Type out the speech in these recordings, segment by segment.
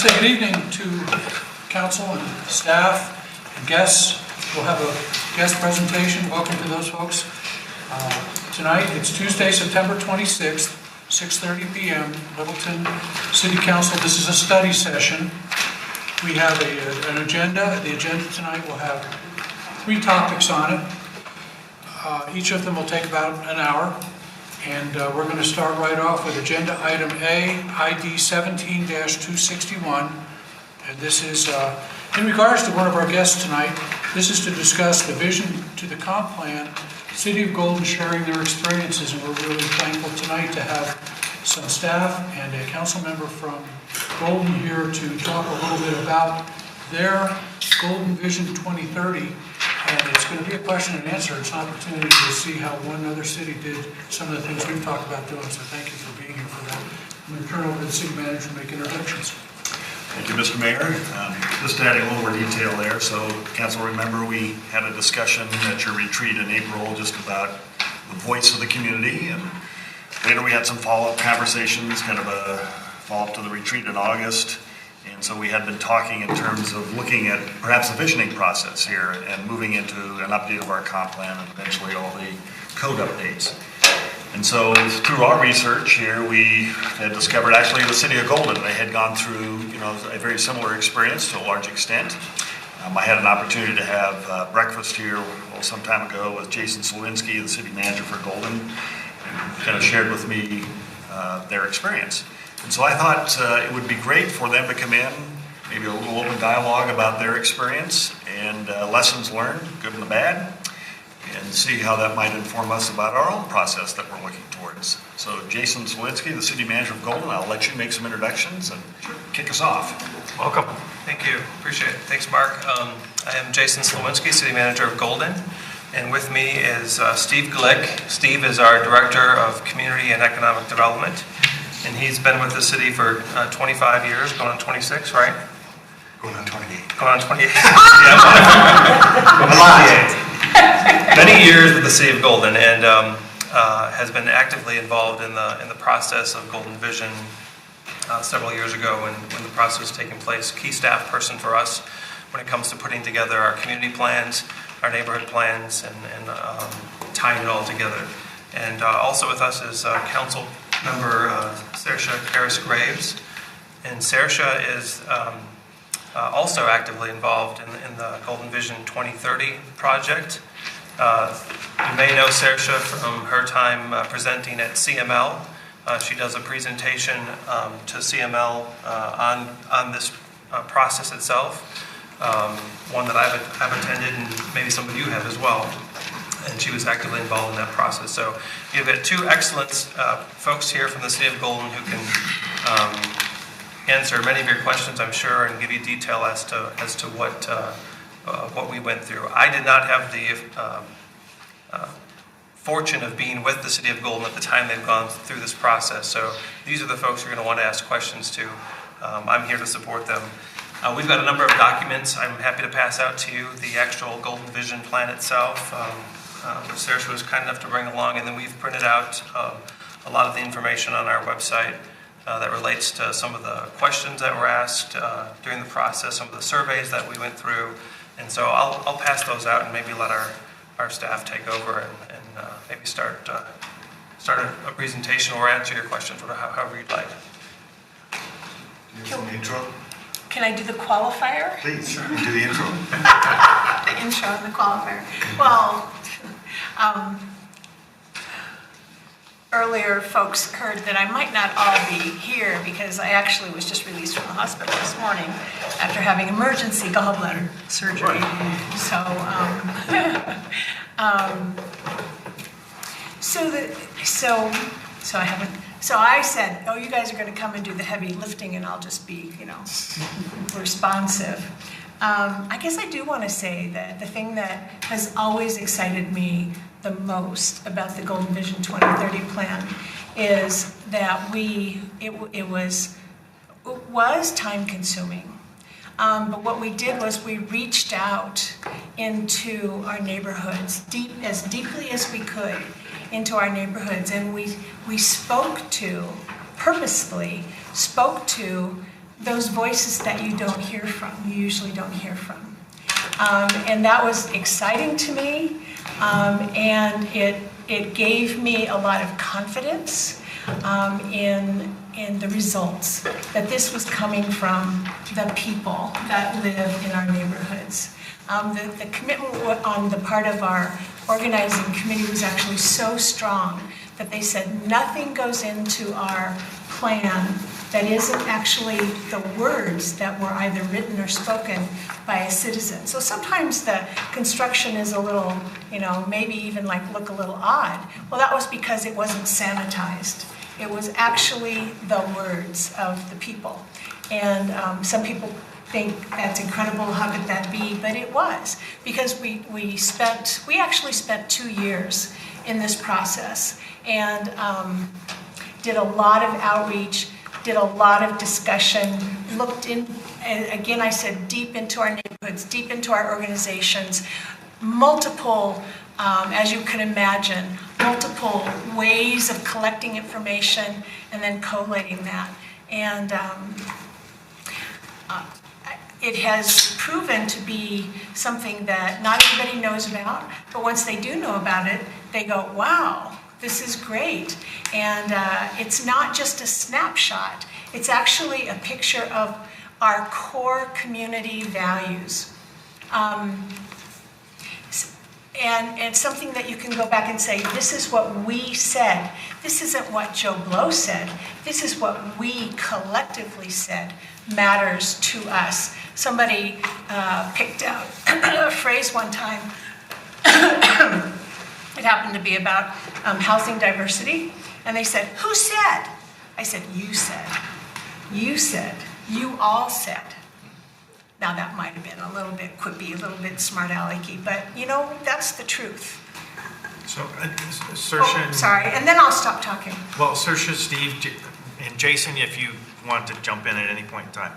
say good evening to council and staff and guests. We'll have a guest presentation. Welcome to those folks. Tonight, it's Tuesday, September 26th, 6:30 p.m., Littleton City Council. This is a study session. We have an agenda. The agenda tonight will have 3 topics on it. Each of them will take about an hour. And we're going to start right off with agenda item A, ID 17-261. And this is, in regards to one of our guests tonight, this is to discuss the vision to the comp plan, City of Golden sharing their experiences. And we're really thankful tonight to have some staff and a council member from Golden here to talk a little bit about their Golden Vision 2030. And it's going to be a question and answer. It's an opportunity to see how one other city did some of the things we've talked about doing. So thank you for being here for that. I'm going to turn over to the city manager to make introductions. Thank you, Mr. Mayor. Just adding a little more detail there. So, council, remember we had a discussion at your retreat in April just about the voice of the community. And later we had some follow-up conversations, kind of a follow-up to the retreat in August. And so we had been talking in terms of looking at perhaps the visioning process here and moving into an update of our comp plan and eventually all the code updates. And so through our research here, we had discovered actually the City of Golden, they had gone through a very similar experience to a large extent. I had an opportunity to have breakfast here some time ago with Jason Slowinski, the city manager for Golden, and kind of shared with me their experience. And so I thought it would be great for them to come in, maybe a little open dialogue about their experience and lessons learned, good and the bad, and see how that might inform us about our own process that we're looking towards. So Jason Slowinski, the city manager of Golden, I'll let you make some introductions and kick us off. Welcome. Thank you. Appreciate it. Thanks, Mark. I am Jason Slowinski, city manager of Golden, and with me is Steve Glick. Steve is our director of community and economic development. And he's been with the city for 25 years, going on 26, right? Going on 28. Going on 28. Many years with the City of Golden, and has been actively involved in the process of Golden Vision several years ago when the process was taking place. Key staff person for us when it comes to putting together our community plans, our neighborhood plans, and tying it all together. And also with us is council member Saoirse Harris-Graves, and Saoirse is also actively involved in the Golden Vision 2030 project. You may know Saoirse from her time presenting at CML. She does a presentation to CML on this process itself, one that I've attended and maybe some of you have as well. And she was actively involved in that process. So you've got 2 excellent folks here from the City of Golden who can answer many of your questions, I'm sure, and give you detail as to what we went through. I did not have the fortune of being with the City of Golden at the time they've gone through this process. So these are the folks you're going to want to ask questions to. I'm here to support them. We've got a number of documents I'm happy to pass out to you. The actual Golden Vision plan itself, which Saoirse was kind enough to bring along, and then we've printed out a lot of the information on our website that relates to some of the questions that were asked during the process, some of the surveys that we went through, and so I'll pass those out and maybe let our staff take over and maybe start a presentation or answer your questions, however you'd like. An intro? Can I do the qualifier? Please, do the intro. The intro and the qualifier. Well, earlier folks heard that I might not all be here because I actually was just released from the hospital this morning after having emergency gallbladder surgery. So I haven't. So I said, "Oh, you guys are going to come and do the heavy lifting, and I'll just be, responsive." I guess I do want to say that the thing that has always excited me the most about the Golden Vision 2030 plan is that it was time consuming. But what we did was we reached out into our neighborhoods as deeply as we could into our neighborhoods, and we purposefully spoke to those voices that you don't hear from, you usually don't hear from. And that was exciting to me, and it gave me a lot of confidence in the results, that this was coming from the people that live in our neighborhoods. The commitment on the part of our organizing committee was actually so strong that they said nothing goes into our plan that isn't actually the words that were either written or spoken by a citizen. So sometimes the construction is a little, maybe even like look a little odd. Well, that was because it wasn't sanitized. It was actually the words of the people. And some people think that's incredible, how could that be? But it was, because we actually spent 2 years in this process, and did a lot of outreach, did a lot of discussion, looked in, and again, I said deep into our neighborhoods, deep into our organizations, multiple, as you can imagine, multiple ways of collecting information and then collating that. And it has proven to be something that not everybody knows about, but once they do know about it, they go, wow, this is great. And it's not just a snapshot, it's actually a picture of our core community values. And it's something that you can go back and say, this is what we said. This isn't what Joe Blow said. This is what we collectively said matters to us. Somebody picked out a phrase one time. It happened to be about housing diversity. And they said, who said? I said, you said. You said. You all said. Now that might have been a little bit quippy, a little bit smart alecky, but that's the truth. So, Saoirse. Oh, sorry, and then I'll stop talking. Well, Saoirse, Steve, and Jason, if you want to jump in at any point in time.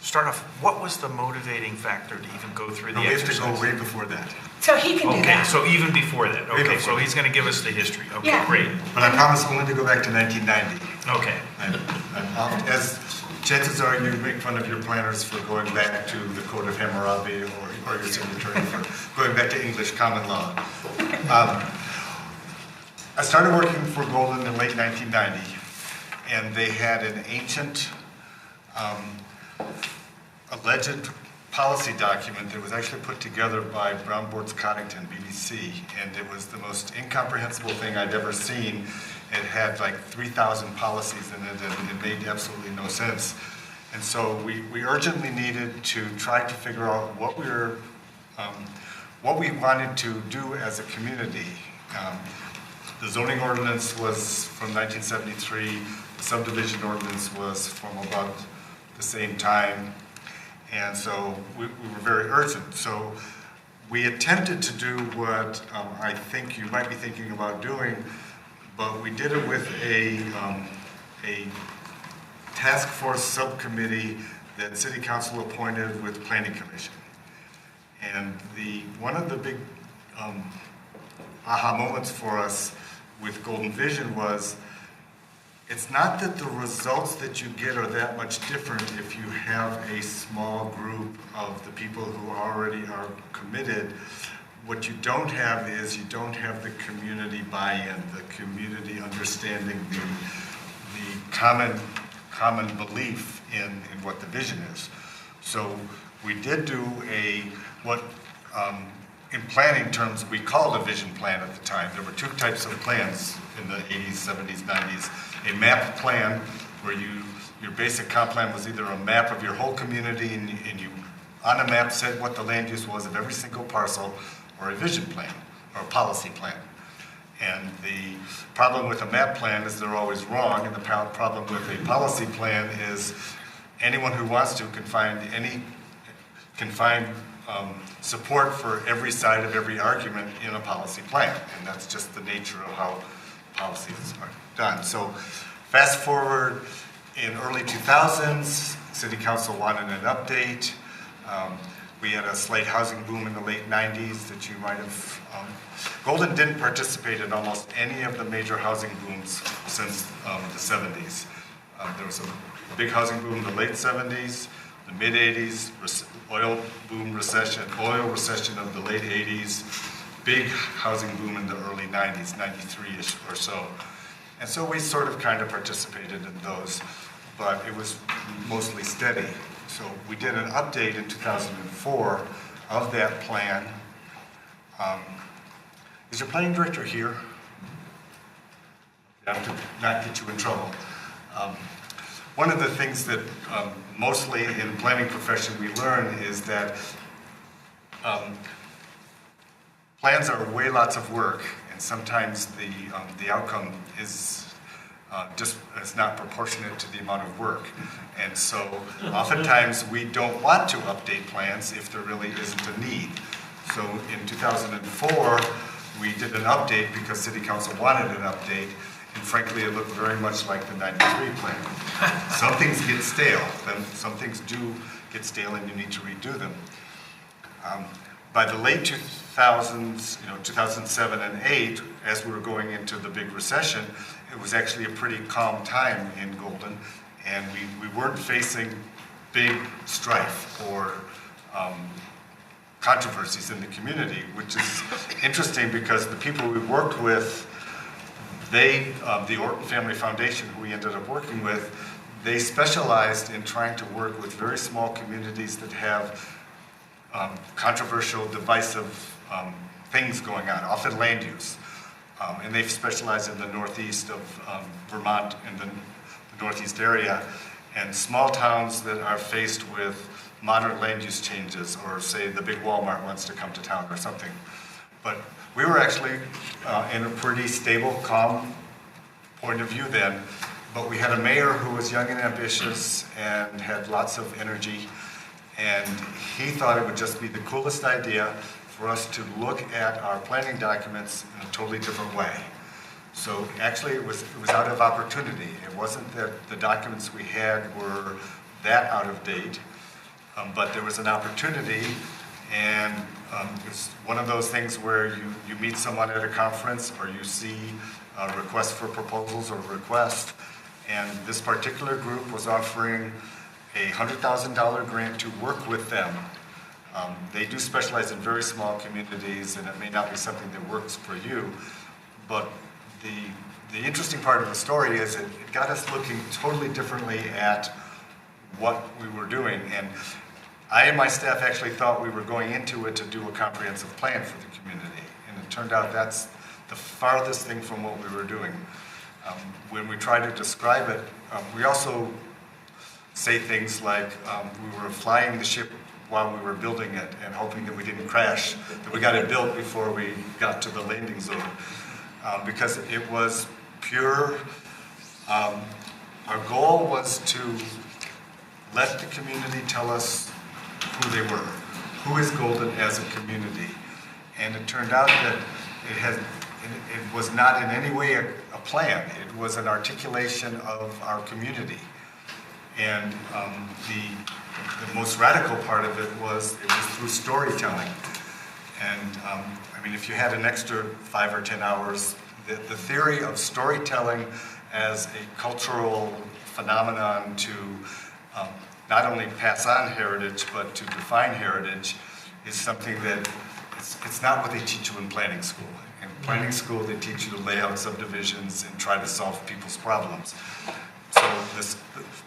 Start off, what was the motivating factor to even go through the exercise? We have to go way before that. So he can do that. Okay, so even before that. Way Okay, before so he's going to give us the history. Okay, Yeah. great. But I promise only to go back to 1990. Okay. As chances are you make fun of your planners for going back to the Code of Hammurabi or your city attorney for going back to English common law. I started working for Golden in late 1990, and they had an ancient alleged policy document that was actually put together by Brown Boards Coddington, BBC, and it was the most incomprehensible thing I'd ever seen. It had like 3,000 policies in it, and it made absolutely no sense. And so we urgently needed to try to figure out what we wanted to do as a community. The zoning ordinance was from 1973. The subdivision ordinance was from about the same time. And so we were very urgent. So we attempted to do what I think you might be thinking about doing, but we did it with a task force subcommittee that City Council appointed with Planning Commission. And one of the big aha moments for us with Golden Vision was, it's not that the results that you get are that much different if you have a small group of the people who already are committed. What you don't have is you don't have the community buy-in, the community understanding the common belief in what the vision is. So we did do what in planning terms we called a vision plan at the time. There were two types of plans in the 80s, 70s, 90s. A map plan, where your basic comp plan was either a map of your whole community and you on a map said what the land use was of every single parcel, or a vision plan, or a policy plan. And the problem with a map plan is they're always wrong, and the problem with a policy plan is anyone who wants to can find support for every side of every argument in a policy plan, and that's just the nature of how policies are done. So fast forward in early 2000s, City Council wanted an update. We had a slight housing boom in the late 90s that you might have. Golden didn't participate in almost any of the major housing booms since the 70s. There was big housing boom in the late 70s, the mid 80s, oil recession of the late 80s, big housing boom in the early 90s, 93-ish or so. And so we sort of kind of participated in those, but it was mostly steady. So we did an update in 2004 of that plan. Is your planning director here? I have to not get you in trouble. One of the things that mostly in the planning profession we learn is that plans are way lots of work, and sometimes the outcome is it's not proportionate to the amount of work. And so oftentimes we don't want to update plans if there really isn't a need. So in 2004, we did an update because City Council wanted an update, and frankly, it looked very much like the 93 plan. Some things get stale, then some things do get stale and you need to redo them. By the late 2000s, 2007 and 8, as we were going into the big recession, it was actually a pretty calm time in Golden, and we weren't facing big strife or controversies in the community, which is interesting because the people we worked with, the Orton Family Foundation, who we ended up working with, they specialized in trying to work with very small communities that have controversial, divisive things going on, often land use. And they've specialized in the northeast of Vermont and the northeast area, and small towns that are faced with moderate land use changes, or say the big Walmart wants to come to town or something. But we were actually in a pretty stable, calm point of view then, but we had a mayor who was young and ambitious and had lots of energy, and he thought it would just be the coolest idea for us to look at our planning documents in a totally different way. So actually it was out of opportunity. It wasn't that the documents we had were that out of date, but there was an opportunity, and it's one of those things where you meet someone at a conference or you see a request for proposals or request, and this particular group was offering a $100,000 grant to work with them. They do specialize in very small communities, and it may not be something that works for you, but the interesting part of the story is it got us looking totally differently at what we were doing. And I and my staff actually thought we were going into it to do a comprehensive plan for the community, and it turned out that's the farthest thing from what we were doing. When we try to describe it, we also say things like we were flying the ship while we were building it and hoping that we didn't crash, that we got it built before we got to the landing zone. Because it was pure, our goal was to let the community tell us who they were. Who is Golden as a community? And it turned out that it was not in any way a plan. It was an articulation of our community. And the most radical part of it was through storytelling. And I mean, if you had an extra 5 or 10 hours, the theory of storytelling as a cultural phenomenon to not only pass on heritage, but to define heritage is something that it's not what they teach you in planning school. In planning school, they teach you to lay out subdivisions and try to solve people's problems. So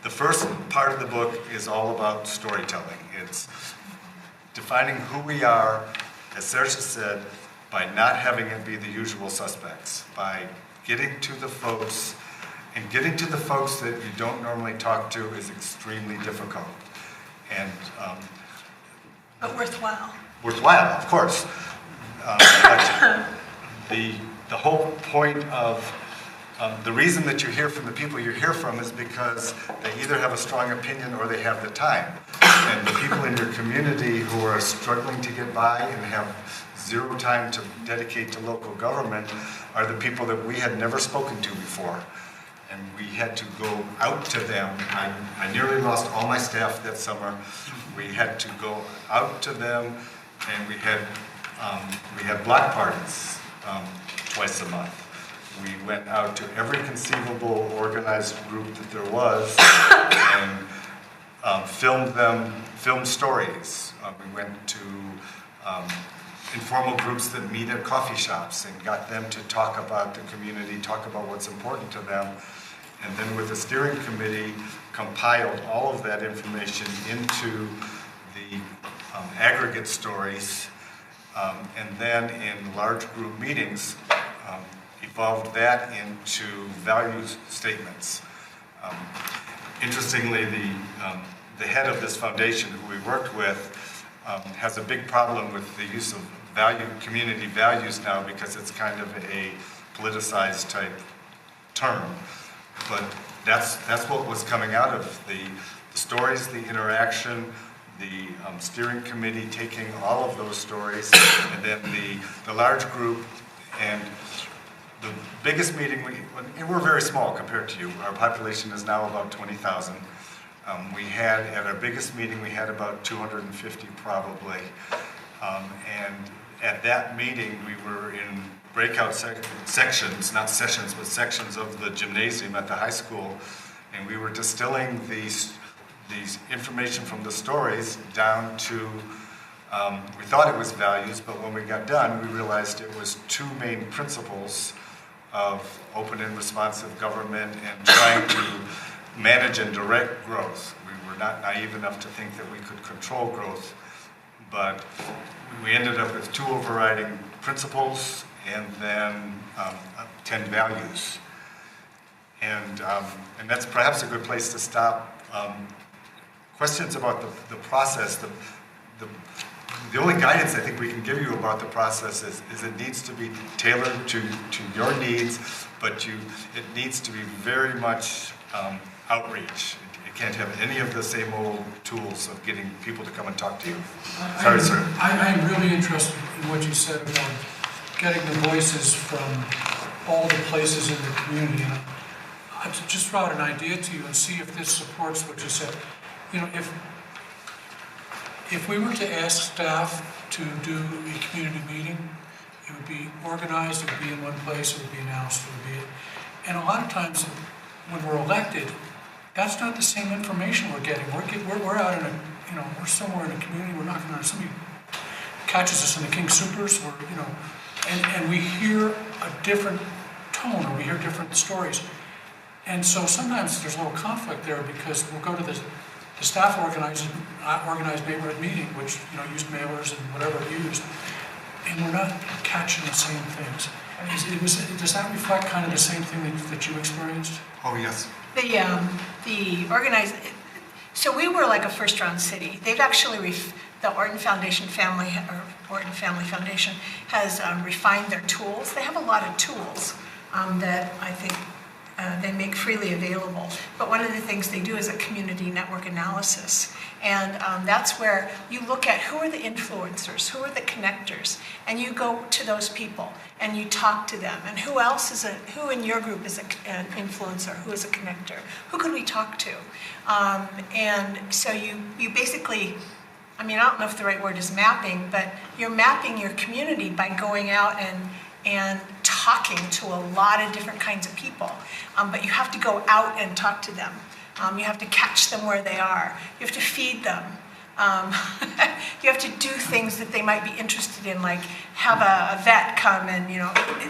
the first part of the book is all about storytelling. It's defining who we are, as Saoirse said, by not having it be the usual suspects, by getting to the folks, and getting to the folks that you don't normally talk to is extremely difficult. And But worthwhile. worthwhile, of course. But the whole point of the reason that you hear from the people you hear from is because they either have a strong opinion or they have the time. And the people in your community who are struggling to get by and have zero time to dedicate to local government are the people that we had never spoken to before. And we had to go out to them. I nearly lost all my staff that summer. We had to go out to them, and we had block parties twice a month. We went out to every conceivable organized group that there was and filmed stories. We went to informal groups that meet at coffee shops and got them to talk about the community, talk about what's important to them. And then with the steering committee, compiled all of that information into the aggregate stories, and then in large group meetings, evolved that into value statements. Interestingly, the head of this foundation, who we worked with, has a big problem with the use of community values now, because it's kind of a politicized type term. But that's what was coming out of the stories, the interaction, the steering committee taking all of those stories, and then the large group. And the biggest meeting, and we're very small compared to you. Our population is now about 20,000. We had, at our biggest meeting, we had about 250 probably. And at that meeting, we were in breakout sections, not sessions, but sections of the gymnasium at the high school. And we were distilling these information from the stories down to, we thought it was values, but when we got done, we realized it was two main principles of open and responsive government and trying to manage and direct growth. We were not naive enough to think that we could control growth, but we ended up with two overriding principles and then 10 values. And that's perhaps a good place to stop. Questions about the process. The only guidance I think we can give you about the process is it needs to be tailored to your needs, but it needs to be very much outreach. It can't have any of the same old tools of getting people to come and talk to you. Sorry, sir. I'm really interested in what you said about getting the voices from all the places in the community. And I'll just throw out an idea to you and see if this supports what you said. You know, if we were to ask staff to do a community meeting, it would be organized, it would be in one place, it would be announced, it would be it. And a lot of times when we're elected, that's not the same information we're getting. We're out in we're somewhere in a community, we're knocking on, somebody catches us in the King Supers, or, and we hear a different tone, or we hear different stories. And so sometimes there's a little conflict there, because we'll go to the staff organized neighborhood meeting, which used mailers and whatever it used, and we're not catching the same things. Does that reflect kind of the same thing that you experienced? Oh, yes. The organized, so we were like a first-round city. They've actually, the Orton Foundation Orton Family Foundation has refined their tools. They have a lot of tools that I think they make freely available. But one of the things they do is a community network analysis. And that's where you look at who are the influencers, who are the connectors, and you go to those people and you talk to them. And who in your group is an influencer, who is a connector? Who could we talk to? And so you basically, I don't know if the right word is mapping, but you're mapping your community by going out and talking to a lot of different kinds of people. But you have to go out and talk to them. You have to catch them where they are. You have to feed them. You have to do things that they might be interested in, like have a vet come and,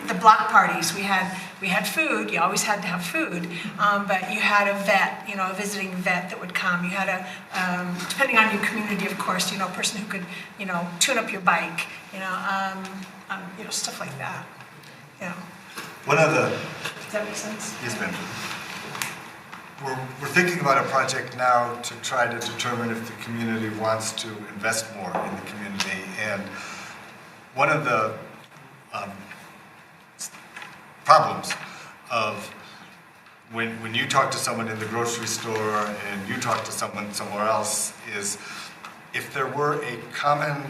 the block parties, we had food. You always had to have food, but you had a vet, a visiting vet that would come. You had depending on your community, of course, a person who could, tune up your bike, stuff like that. One of the, Does that make sense? yes, ma'am. We're thinking about a project now to try to determine if the community wants to invest more in the community. And one of the problems of when you talk to someone in the grocery store and you talk to someone somewhere else is, if there were a common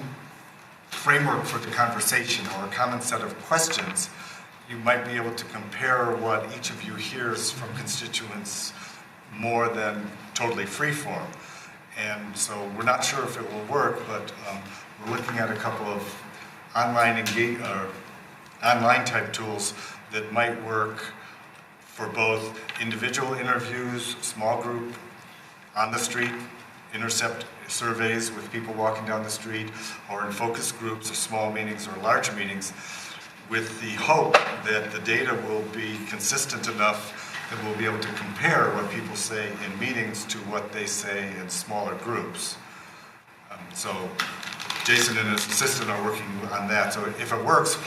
framework for the conversation or a common set of questions, you might be able to compare what each of you hears from constituents more than totally free-form. And so we're not sure if it will work, but we're looking at a couple of online type tools that might work for both individual interviews, small group, on the street, intercept surveys with people walking down the street, or in focus groups or small meetings or large meetings, with the hope that the data will be consistent enough that we'll be able to compare what people say in meetings to what they say in smaller groups. So Jason and his assistant are working on that, so if it works,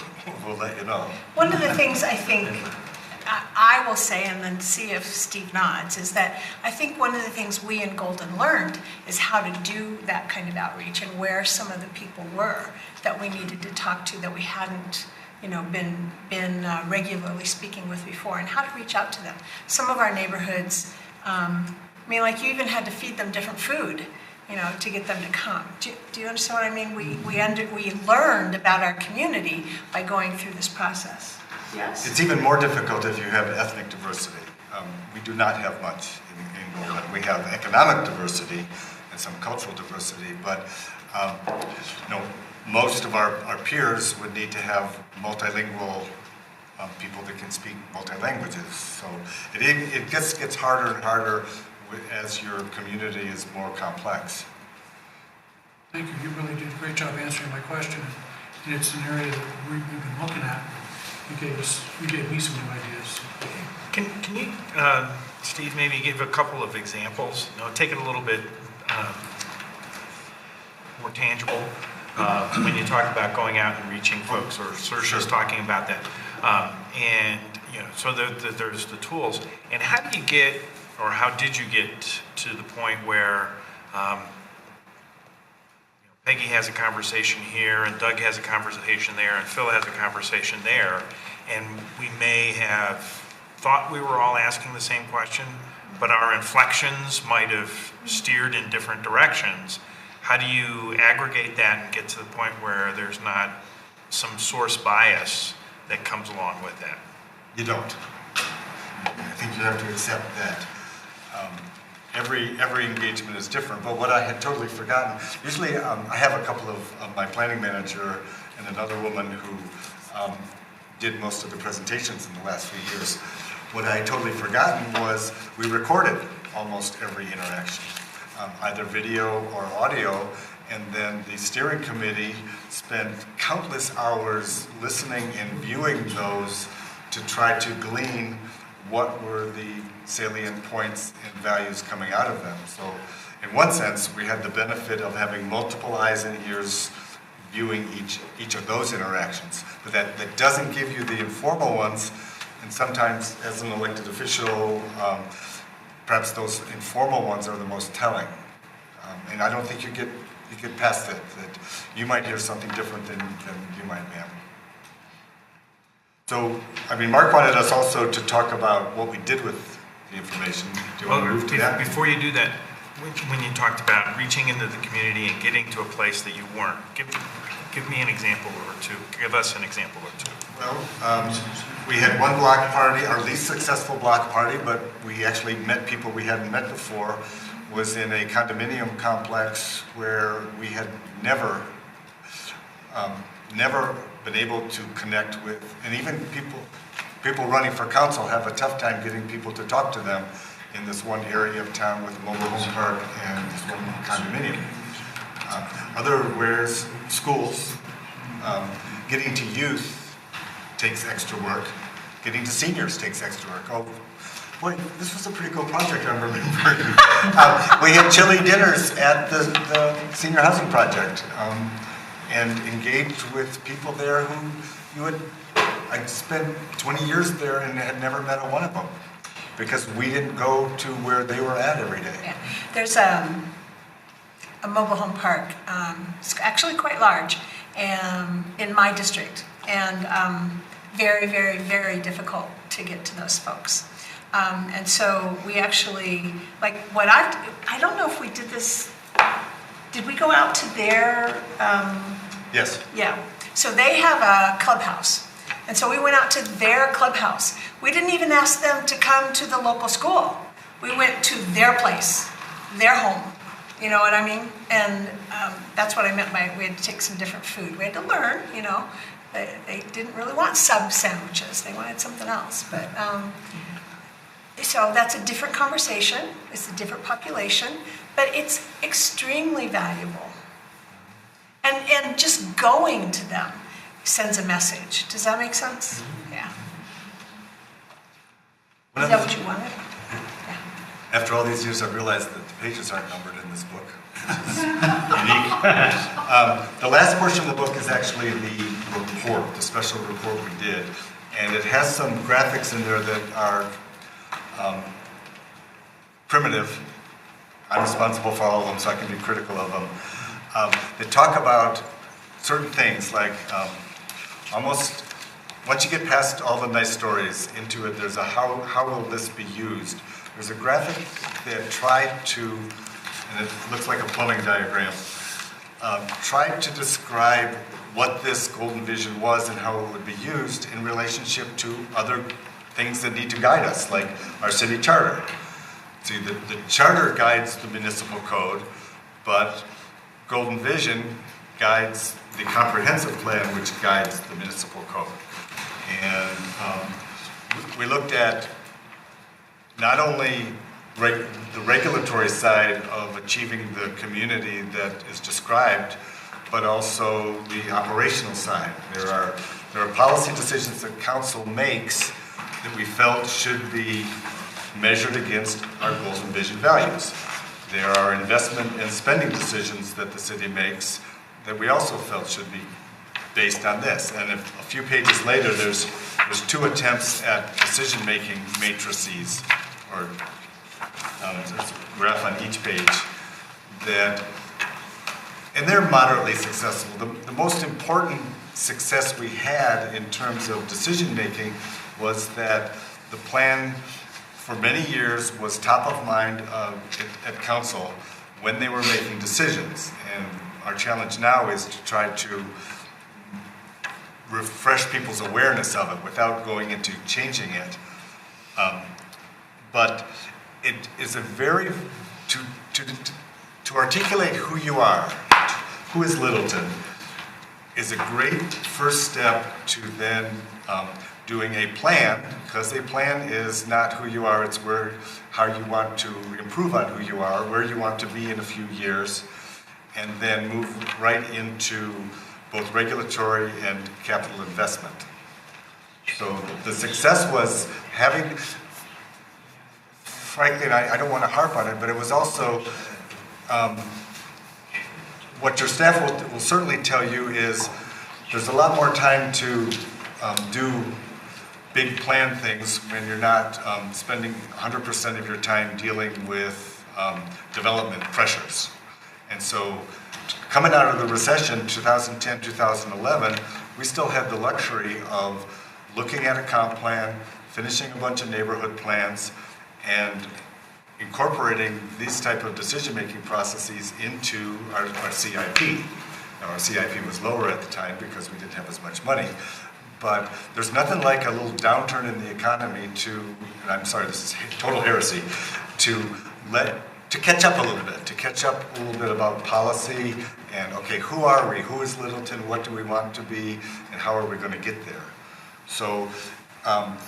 we'll let you know. One of the things I think I will say, and then see if Steve nods, is that I think one of the things we in Golden learned is how to do that kind of outreach and where some of the people were that we needed to talk to that we hadn't been regularly speaking with before, and how to reach out to them. Some of our neighborhoods, like you even had to feed them different food, to get them to come. Do you understand what I mean? We learned about our community by going through this process. Yes? It's even more difficult if you have ethnic diversity. We do not have much in Golden. We have economic diversity and some cultural diversity, but most of our peers would need to have multilingual people that can speak multi-languages. So it gets harder and harder as your community is more complex. Thank you. You really did a great job answering my question. And it's an area that we've been looking at. You gave me some new ideas. Can you, Steve, maybe give a couple of examples? Take it a little bit more tangible when you talk about going out and reaching folks, or Saoirse's talking about that. So there's the tools. And how do you get, or how did you get to the point where Peggy has a conversation here, and Doug has a conversation there, and Phil has a conversation there, and we may have thought we were all asking the same question, but our inflections might have steered in different directions. How do you aggregate that and get to the point where there's not some source bias that comes along with that? You don't. I think you have to accept that. Every engagement is different, but what I had totally forgotten, usually I have a couple of my planning manager and another woman who did most of the presentations in the last few years. What I had totally forgotten was we recorded almost every interaction, either video or audio, and then the steering committee spent countless hours listening and viewing those to try to glean what were the salient points and values coming out of them. So in one sense, we had the benefit of having multiple eyes and ears viewing each of those interactions. But that doesn't give you the informal ones, and sometimes as an elected official, perhaps those informal ones are the most telling. And I don't think you get past that you might hear something different than you might have. So, Mark wanted us also to talk about what we did with the information. Do you want to move to that? Before you do that, when you talked about reaching into the community and getting to a place that you weren't, give me an example or two. Give us an example or two. Well, we had one block party, our least successful block party, but we actually met people we hadn't met before, was in a condominium complex where we had never been able to connect with, and even people running for council have a tough time getting people to talk to them in this one area of town with a mobile home park and this one condominium. Otherwise, schools, getting to youth takes extra work. Getting to seniors takes extra work. Oh, boy, this was a pretty cool project, I'm remembering. We had chili dinners at the senior housing project. And engaged with people there who I'd spent 20 years there and had never met one of them because we didn't go to where they were at every day. Yeah. There's a mobile home park, it's actually quite large, in my district, and very, very, very difficult to get to those folks. And so we actually, I don't know if we did this. Did we go out to their... Yes. Yeah. So they have a clubhouse. And so we went out to their clubhouse. We didn't even ask them to come to the local school. We went to their place, their home. You know what I mean? And that's what I meant by we had to take some different food. We had to learn, They didn't really want sub sandwiches, they wanted something else, but, so that's a different conversation, it's a different population, but it's extremely valuable. And just going to them sends a message. Does that make sense? Yeah. Is that what you wanted? Yeah. After all these years, I've realized that the pages aren't numbered in this book, which is unique. The last portion of the book is actually the report, the special report we did. And it has some graphics in there that are primitive. I'm responsible for all of them, so I can be critical of them. They talk about certain things like almost, once you get past all the nice stories into it, there's a how will this be used? There's a graphic that tried to, and it looks like a plumbing diagram, tried to describe what this Golden Vision was and how it would be used in relationship to other things that need to guide us, like our city charter. See, the charter guides the municipal code, but Golden Vision guides the comprehensive plan, which guides the municipal code. And we looked at not only the regulatory side of achieving the community that is described, but also the operational side. There are policy decisions that council makes that we felt should be measured against our goals and vision values. There are investment and spending decisions that the city makes that we also felt should be based on this. And a few pages later, there's two attempts at decision-making matrices, or there's a graph on each page that, and they're moderately successful. The most important success we had in terms of decision-making was that the plan for many years was top of mind at council when they were making decisions. And our challenge now is to try to refresh people's awareness of it without going into changing it. But it is a very, to articulate who you are, who is Littleton, is a great first step to then doing a plan, because a plan is not who you are, it's how you want to improve on who you are, where you want to be in a few years, and then move right into both regulatory and capital investment. So the success was having, frankly, and I don't want to harp on it, but it was also, what your staff will certainly tell you is there's a lot more time to do big plan things when you're not spending 100% of your time dealing with development pressures. And so coming out of the recession, 2010, 2011, we still had the luxury of looking at a comp plan, finishing a bunch of neighborhood plans, and incorporating these type of decision-making processes into our CIP. Now, our CIP was lower at the time because we didn't have as much money. But there's nothing like a little downturn in the economy and I'm sorry, this is total heresy, to catch up a little bit, to catch up a little bit about policy and, okay, who are we? Who is Littleton? What do we want to be? And how are we going to get there? So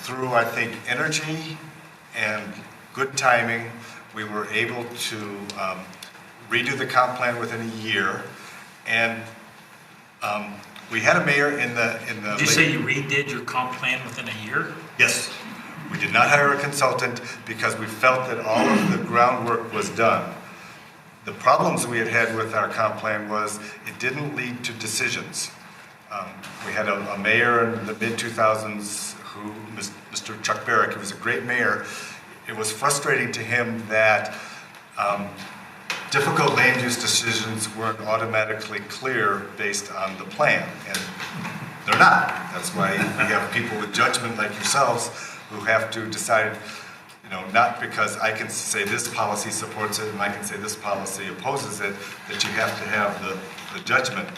through, I think, energy and good timing, we were able to redo the comp plan within a year. And we had a mayor in the. Did you say you redid your comp plan within a year? Yes. We did not hire a consultant because we felt that all of the groundwork was done. The problems we had with our comp plan was it didn't lead to decisions. We had a mayor in the mid-2000s who, Mr. Chuck Barrick, he was a great mayor. It was frustrating to him that difficult land use decisions weren't automatically clear based on the plan, and they're not. That's why we have people with judgment like yourselves who have to decide, not because I can say this policy supports it and I can say this policy opposes it, that you have to have the judgment.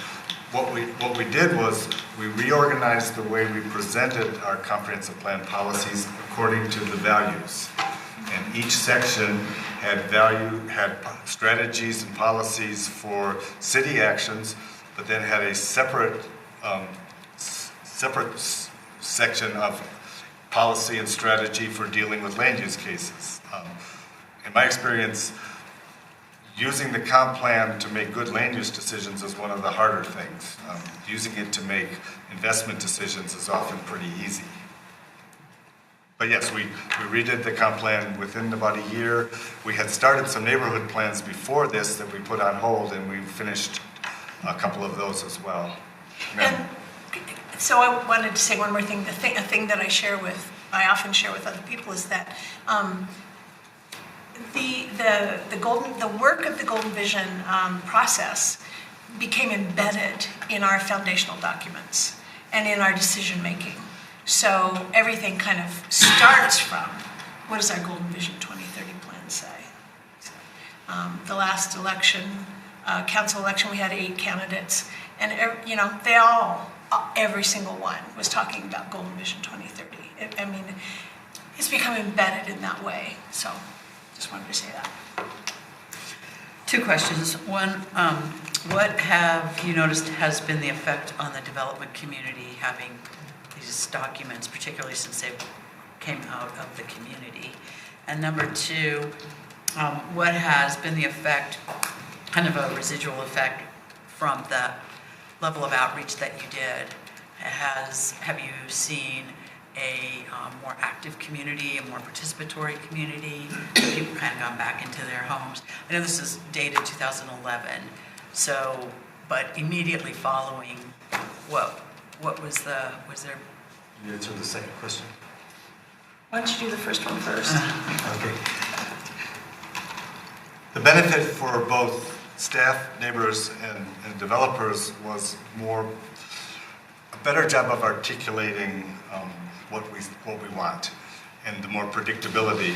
What we did was we reorganized the way we presented our comprehensive plan policies according to the values. And each section had strategies and policies for city actions, but then had a separate separate section of policy and strategy for dealing with land use cases. In my experience, using the comp plan to make good land use decisions is one of the harder things. Using it to make investment decisions is often pretty easy. But yes, we redid the comp plan within about a year. We had started some neighborhood plans before this that we put on hold, and we finished a couple of those as well. And so I wanted to say one more thing. A thing that I often share with other people is that the work of the Golden Vision process became embedded in our foundational documents and in our decision making. So everything kind of starts from, what does our Golden Vision 2030 plan say? The last election, council election, we had 8 candidates, and they all, every single one was talking about Golden Vision 2030. It's become embedded in that way. So just wanted to say that. 2 questions. One, what have you noticed has been the effect on the development community having these documents, particularly since they came out of the community? And number 2, what has been the effect, kind of a residual effect from the level of outreach that you did? Have you seen a more active community, a more participatory community? Have people kind of gone back into their homes? I know this is dated 2011, but immediately following, what was there? You answer the second question. Why don't you do the first one first? Okay. The benefit for both staff, neighbors, and developers was a better job of articulating what we want, and the more predictability.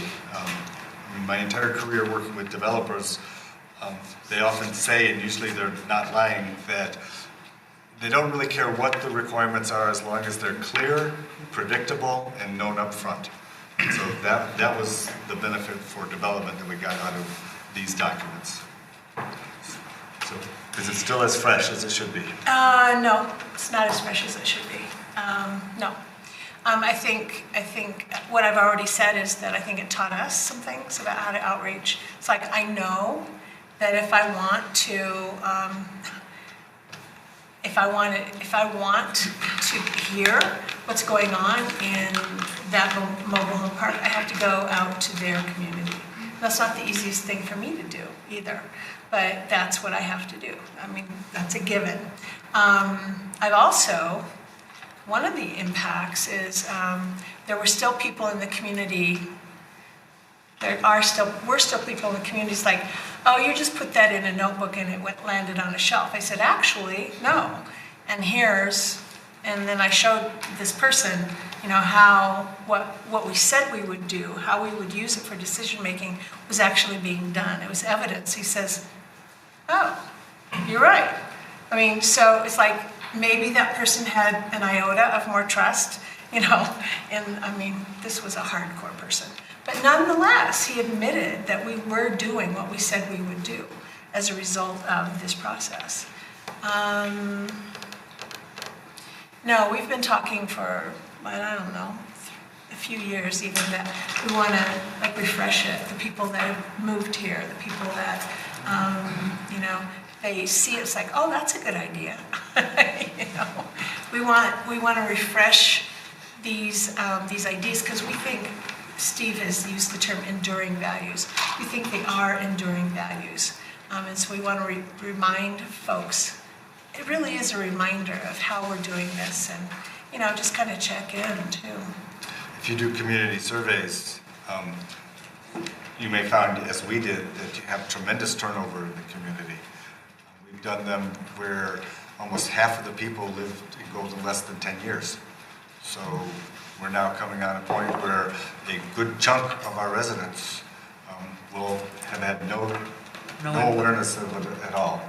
My entire career working with developers, they often say, and usually they're not lying, that they don't really care what the requirements are as long as they're clear, predictable, and known up front. So that was the benefit for development that we got out of these documents. So, is it still as fresh as it should be? No, it's not as fresh as it should be. No. I think what I've already said is that I think it taught us some things about how to outreach. It's like I know that if I want to hear what's going on in that mobile home park, I have to go out to their community. That's not the easiest thing for me to do either, but that's what I have to do. That's a given. One of the impacts is there were still people in the community, we're still people in the communities like, oh, you just put that in a notebook and it landed on a shelf. I said, actually, no. And then I showed this person, what we said we would do, how we would use it for decision making was actually being done. It was evidence. He says, oh, you're right. So it's like maybe that person had an iota of more trust, and this was a hardcore person. But nonetheless, he admitted that we were doing what we said we would do as a result of this process. No, we've been talking for, I don't know, a few years even, that we want to refresh it. The people that have moved here, the people that, they see it's like, oh, that's a good idea. We want to refresh these ideas because we think, Steve has used the term enduring values. We think they are enduring values. And so we want to remind folks, it really is a reminder of how we're doing this, and just kind of check in too. If you do community surveys, you may find, as we did, that you have tremendous turnover in the community. We've done them where almost half of the people lived in Golden less than 10 years. So we're now coming on a point where a good chunk of our residents will have had no awareness of it at all,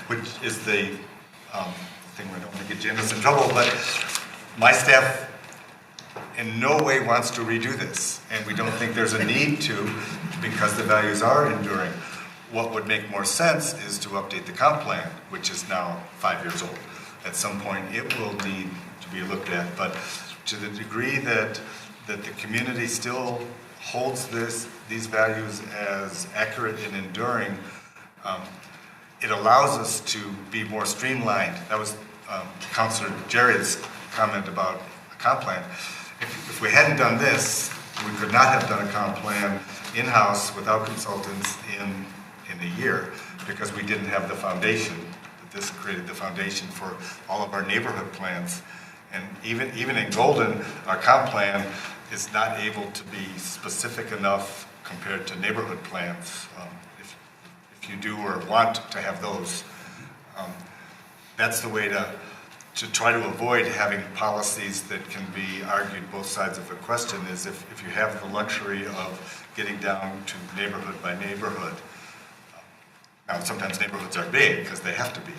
which is the thing we don't want to get Janice in trouble, but my staff in no way wants to redo this, and we don't think there's a need to because the values are enduring. What would make more sense is to update the comp plan, which is now 5 years old. At some point, it will need to be looked at. But to the degree that the community still holds these values as accurate and enduring, it allows us to be more streamlined. That was Councilor Jerry's comment about a comp plan. If we hadn't done this, we could not have done a comp plan in-house without consultants in a year, because we didn't have the foundation. This created the foundation for all of our neighborhood plans. And even in Golden, our comp plan is not able to be specific enough compared to neighborhood plans. If you do or want to have those, that's the way to try to avoid having policies that can be argued both sides of the question, is if you have the luxury of getting down to neighborhood by neighborhood. Now, sometimes neighborhoods are big because they have to be.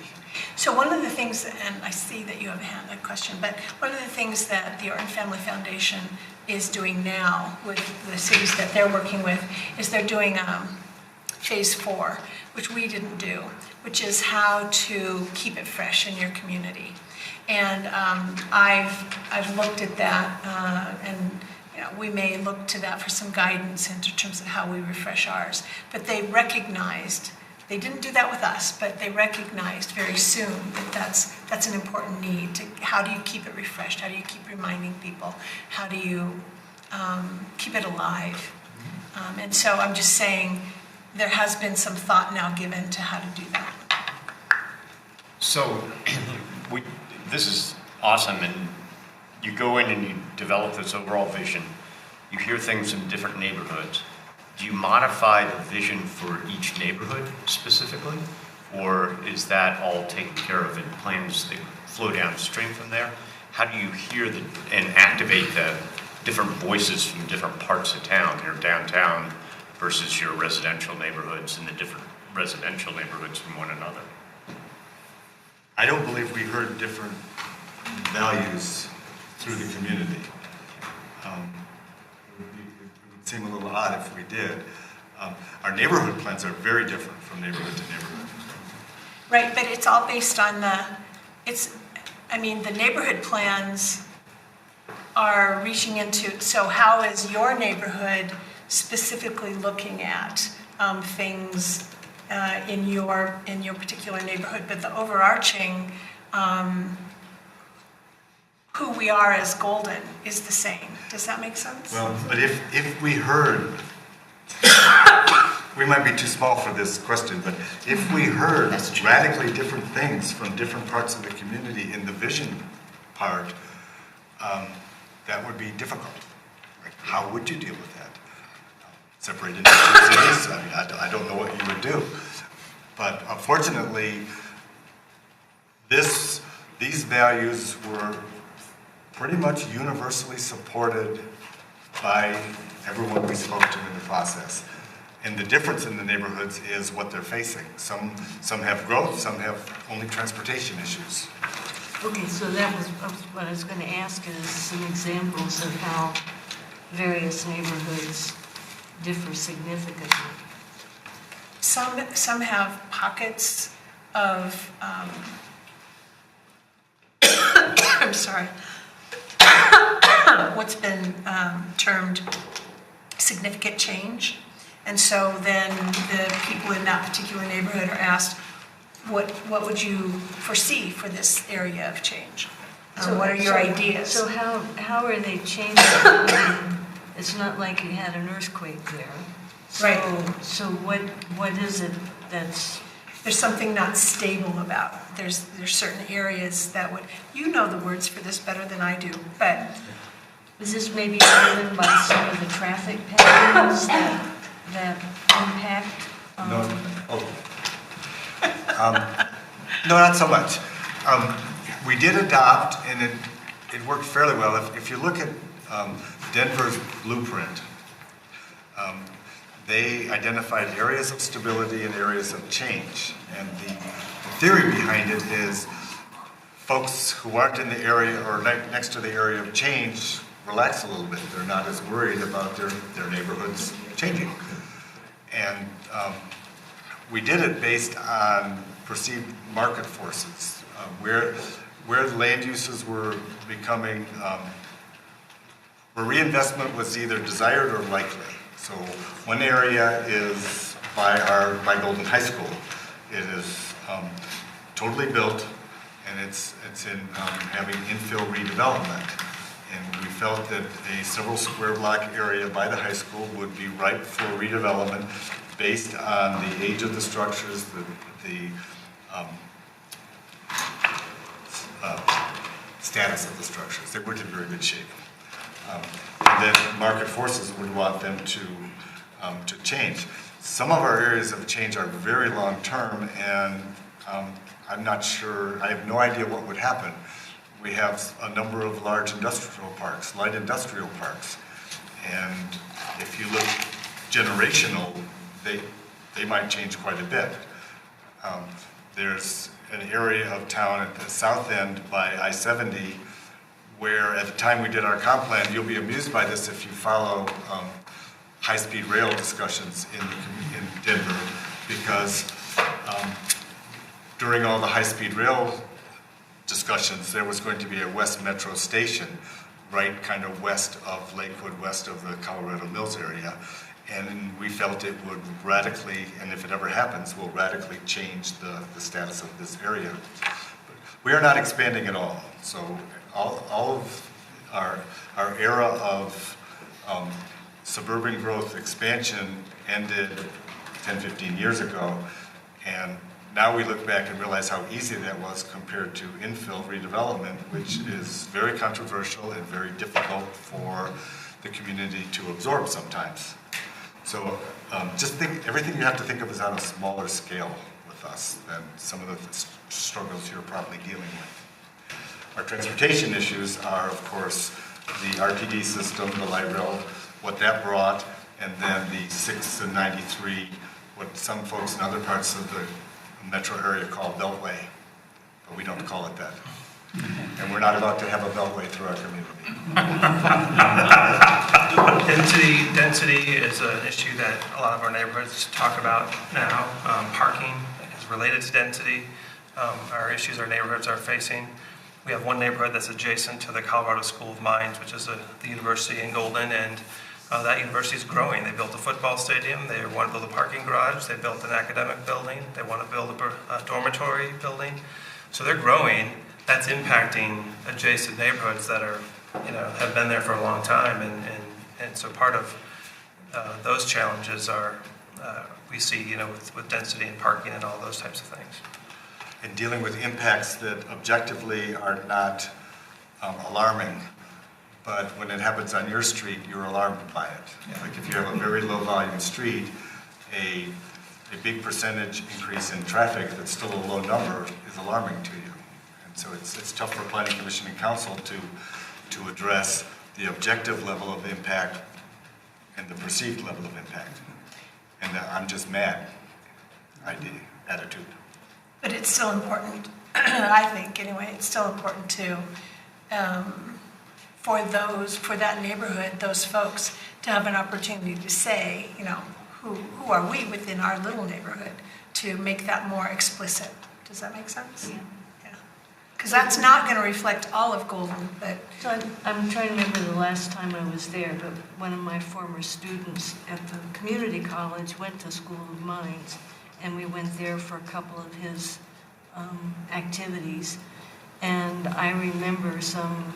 So one of the things, and I see that you have a question, but one of the things that the Orton Family Foundation is doing now with the cities that they're working with is they're doing phase 4, which we didn't do, which is how to keep it fresh in your community. And I've looked at that, and you know, we may look to that for some guidance in terms of how we refresh ours. But they recognized, they didn't do that with us, but they recognized very soon that that's an important need. How do you keep it refreshed? How do you keep reminding people? How do you keep it alive? And so I'm just saying there has been some thought now given to how to do that. So this is awesome, and you go in and you develop this overall vision. You hear things in different neighborhoods. Do you modify the vision for each neighborhood specifically, or is that all taken care of in plans that flow downstream from there? How do you hear and activate the different voices from different parts of town, your downtown versus your residential neighborhoods and the different residential neighborhoods from one another? I don't believe we heard different values through the community. It would seem a little odd if we did. Our neighborhood plans are very different from neighborhood to neighborhood. Right, but it's all based on the neighborhood plans are reaching into, so how is your neighborhood specifically looking at things in your particular neighborhood, but the overarching who we are as Golden is the same. Does that make sense? Well, but if we heard, we might be too small for this question, but if we heard radically different things from different parts of the community in the vision part, that would be difficult. Like, how would you deal with that? Separated into two cities? I mean, I don't know what you would do. But unfortunately, these values were pretty much universally supported by everyone we spoke to in the process. And the difference in the neighborhoods is what they're facing. Some have growth, some have only transportation issues. Okay, so that was what I was going to ask, is some examples of how various neighborhoods differ significantly. Some have pockets of, I'm sorry, what's been termed significant change. And so then the people in that particular neighborhood are asked, what would you foresee for this area of change? What are your ideas? So how are they changing? I mean, it's not like you had an earthquake there. So, Right. So what is it that's... There's something not stable about. There's certain areas that would, you know the words for this better than I do, but. Is this maybe driven by some of the traffic patterns that impact? No, not so much. We did adopt, and it worked fairly well. If you look at Denver's blueprint, they identified areas of stability and areas of change. And the theory behind it is folks who aren't in the area or next to the area of change relax a little bit. They're not as worried about their neighborhoods changing. And we did it based on perceived market forces. where the land uses were becoming, where reinvestment was either desired or likely. So one area is by Golden High School. It is totally built, and it's in having infill redevelopment. And we felt that a several square block area by the high school would be ripe for redevelopment based on the age of the structures, the status of the structures. They weren't in very good shape. And then market forces would want them to change. Some of our areas of change are very long-term, and I'm not sure, I have no idea what would happen. We have a number of large industrial parks, light industrial parks, and if you look generational, they might change quite a bit. There's an area of town at the south end by I-70 where at the time we did our comp plan, you'll be amused by this if you follow high-speed rail discussions in Denver, because during all the high-speed rail discussions, there was going to be a West Metro station right kind of west of Lakewood, west of the Colorado Mills area. And we felt it would radically, and if it ever happens, will radically change the status of this area. But we are not expanding at all. So all of our era of suburban growth expansion ended 10, 15 years ago. And now we look back and realize how easy that was compared to infill redevelopment, which is very controversial and very difficult for the community to absorb sometimes. So just think, everything you have to think of is on a smaller scale with us than some of the struggles you're probably dealing with. Our transportation issues are, of course, the RTD system, the light rail, what that brought, and then the 6 and 93, what some folks in other parts of the metro area call Beltway, but we don't call it that. And we're not about to have a Beltway through our community. Density is an issue that a lot of our neighborhoods talk about now. Parking is related to density. Our issues our neighborhoods are facing. We have one neighborhood that's adjacent to the Colorado School of Mines, which is the university in Golden, and that university is growing. They built a football stadium. They want to build a parking garage. They built an academic building. They want to build a dormitory building. So they're growing. That's impacting adjacent neighborhoods that are, have been there for a long time, and so part of those challenges are we see, with density and parking and all those types of things. And dealing with impacts that objectively are not alarming, but when it happens on your street, you're alarmed by it. Yeah. Like if you have a very low volume street, a big percentage increase in traffic that's still a low number is alarming to you. So it's tough for planning commission and council to address the objective level of impact and the perceived level of impact. And I'm just mad attitude. But it's still important, I think anyway, it's still important to, for that neighborhood, those folks to have an opportunity to say, who are we within our little neighborhood, to make that more explicit. Does that make sense? Yeah. Because that's not going to reflect all of Golden, but... So I'm trying to remember the last time I was there, but one of my former students at the community college went to School of Mines, and we went there for a couple of his activities, and I remember some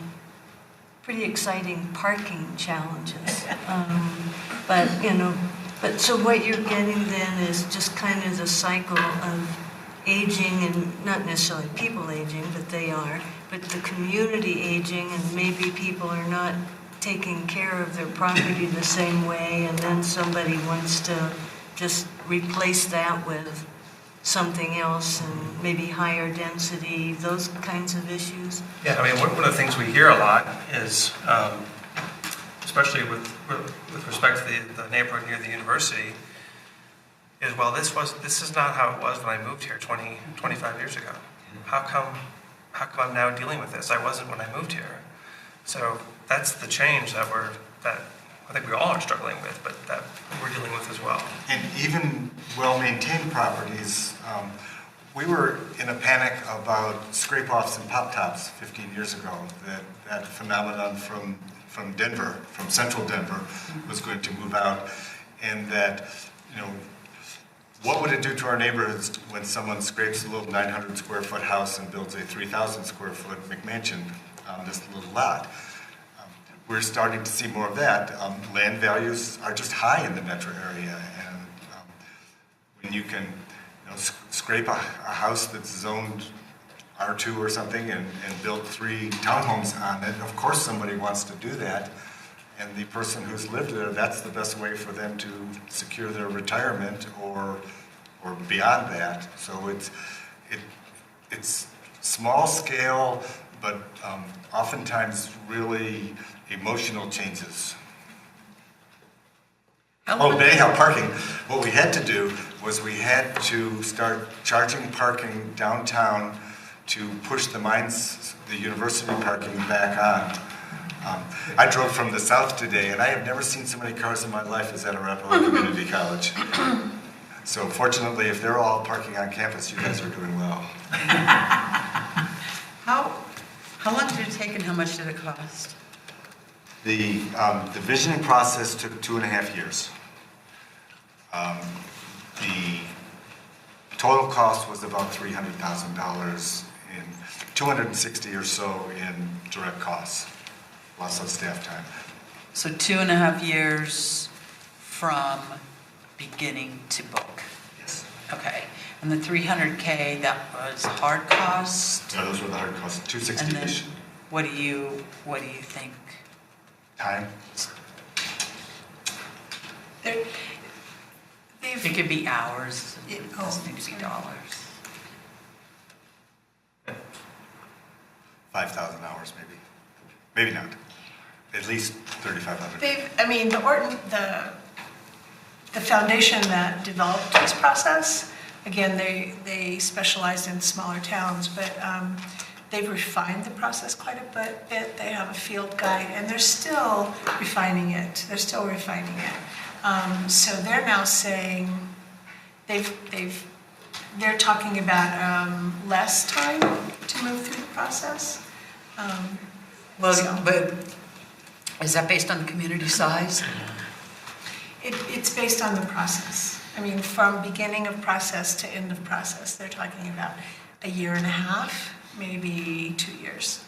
pretty exciting parking challenges. But so what you're getting then is just kind of the cycle of aging, and not necessarily people aging, but they are, but the community aging, and maybe people are not taking care of their property the same way, and then somebody wants to just replace that with something else and maybe higher density, those kinds of issues. Yeah, I mean, one of the things we hear a lot is, especially with respect to the neighborhood near the university, is, well, this is not how it was when I moved here 25 years ago. How come I'm now dealing with this? I wasn't when I moved here. So that's the change that I think we all are struggling with, but that we're dealing with as well. And even well-maintained properties, we were in a panic about scrape-offs and pop-tops 15 years ago. That phenomenon from Denver, from central Denver, was going to move out. And that, what would it do to our neighborhoods when someone scrapes a little 900 square foot house and builds a 3,000 square foot McMansion on this little lot? We're starting to see more of that. Land values are just high in the metro area, and when you can scrape a house that's zoned R2 or something and build 3 townhomes on it, of course somebody wants to do that. And the person who's lived there, that's the best way for them to secure their retirement or beyond that. So it's small scale, but oftentimes really emotional changes. Anyhow, parking. What we had to do was we had to start charging parking downtown to push the university parking back on. I drove from the south today, and I have never seen so many cars in my life as at Arapahoe Community College. So fortunately, if they're all parking on campus, you guys are doing well. How long did it take and how much did it cost? The visioning process took 2.5 years. The total cost was about $300,000 in $260 or so in direct costs, lots of staff time. So 2.5 years from beginning to book? Yes. Okay. And the $300K, that was hard cost? Yeah, those were the hard costs, And then $260-ish. what do you think? Time? It could be hours, Yeah, it doesn't need to be dollars. 5,000 hours, maybe. Maybe not. At least 3,500. The foundation that developed this process, again, they specialized in smaller towns, but they've refined the process quite a bit. They have a field guide, and they're still refining it. So they're now saying they're talking about less time to move through the process. But is that based on the community size? It's based on the process. I mean, from beginning of process to end of process, they're talking about 1.5 years, maybe 2 years.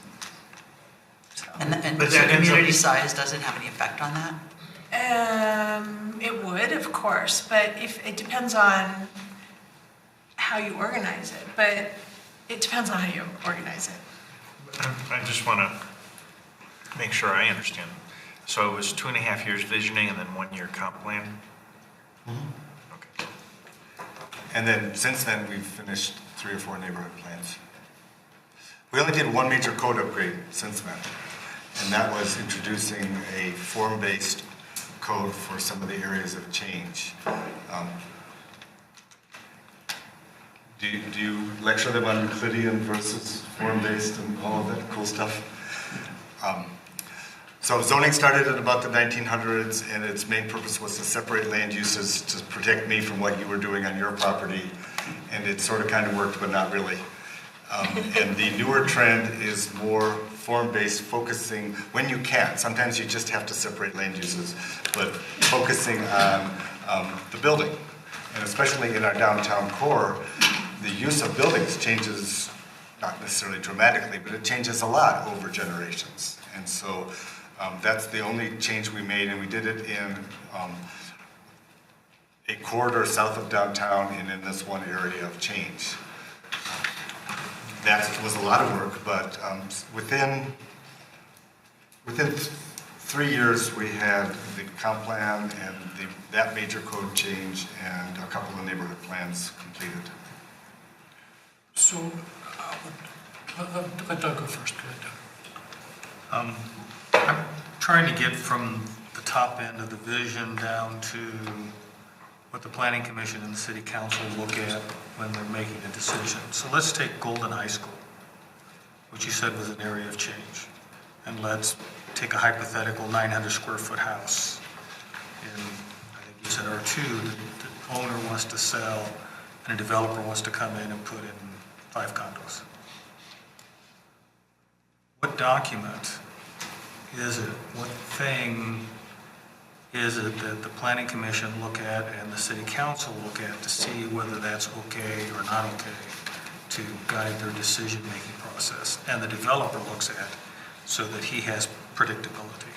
So. And But so that ends up- community size doesn't have any effect on that? It would, of course, but it depends on how you organize it. But it depends on how you organize it. I just want to make sure I understand. So it was 2.5 years visioning and then 1 year comp plan? Okay. And then, since then, we've finished 3 or 4 neighborhood plans. We only did 1 major code upgrade since then, and that was introducing a form-based code for some of the areas of change. Do you lecture them on Euclidean versus form-based and all of that cool stuff? So zoning started in about the 1900s, and its main purpose was to separate land uses to protect me from what you were doing on your property, and it sort of kind of worked, but not really. And the newer trend is more form-based, focusing when you can. Sometimes you just have to separate land uses, but focusing on the building. And especially in our downtown core, the use of buildings changes, not necessarily dramatically, but it changes a lot over generations. And so that's the only change we made, and we did it in a corridor south of downtown and in this one area of change. That was a lot of work, but within 3 years, we had the comp plan and that major code change and a couple of neighborhood plans completed. So, let Doug go first. Go ahead, Doug. I'm trying to get from the top end of the vision down to what the planning commission and the city council look at when they're making a decision. So let's take Golden High School, which you said was an area of change. And let's take a hypothetical 900 square foot house. And I think you said R2, the owner wants to sell and a developer wants to come in and put in 5 condos. What document is it? What thing is it that the planning commission look at and the city council look at to see whether that's okay or not okay to guide their decision-making process, and the developer looks at so that he has predictability?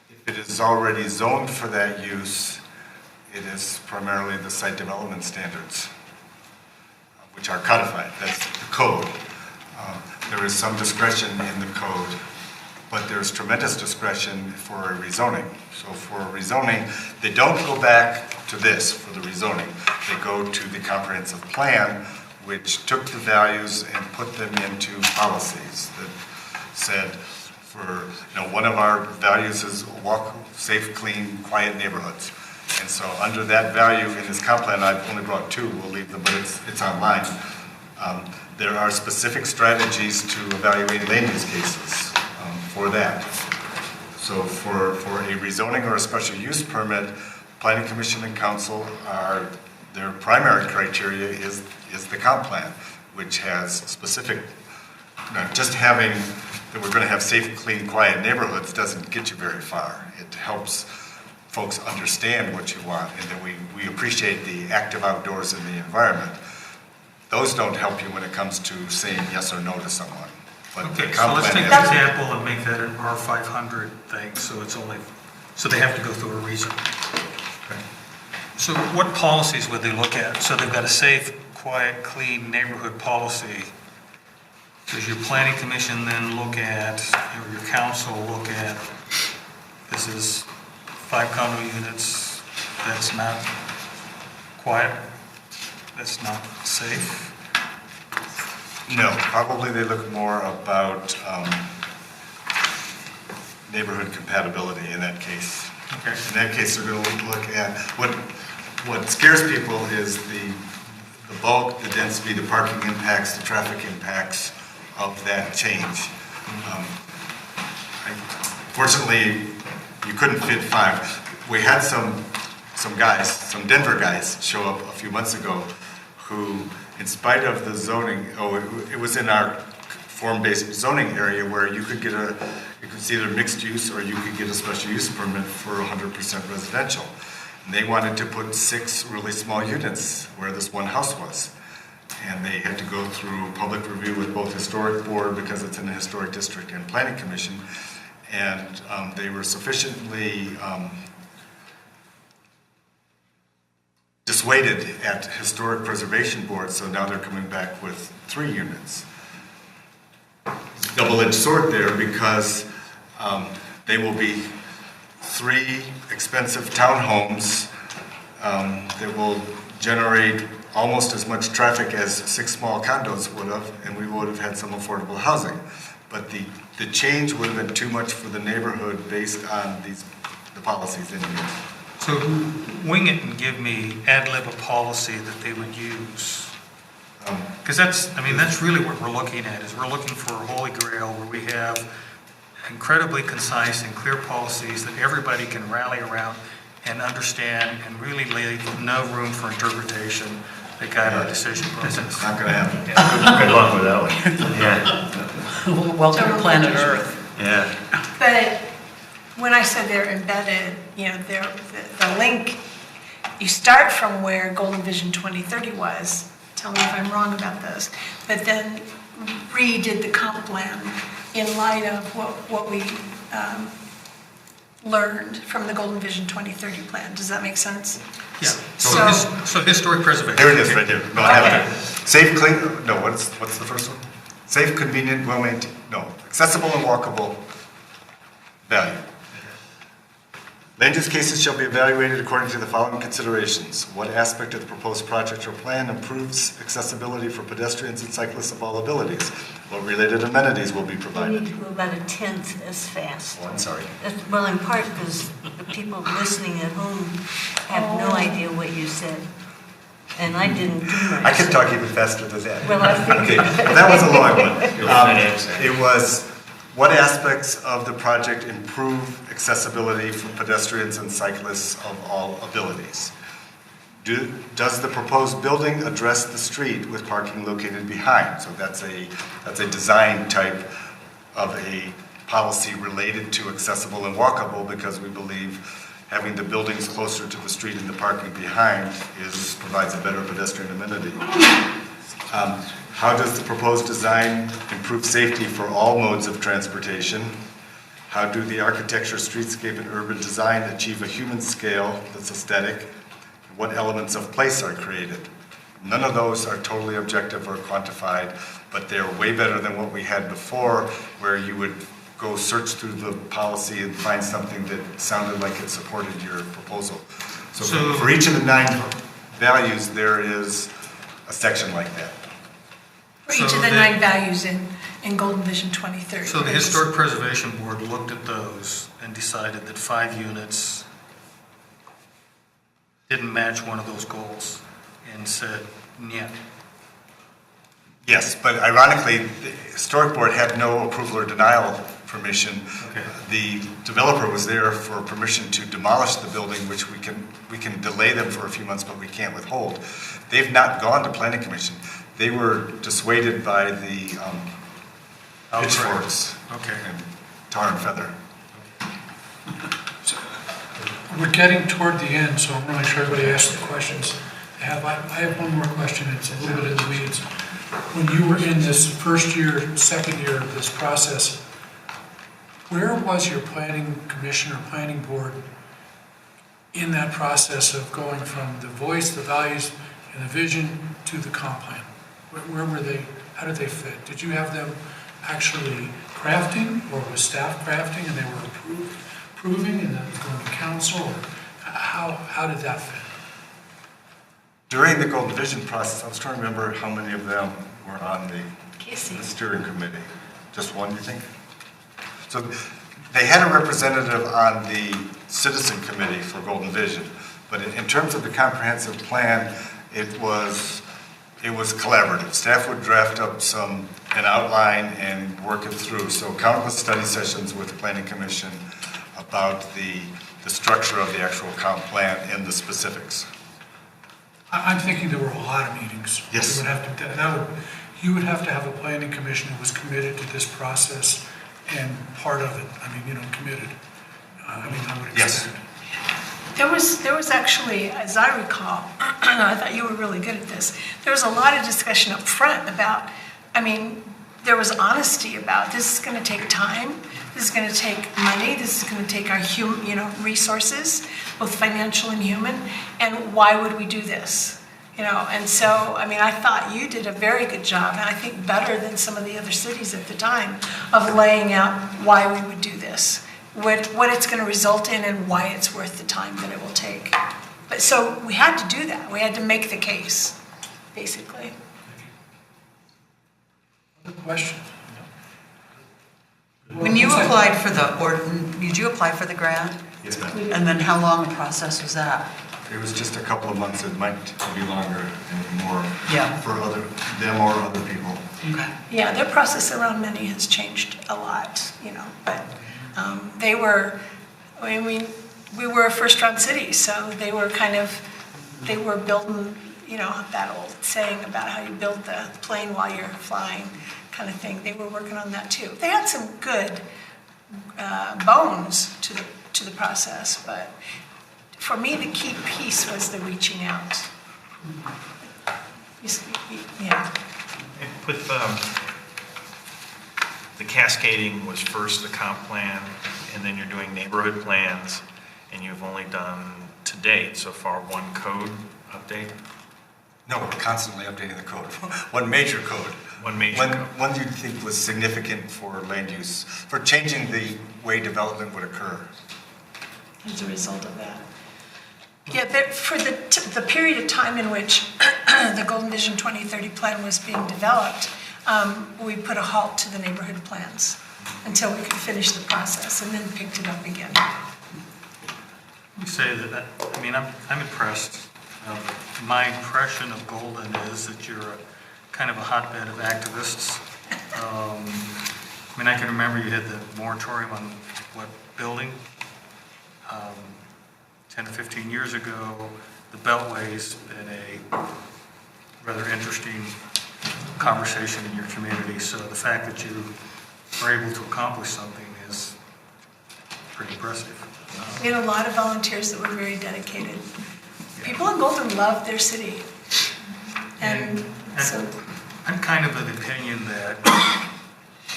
If it is already zoned for that use, it is primarily the site development standards, which are codified. That's the code. There is some discretion in the code, but there's tremendous discretion for a rezoning. So for a rezoning, they don't go back to this for the rezoning. They go to the comprehensive plan, which took the values and put them into policies that said, for, one of our values is walk, safe, clean, quiet neighborhoods. And so under that value in this comp plan, I've only brought 2, we'll leave them, but it's online. There are specific strategies to evaluate land use cases for that. So for a rezoning or a special use permit, Planning Commission and Council their primary criteria is the comp plan, which has specific, just having that we're going to have safe, clean, quiet neighborhoods doesn't get you very far. It helps folks understand what you want, and that we appreciate the active outdoors in the environment. Those don't help you when it comes to saying yes or no to someone. But Okay, the so comp let's plan take has- an example and make that an R500 thing, so they have to go through a rezone. Okay. So what policies would they look at? So they've got a safe, quiet, clean neighborhood policy. Does your planning commission then look at, or your council look at, this is 5 condo units, that's not quiet, that's not safe? No, probably they look more about neighborhood compatibility in that case. Okay. In that case, they're going to look at, what scares people is the bulk, the density, the parking impacts, the traffic impacts of that change. Fortunately, you couldn't fit 5. We had some guys, some Denver guys show up a few months ago who, in spite of the zoning, it was in our form-based zoning area where you could it's either mixed use or you could get a special use permit for 100% residential. And they wanted to put 6 really small units where this one house was. And they had to go through public review with both historic board, because it's in the historic district, and planning commission. And they were sufficiently dissuaded at historic preservation board, so now they're coming back with 3 units. Double-edged sword there, because they will be 3 expensive townhomes that will generate almost as much traffic as 6 small condos would have, and we would have had some affordable housing. But the change would have been too much for the neighborhood based on the policies in here. So wing it and give me ad lib a policy that they would use. Because that's really what we're looking at, is we're looking for a holy grail where we have incredibly concise and clear policies that everybody can rally around and understand, and really leave no room for interpretation that guide our decision process. It's not going to happen. Good luck with that one. Yeah. Welcome to planet Earth. Yeah. But when I said they're embedded, the link, you start from where Golden Vision 2030 was. Tell me if I'm wrong about this. But then redid the comp plan in light of what we learned from the Golden Vision 2030 plan. Does that make sense? Yeah. So- So historic preservation. There it is, right there. No, I have Okay. it. Safe, clean, no, what's the first one? Safe, convenient, well-maintained, no, accessible and walkable value. Land use cases shall be evaluated according to the following considerations. What aspect of the proposed project or plan improves accessibility for pedestrians and cyclists of all abilities? What related amenities will be You provided? need to go about 1/10 as fast. Oh, I'm sorry. Well, in part because the people listening at home have no idea what you said. And I didn't do much. I can talk even faster than that. Well, I think- Okay, well, that was a long one. It was, what aspects of the project improve accessibility for pedestrians and cyclists of all abilities? Does the proposed building address the street with parking located behind? So that's a design type of a policy related to accessible and walkable, because we believe having the buildings closer to the street and the parking behind provides a better pedestrian amenity. How does the proposed design improve safety for all modes of transportation? How do the architecture, streetscape, and urban design achieve a human scale that's aesthetic? What elements of place are created? None of those are totally objective or quantified, but they're way better than what we had before, where you would go search through the policy and find something that sounded like it supported your proposal. So for each of the 9 values, there is a section like that. For each of the 9 values in Golden Vision 2030. So the Historic Preservation Board looked at those and decided that 5 units didn't match one of those goals and said, yeah. Yes, but ironically, the Historic Board had no approval or denial permission. Okay. The developer was there for permission to demolish the building, which we can delay them for a few months, but we can't withhold. They've not gone to Planning Commission. They were dissuaded by the pitchforks and tar and feather. We're getting toward the end, so I'm going to make sure everybody asks the questions. I have one more question. It's a little bit in the weeds. When you were in this first year, second year of this process, where was your planning commission or planning board in that process of going from the voice, the values, and the vision to the comp plan? Where were they? How did they fit? Did you have them actually crafting, or was staff crafting and they were approving and then going to council? Or how did that fit? During the Golden Vision process, I was trying to remember how many of them were on the steering committee. Just one, you think? So they had a representative on the citizen committee for Golden Vision, but in terms of the comprehensive plan, it was collaborative. Staff would draft up an outline and work it through. So countless study sessions with the Planning Commission about the structure of the actual comp plan and the specifics. I'm thinking there were a lot of meetings. Yes. You would have to have a planning commission that was committed to this process and part of it. Committed. I would expect. Yes. There was actually, as I recall, I thought you were really good at this, there was a lot of discussion up front about, there was honesty about this is going to take time, this is going to take money, this is going to take our resources, both financial and human, and why would we do this? And so, I thought you did a very good job, and I think better than some of the other cities at the time, of laying out why we would do this, what it's going to result in, and why it's worth the time that it will take. But so we had to do that. We had to make the case, basically. Good question. When you applied for did you apply for the grant? Yes, ma'am. And then how long a process was that? It was just a couple of months. It might be longer and more Yeah. for them or other people. Okay. Yeah, their process around many has changed a lot, but they were, we were a first-round city, so they were building, that old saying about how you build the plane while you're flying kind of thing. They were working on that too. They had some good bones to the process, but for me, the key piece was the reaching out. Yeah. With the cascading was first the comp plan, and then you're doing neighborhood plans, and you've only done to date so far one code update? No, we're constantly updating the code. One major code. One major code. One you think was significant for land use, for changing the way development would occur. As a result of that. Yeah, for the period of time in which the Golden Vision 2030 plan was being developed, we put a halt to the neighborhood plans until we could finish the process, and then picked it up again. Let me say that, I'm impressed. My impression of Golden is that you're kind of a hotbed of activists. I can remember you had the moratorium on building 10 to 15 years ago. the Beltway's been a rather interesting conversation in your community. So the fact that you were able to accomplish something is pretty impressive. We had a lot of volunteers that were very dedicated. People in Golden love their city. And so, I'm kind of of the opinion that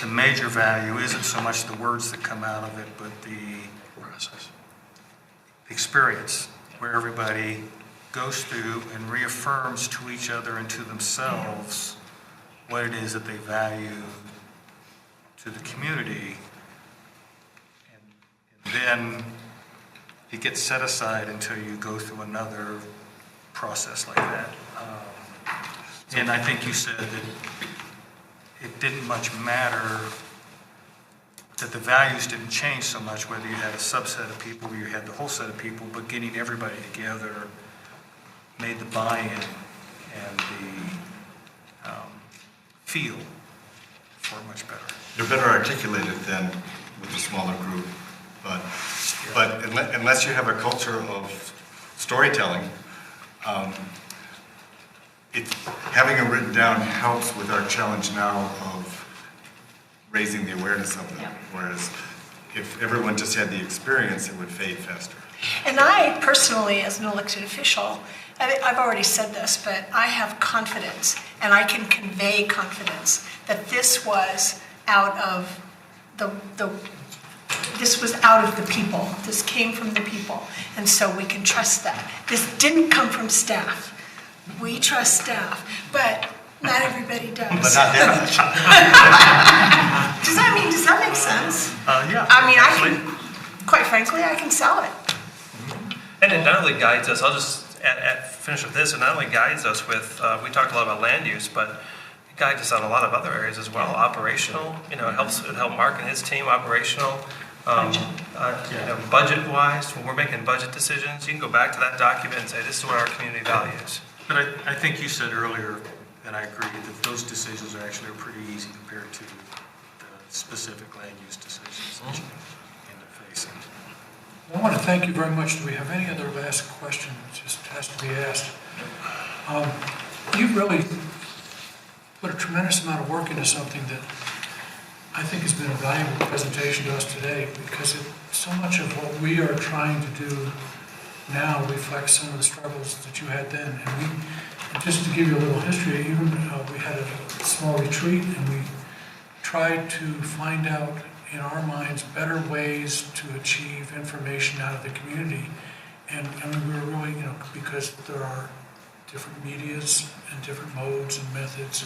the major value isn't so much the words that come out of it, but the process, the experience, where everybody goes through and reaffirms to each other and to themselves what it is that they value to the community. And then it gets set aside until you go through another process like that. And I think you said that it didn't much matter, that the values didn't change so much whether you had a subset of people or you had the whole set of people, but getting everybody together made the buy-in and the feel for much better. You're better articulated than with a smaller group, but unless you have a culture of storytelling, having it written down helps with our challenge now of raising the awareness of them. Whereas if everyone just had the experience, it would fade faster. and I personally, as an elected official, I've already said this, but I have confidence, and I can convey confidence, that this was out of this was out of the people. This came from the people, and so we can trust that. This didn't come from staff. We trust staff, but not everybody does. But not that much. Does that make sense? Yeah. I mean, quite frankly, I can sell it. And it not only guides us, I'll just finish with this, it not only guides us with, we talked a lot about land use, but it guides us on a lot of other areas as well. Operational, it helped Mark and his team operational. Budget-wise, when we're making budget decisions, you can go back to that document and say, this is what our community values. But I think you said earlier, and I agree, that those decisions are actually pretty easy compared to the specific land use decisions that you end up facing. I want to thank you very much. Do we have any other last question that just has to be asked? You've really put a tremendous amount of work into something that I think has been a valuable presentation to us today, because so much of what we are trying to do now reflects some of the struggles that you had then. And just to give you a little history, even we had a small retreat, and we tried to find out in our minds better ways to achieve information out of the community. And we were really, because there are different medias and different modes and methods,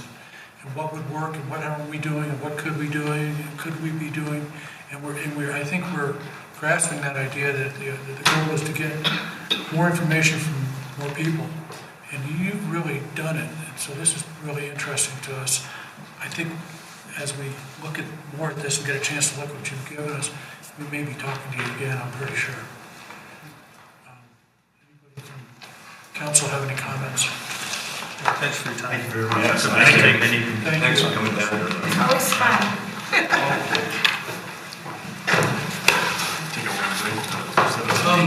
and what would work, and what are we doing, and what could we be doing, and I think we're grasping that idea that the goal is to get more information from more people, and you've really done it. And so this is really interesting to us. I think as we look at more at this and get a chance to look at what you've given us, we may be talking to you again, I'm pretty sure. Anybody from council have any comments? Thanks for your time. Thank you very much. Thanks for coming down. It's always fun.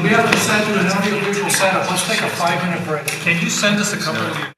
We have to send you an audio-visual setup. Let's take a 5-minute break. Can you send us a couple of your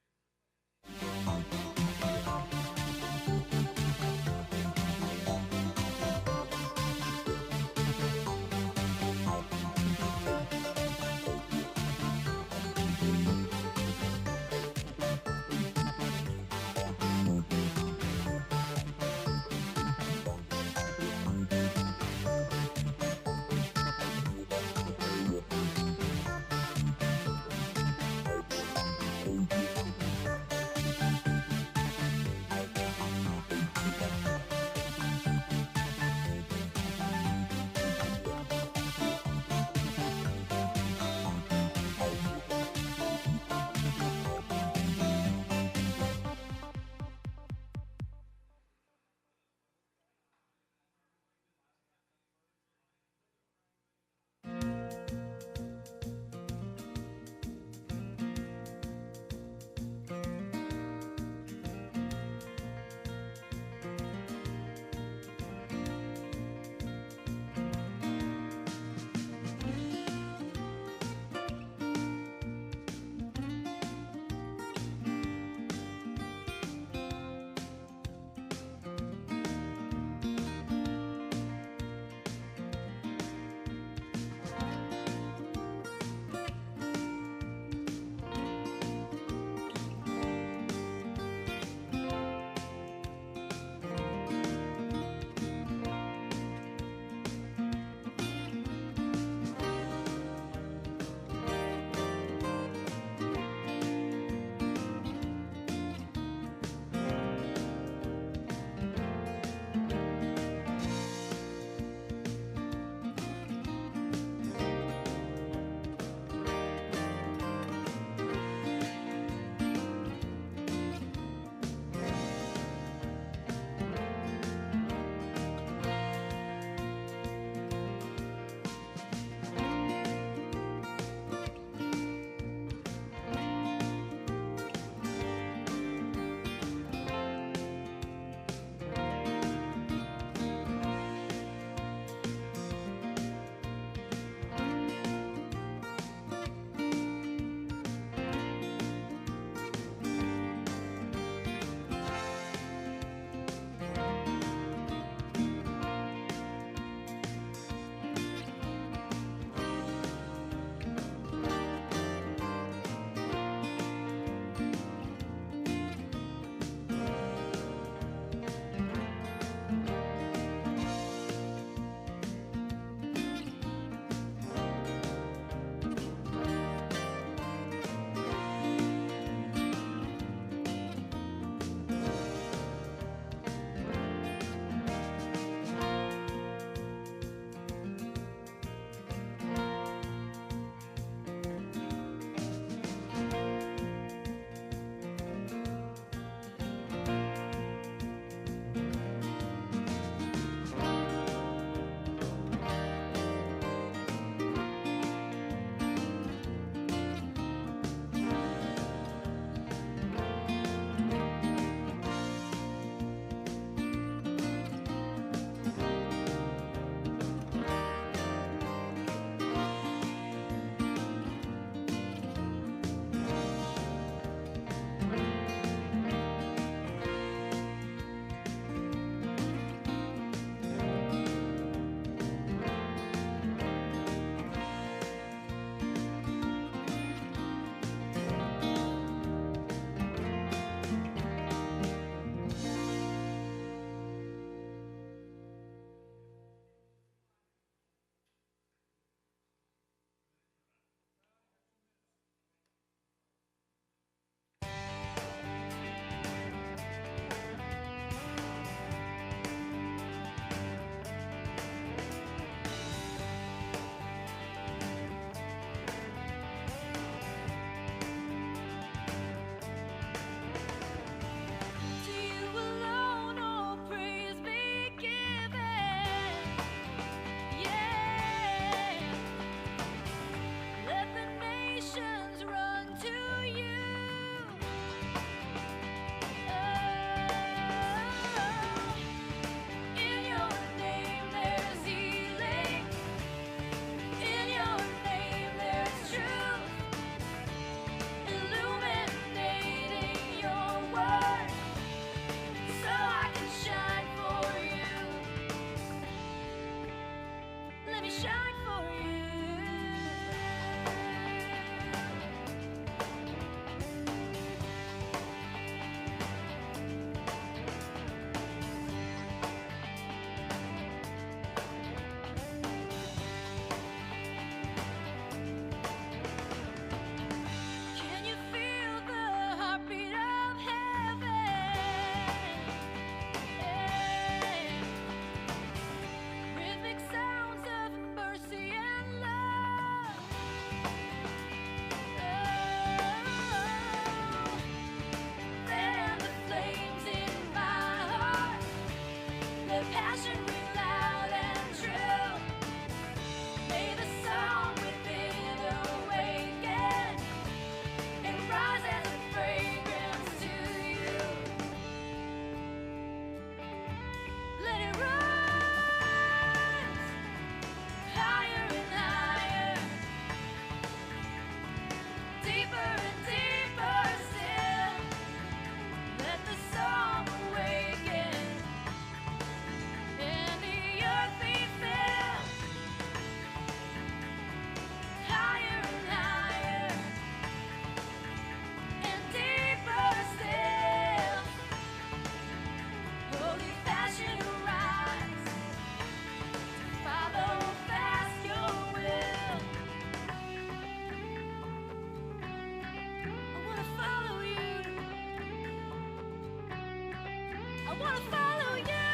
wanna follow you.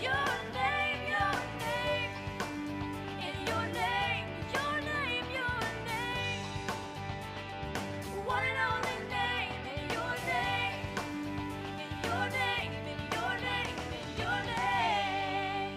Your name, your name. In your name, your name, your name. One and only name. In your name. In your name, in your name, in your name.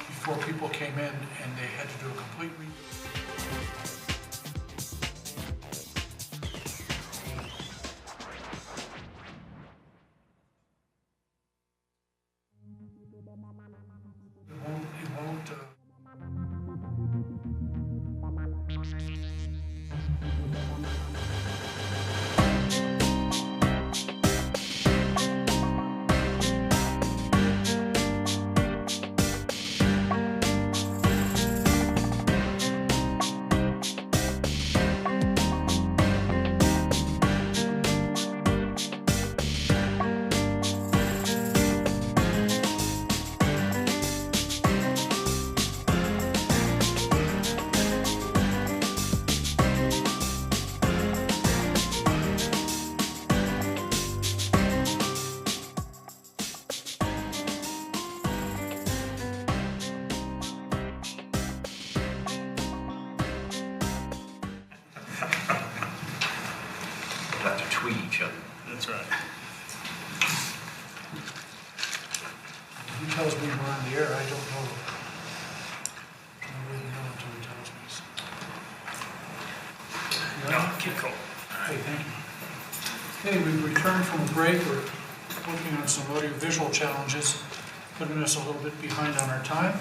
Before people came in and they had to do a complete it won't, Have to tweet each other. That's right. he tells me we're on the air, I don't know. I don't really know until he tells me. So. No, keep cool. Hey, thank you. Hey, we've returned from a break. We're working on some audiovisual challenges, putting us a little bit behind on our time.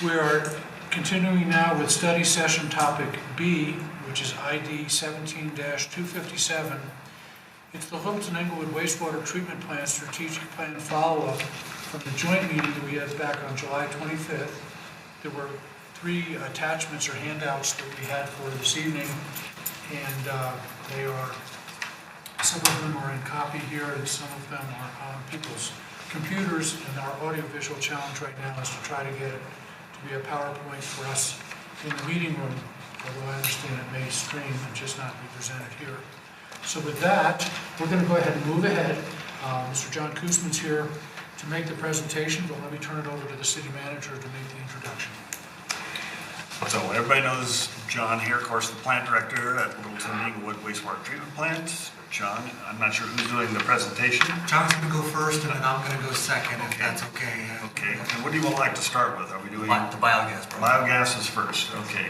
We are continuing now with study session topic B, which is ID 17-257. It's the Littleton Englewood Wastewater Treatment Plant Strategic Plan Follow-Up from the joint meeting that we had back on July 25th. There were 3 attachments or handouts that we had for this evening, and they are, some of them are in copy here, and some of them are on people's computers, and our audiovisual challenge right now is to try to get it to be a PowerPoint for us in the meeting room, although I understand it may stream and just not be presented here. So with that, we're going to go ahead and move ahead. Mr. John Koosman's here to make the presentation, but let me turn it over to the city manager to make the introduction. So everybody knows John here, of course, the plant director at Littleton Inglewood Wastewater Treatment Plant. John, I'm not sure who's doing the presentation. John's going to go first, and then I'm going to go second, if that's okay. Okay, and what do you like to start with? Are we doing? The biogas program. Biogas is first, okay.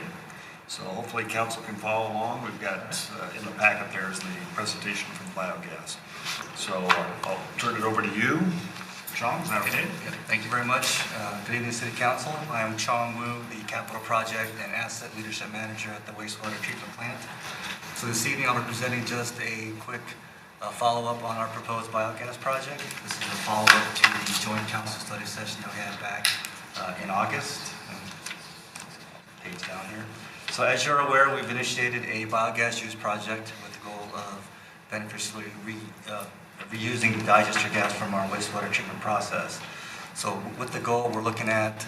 So hopefully council can follow along. We've got, in the packet there is the presentation from biogas. So I'll turn it over to you. Chong, is that okay? Thank you very much. Good evening, City Council. I am Chong Wu, the Capital Project and Asset Leadership Manager at the Wastewater Treatment Plant. So this evening I'll be presenting just a quick follow-up on our proposed biogas project. This is a follow-up to the joint council study session that we had back in August. Page down here. So as you're aware, we've initiated a biogas use project with the goal of beneficially reusing digester gas from our wastewater treatment process. So with the goal, we're looking at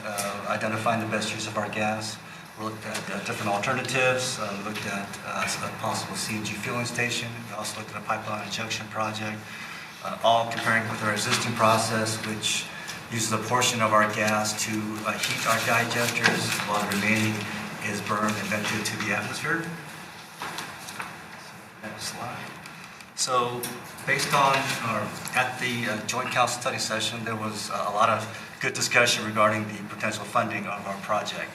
identifying the best use of our gas. We looked at different alternatives. We looked at a possible CNG fueling station. We also looked at a pipeline injection project, all comparing with our existing process, which uses a portion of our gas to heat our digesters, while the remaining is burned and vented to the atmosphere. Next slide. So based on, at the joint council study session, there was a lot of good discussion regarding the potential funding of our project.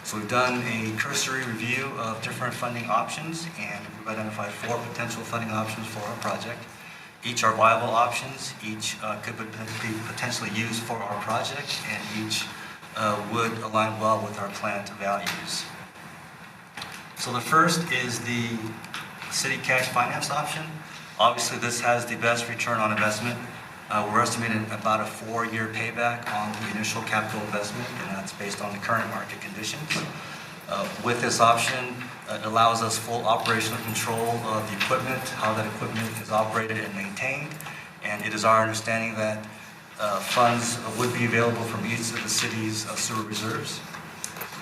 So we've done a cursory review of different funding options, and we've identified 4 potential funding options for our project. Each are viable options, each could be potentially used for our project, and each would align well with our plant values. So the first is the city cash finance option. Obviously, this has the best return on investment. We're estimating about a 4-year payback on the initial capital investment, and that's based on the current market conditions. With this option, it allows us full operational control of the equipment, how that equipment is operated and maintained, and it is our understanding that funds would be available from each of the city's sewer reserves.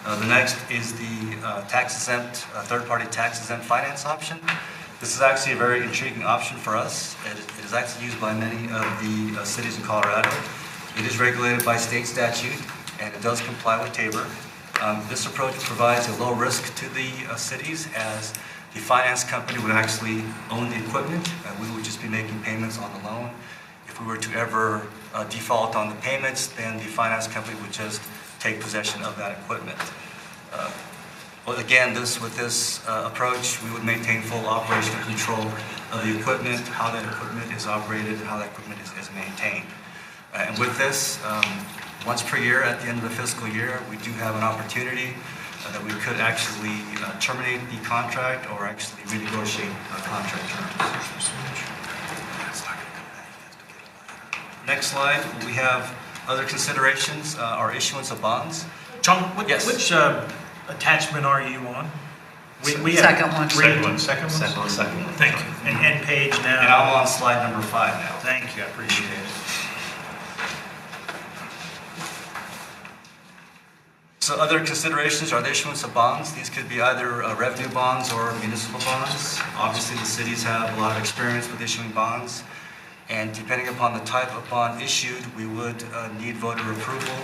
The next is the tax-exempt, third-party tax-exempt finance option. This is actually a very intriguing option for us. It is actually used by many of the cities in Colorado. It is regulated by state statute, and it does comply with Tabor. This approach provides a low risk to the cities, as the finance company would actually own the equipment, and we would just be making payments on the loan. If we were to ever default on the payments, then the finance company would just take possession of that equipment. Well, again, with this approach, we would maintain full operational control of the equipment, how that equipment is operated, and how that equipment is maintained. And with this, once per year at the end of the fiscal year, we do have an opportunity that we could actually terminate the contract or actually renegotiate contract terms. Next slide, we have other considerations, our issuance of bonds. John, Yes. which attachment are you on? We have Second one. Second one. Second one? Second one. Thank you. And page now? And I'm on slide number 5 now. Thank you, I appreciate it. So other considerations are the issuance of bonds. These could be either revenue bonds or municipal bonds. Obviously, the cities have a lot of experience with issuing bonds. And depending upon the type of bond issued, we would need voter approval.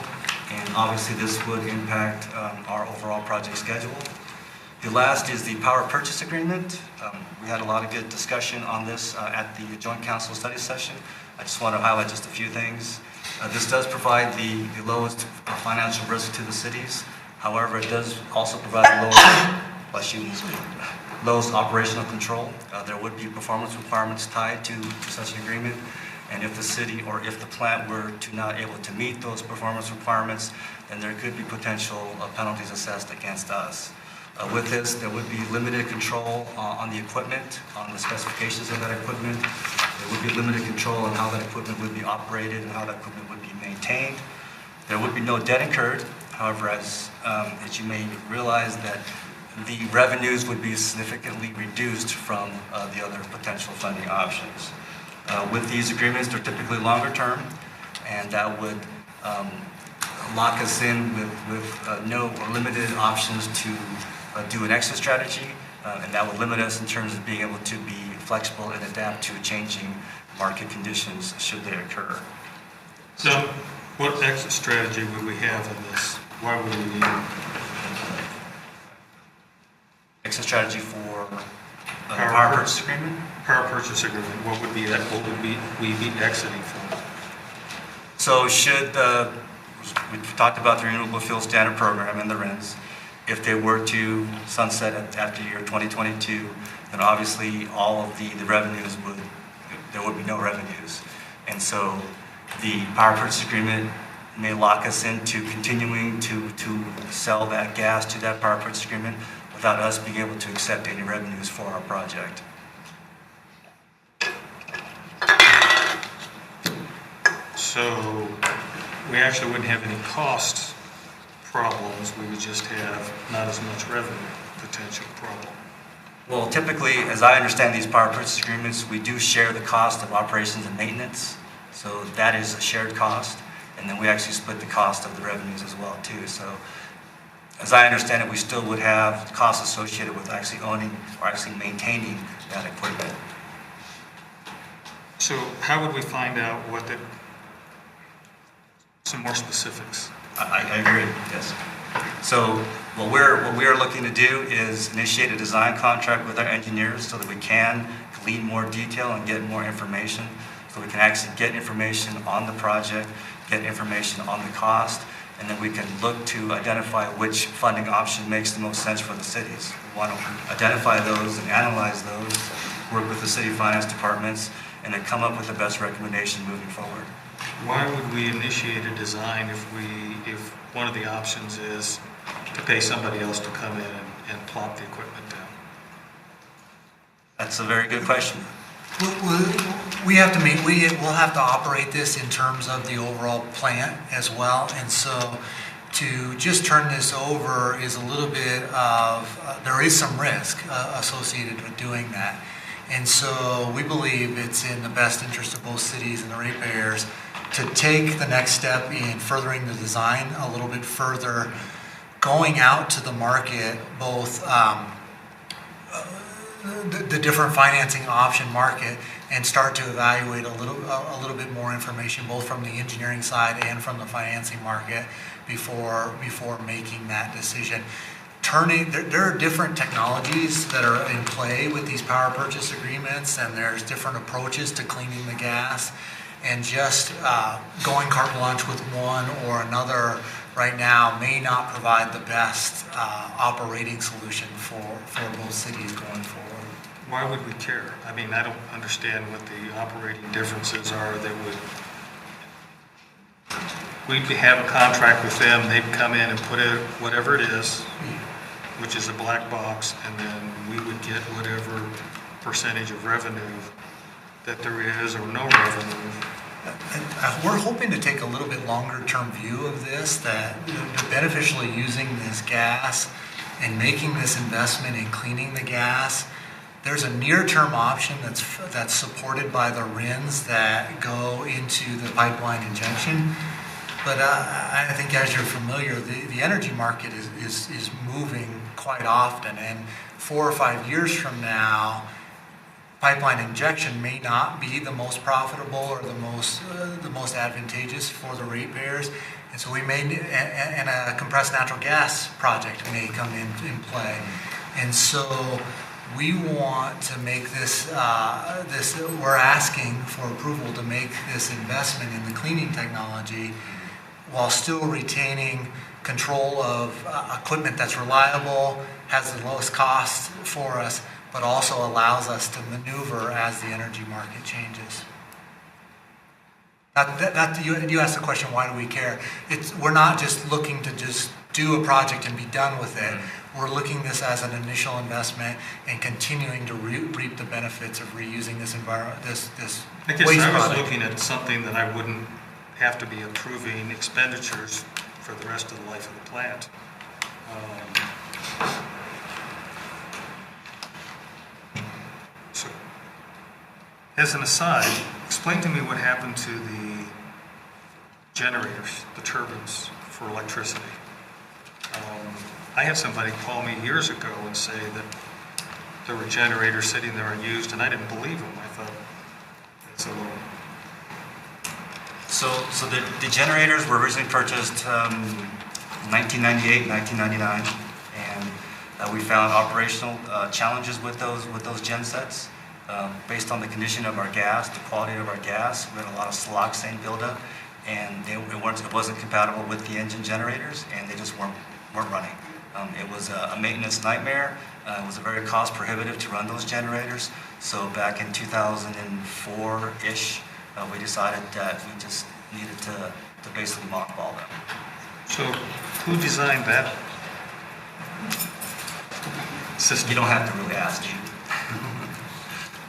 And obviously, this would impact our overall project schedule. The last is the power purchase agreement. We had a lot of good discussion on this at the joint council study session. I just want to highlight just a few things. This does provide the lowest financial risk to the cities. However, it does also provide the lowest operational control. There would be performance requirements tied to such an agreement. And if the city or if the plant were to not able to meet those performance requirements, then there could be potential penalties assessed against us. With this, there would be limited control on the equipment, on the specifications of that equipment. There would be limited control on how that equipment would be operated and how that equipment would be maintained. retained. There would be no debt incurred. However, as you may realize, that the revenues would be significantly reduced from the other potential funding options. With these agreements, they're typically longer term, and that would lock us in with no or limited options to do an exit strategy, and that would limit us in terms of being able to be flexible and adapt to changing market conditions should they occur. So what exit strategy would we have in this? Why would we need Exit strategy for power purchase agreement? power purchase agreement? What would be that? What would we be exiting from? So we talked about the Renewable Fuel Standard Program and the RINs. If they were to sunset after year 2022, then obviously all of the revenues there would be no revenues. And so the power purchase agreement may lock us into continuing to sell that gas to that power purchase agreement without us being able to accept any revenues for our project. So we actually wouldn't have any cost problems. We would just have not as much revenue potential problem. Well, typically, as I understand these power purchase agreements, we do share the cost of operations and maintenance. So that is a shared cost. And then we actually split the cost of the revenues as well, too. So as I understand it, we still would have costs associated with actually owning or actually maintaining that equipment. So how would we find out some more specifics? I agree, yes. So what we're looking to do is initiate a design contract with our engineers so that we can glean more detail and get more information, so we can actually get information on the project, get information on the cost, and then we can look to identify which funding option makes the most sense for the cities. We want to identify those and analyze those, work with the city finance departments, and then come up with the best recommendation moving forward. Why would we initiate a design if one of the options is to pay somebody else to come in and plop the equipment down? That's a very good question. We have to we'll have to operate this in terms of the overall plant as well, and so to just turn this over is a little bit of, there is some risk associated with doing that. And so we believe it's in the best interest of both cities and the ratepayers to take the next step in furthering the design a little bit further, going out to the market, both the different financing option market, and start to evaluate a little bit more information, both from the engineering side and from the financing market, before making that decision. There are different technologies that are in play with these power purchase agreements, and there's different approaches to cleaning the gas, and just going carte blanche with one or another right now may not provide the best operating solution for both cities going forward. Why would we care? I mean, I don't understand what the operating differences are that we'd have a contract with them, they'd come in and put in whatever it is, which is a black box, and then we would get whatever percentage of revenue that there is or no revenue. We're hoping to take a little bit longer term view of this, that beneficially using this gas and making this investment in cleaning the gas. There's a near-term option that's supported by the RINs that go into the pipeline injection. But I think, as you're familiar, the energy market is moving quite often, and 4 or 5 years from now, pipeline injection may not be the most profitable or the most advantageous for the ratepayers, and so and a compressed natural gas project may come in play, and so we want to make this. We're asking for approval to make this investment in the cleaning technology, while still retaining control of equipment that's reliable, has the lowest cost for us, but also allows us to maneuver as the energy market changes. You asked the question, why do we care? We're not just looking to just do a project and be done with it. We're looking at this as an initial investment and continuing to reap the benefits of reusing this environment, this I guess waste I was product. looking at something that I wouldn't have to be approving expenditures for the rest of the life of the plant. So, as an aside, explain to me what happened to the generators, the turbines for electricity. I had somebody call me years ago and say that there were generators sitting there unused, and I didn't believe them. I thought, that's a little... So the generators were originally purchased 1998, 1999, and we found operational challenges with those gen sets. Based on the condition of our gas, the quality of our gas, we had a lot of siloxane buildup, and it wasn't compatible with the engine generators, and they just weren't running. It was a maintenance nightmare. It was very cost prohibitive to run those generators. So back in 2004-ish, we decided that we just needed to basically mothball them. So who designed that system? You don't have to really ask you.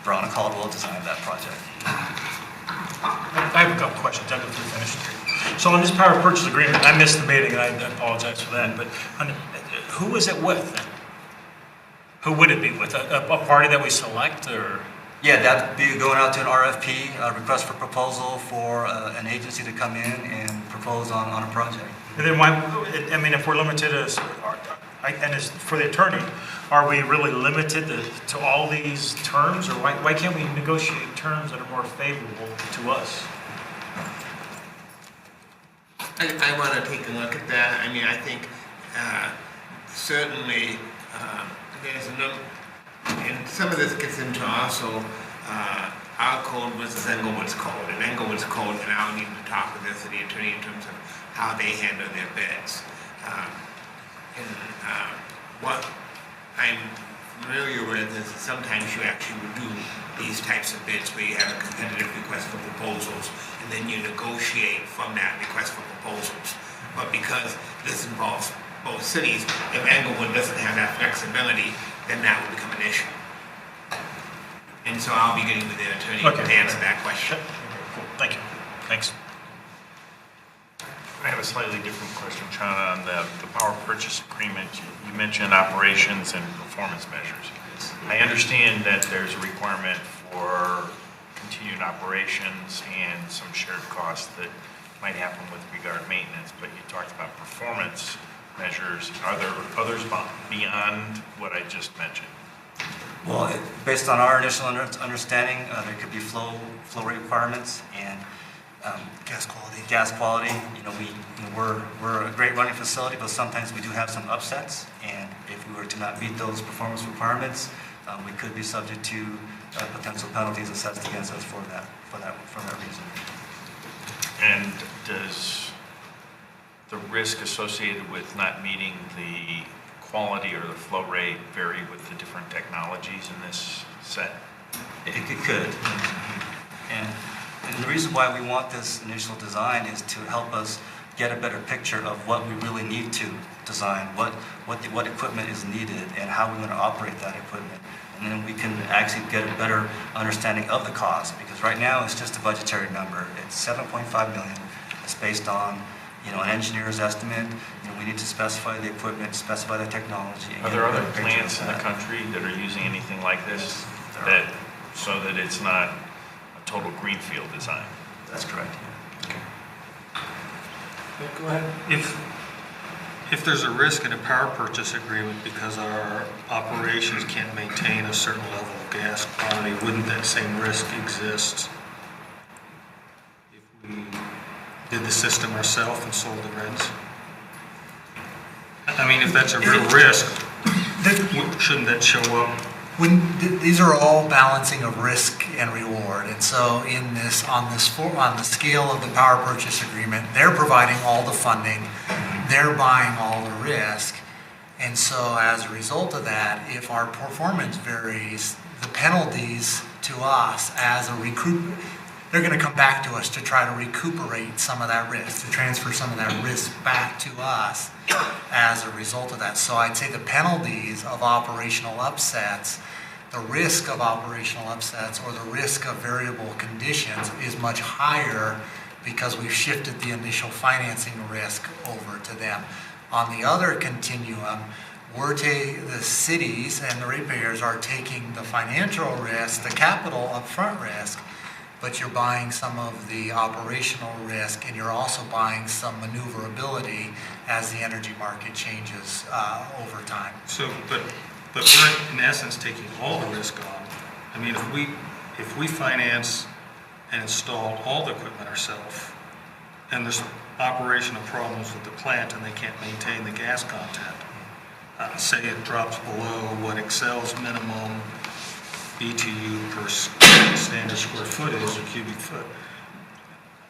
Brown and Caldwell designed that project. I have a couple questions after we finish. So on this power purchase agreement, I missed the meeting, and I apologize for that, but who is it with? Who would it be with? A party that we select, or? Yeah, that'd be going out to an RFP, a request for proposal for an agency to come in and propose on a project. And then why, I mean, if we're limited as, and as for the attorney, are we really limited to all these terms, or why can't we negotiate terms that are more favorable to us? I want to take a look at that. I mean, I think certainly there's no, and some of this gets into also our code versus Englewood's code. And Englewood's code, and I'll need to talk with the city attorney in terms of how they handle their bids. What I'm familiar with is that sometimes you actually would do these types of bids where you have a competitive request for proposals, and then you negotiate from that request for proposals. But because this involves both cities, if Englewood doesn't have that flexibility, then that would become an issue. And so I'll be getting with the attorney to answer that question. Cool. Thank you. Thanks. I have a slightly different question, Chana, on the power purchase agreement. You mentioned operations and performance measures. I understand that there's a requirement for continued operations and some shared costs that might happen with regard to maintenance, but you talked about performance measures. Are there others beyond what I just mentioned? Well, based on our initial understanding, there could be flow rate requirements and gas quality. You know, we're a great running facility, but sometimes we do have some upsets, and if we were to not meet those performance requirements, we could be subject to potential penalties assessed against us for that reason. And does the risk associated with not meeting the quality or the flow rate vary with the different technologies in this set? It could. And the reason why we want this initial design is to help us get a better picture of what we really need to design, what equipment is needed, and how we're going to operate that equipment. And then we can actually get a better understanding of the cost, because right now it's just a budgetary number. It's $7.5 million. It's based on, you know, an engineer's estimate. You know, we need to specify the equipment, specify the technology. Are there other plants in the country that are using anything like this, so that it's not a total greenfield design? That's correct. Okay. Go ahead. If there's a risk in a power purchase agreement because our operations can't maintain a certain level of gas quantity, wouldn't that same risk exist if we did the system ourselves and sold the RINs? I mean, if that's a real risk, shouldn't that show up? These are all balancing of risk and reward, and so on the scale of the power purchase agreement, they're providing all the funding, they're buying all the risk, and so as a result of that, if our performance varies, the penalties to us as a they're going to come back to us to try to recuperate some of that risk, to transfer some of that risk back to us as a result of that. So I'd say the penalties of operational upsets, the risk of operational upsets, or the risk of variable conditions is much higher because we've shifted the initial financing risk over to them. On the other continuum, the cities and the ratepayers are taking the financial risk, the capital upfront risk, but you're buying some of the operational risk, and you're also buying some maneuverability as the energy market changes over time. So, but we're in essence taking all the risk on. I mean, if we finance and install all the equipment ourselves, and there's operational problems with the plant and they can't maintain the gas content, say it drops below what Excel's minimum BTU per standard square foot is, or cubic foot.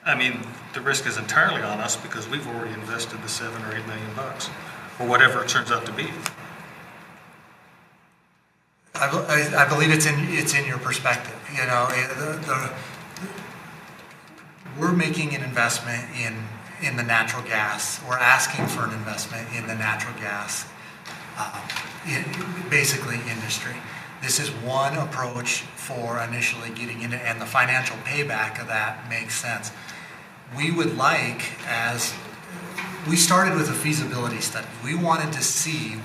I mean, the risk is entirely on us because we've already invested the $7 or $8 million, or whatever it turns out to be. I believe it's in your perspective. You know, we're making an investment in the natural gas. We're asking for an investment in the natural gas, basically industry. This is one approach for initially getting into, and the financial payback of that makes sense. We would like, as we started with a feasibility study, we wanted to see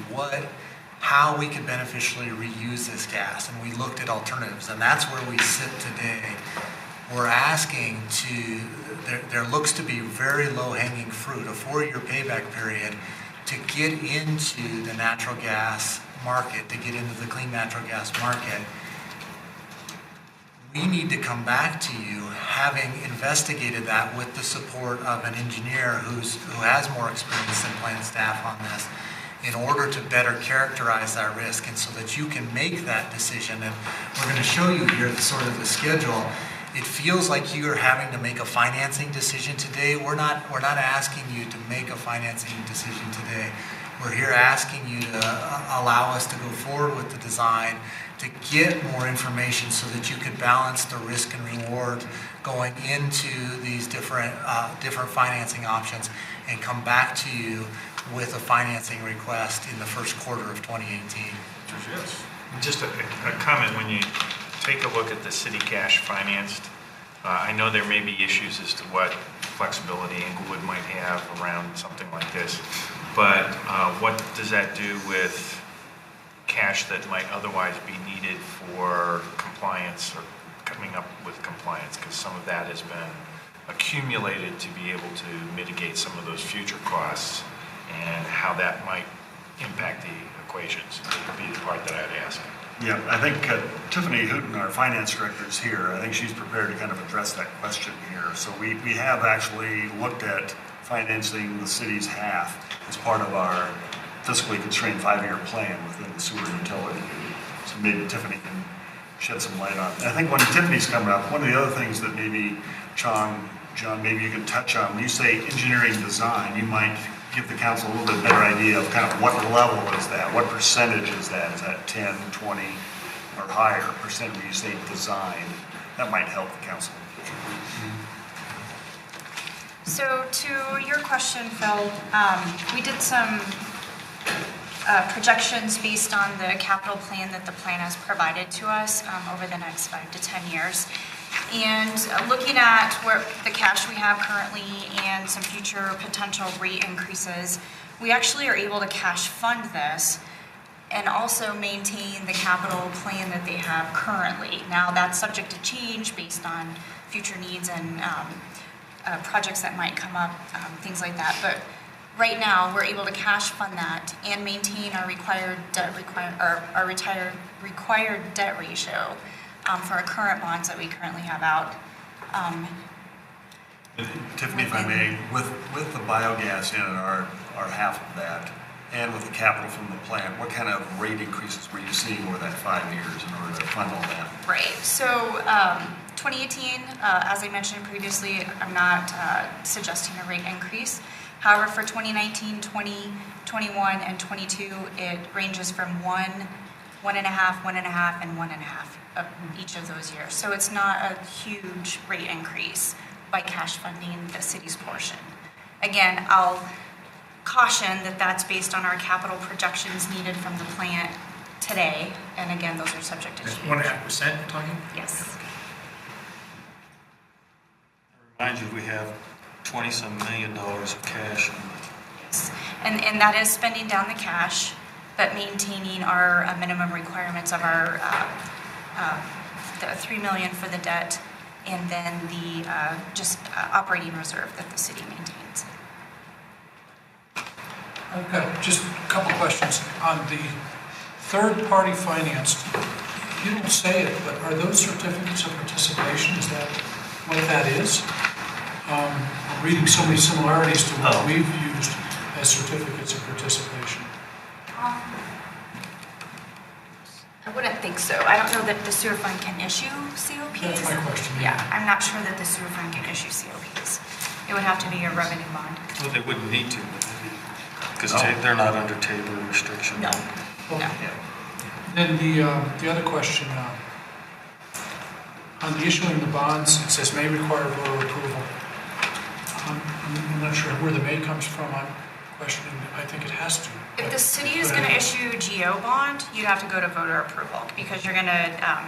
how we could beneficially reuse this gas, and we looked at alternatives, and that's where we sit today. We're asking there looks to be very low-hanging fruit, a 4-year payback period, to get into the natural gas market, to get into the clean natural gas market. We need to come back to you having investigated that with the support of an engineer who has more experience than plant staff on this, in order to better characterize that risk, and so that you can make that decision. And we're going to show you here sort of the schedule. It feels like you are having to make a financing decision today. We're not asking you to make a financing decision today. We're here asking you to allow us to go forward with the design, to get more information so that you could balance the risk and reward going into these different financing options, and come back to you with a financing request in the first quarter of 2018. Yes. Just a comment, when you take a look at the city cash financed, I know there may be issues as to what flexibility Inglewood might have around something like this, but what does that do with cash that might otherwise be needed for compliance or coming up with compliance? Because some of that has been accumulated to be able to mitigate some of those future costs, and how that might impact the equations would be the part that I'd ask. Yeah, I think Tiffany Hooten, our finance director, is here. I think she's prepared to kind of address that question here. So we have actually looked at financing the city's half as part of our fiscally constrained 5-year plan within the sewer utility. So maybe Tiffany can shed some light on it. I think when Tiffany's coming up, one of the other things that maybe, John, maybe you can touch on, when you say engineering design, you might give the council a little bit better idea of kind of what level is that, what percentage is that? Is that 10, 20, or higher percent when you say design? That might help the council. So to your question, Phil, we did some projections based on the capital plan that the plan has provided to us over the next 5 to 10 years. And looking at where the cash we have currently and some future potential rate increases, we actually are able to cash fund this and also maintain the capital plan that they have currently. Now, that's subject to change based on future needs and projects that might come up, things like that. But right now, we're able to cash fund that and maintain our required debt ratio for our current bonds that we currently have out. Tiffany, if I may, with the biogas in our half of that, and with the capital from the plant, what kind of rate increases were you seeing over that 5 years in order to fund all that? Right. So 2018, as I mentioned previously, I'm not suggesting a rate increase. However, for 2019, 20, 21, and 22, it ranges from 1, 1.5, 1.5, and 1.5 of each of those years. So it's not a huge rate increase by cash funding the city's portion. Again, I'll caution that that's based on our capital projections needed from the plant today, and again, those are subject to change. 1.5% you're talking? Yes. Remind you, we have $20-some million of cash. Yes. And that is spending down the cash, but maintaining our minimum requirements of our, the $3 million for the debt, and then the operating reserve that the city maintains. I've got just a couple questions on the third-party financed. You don't say it, but are those certificates of participation? Is that what that is? I'm reading so many similarities to what we've used as certificates of participation. I wouldn't think so. I don't know that the sewer fund can issue COPs. That's my question. Yeah, I'm not sure that the sewer fund can issue COPs. It would have to be a revenue bond. Well, they wouldn't need to, because they're not under Tabor restriction. No. No. Then the other question, on the issuing the bonds, it says may require voter approval. I'm not sure where the may comes from. I'm questioning, I think it has to. If the city is going to issue GO bond, you'd have to go to voter approval because you're going to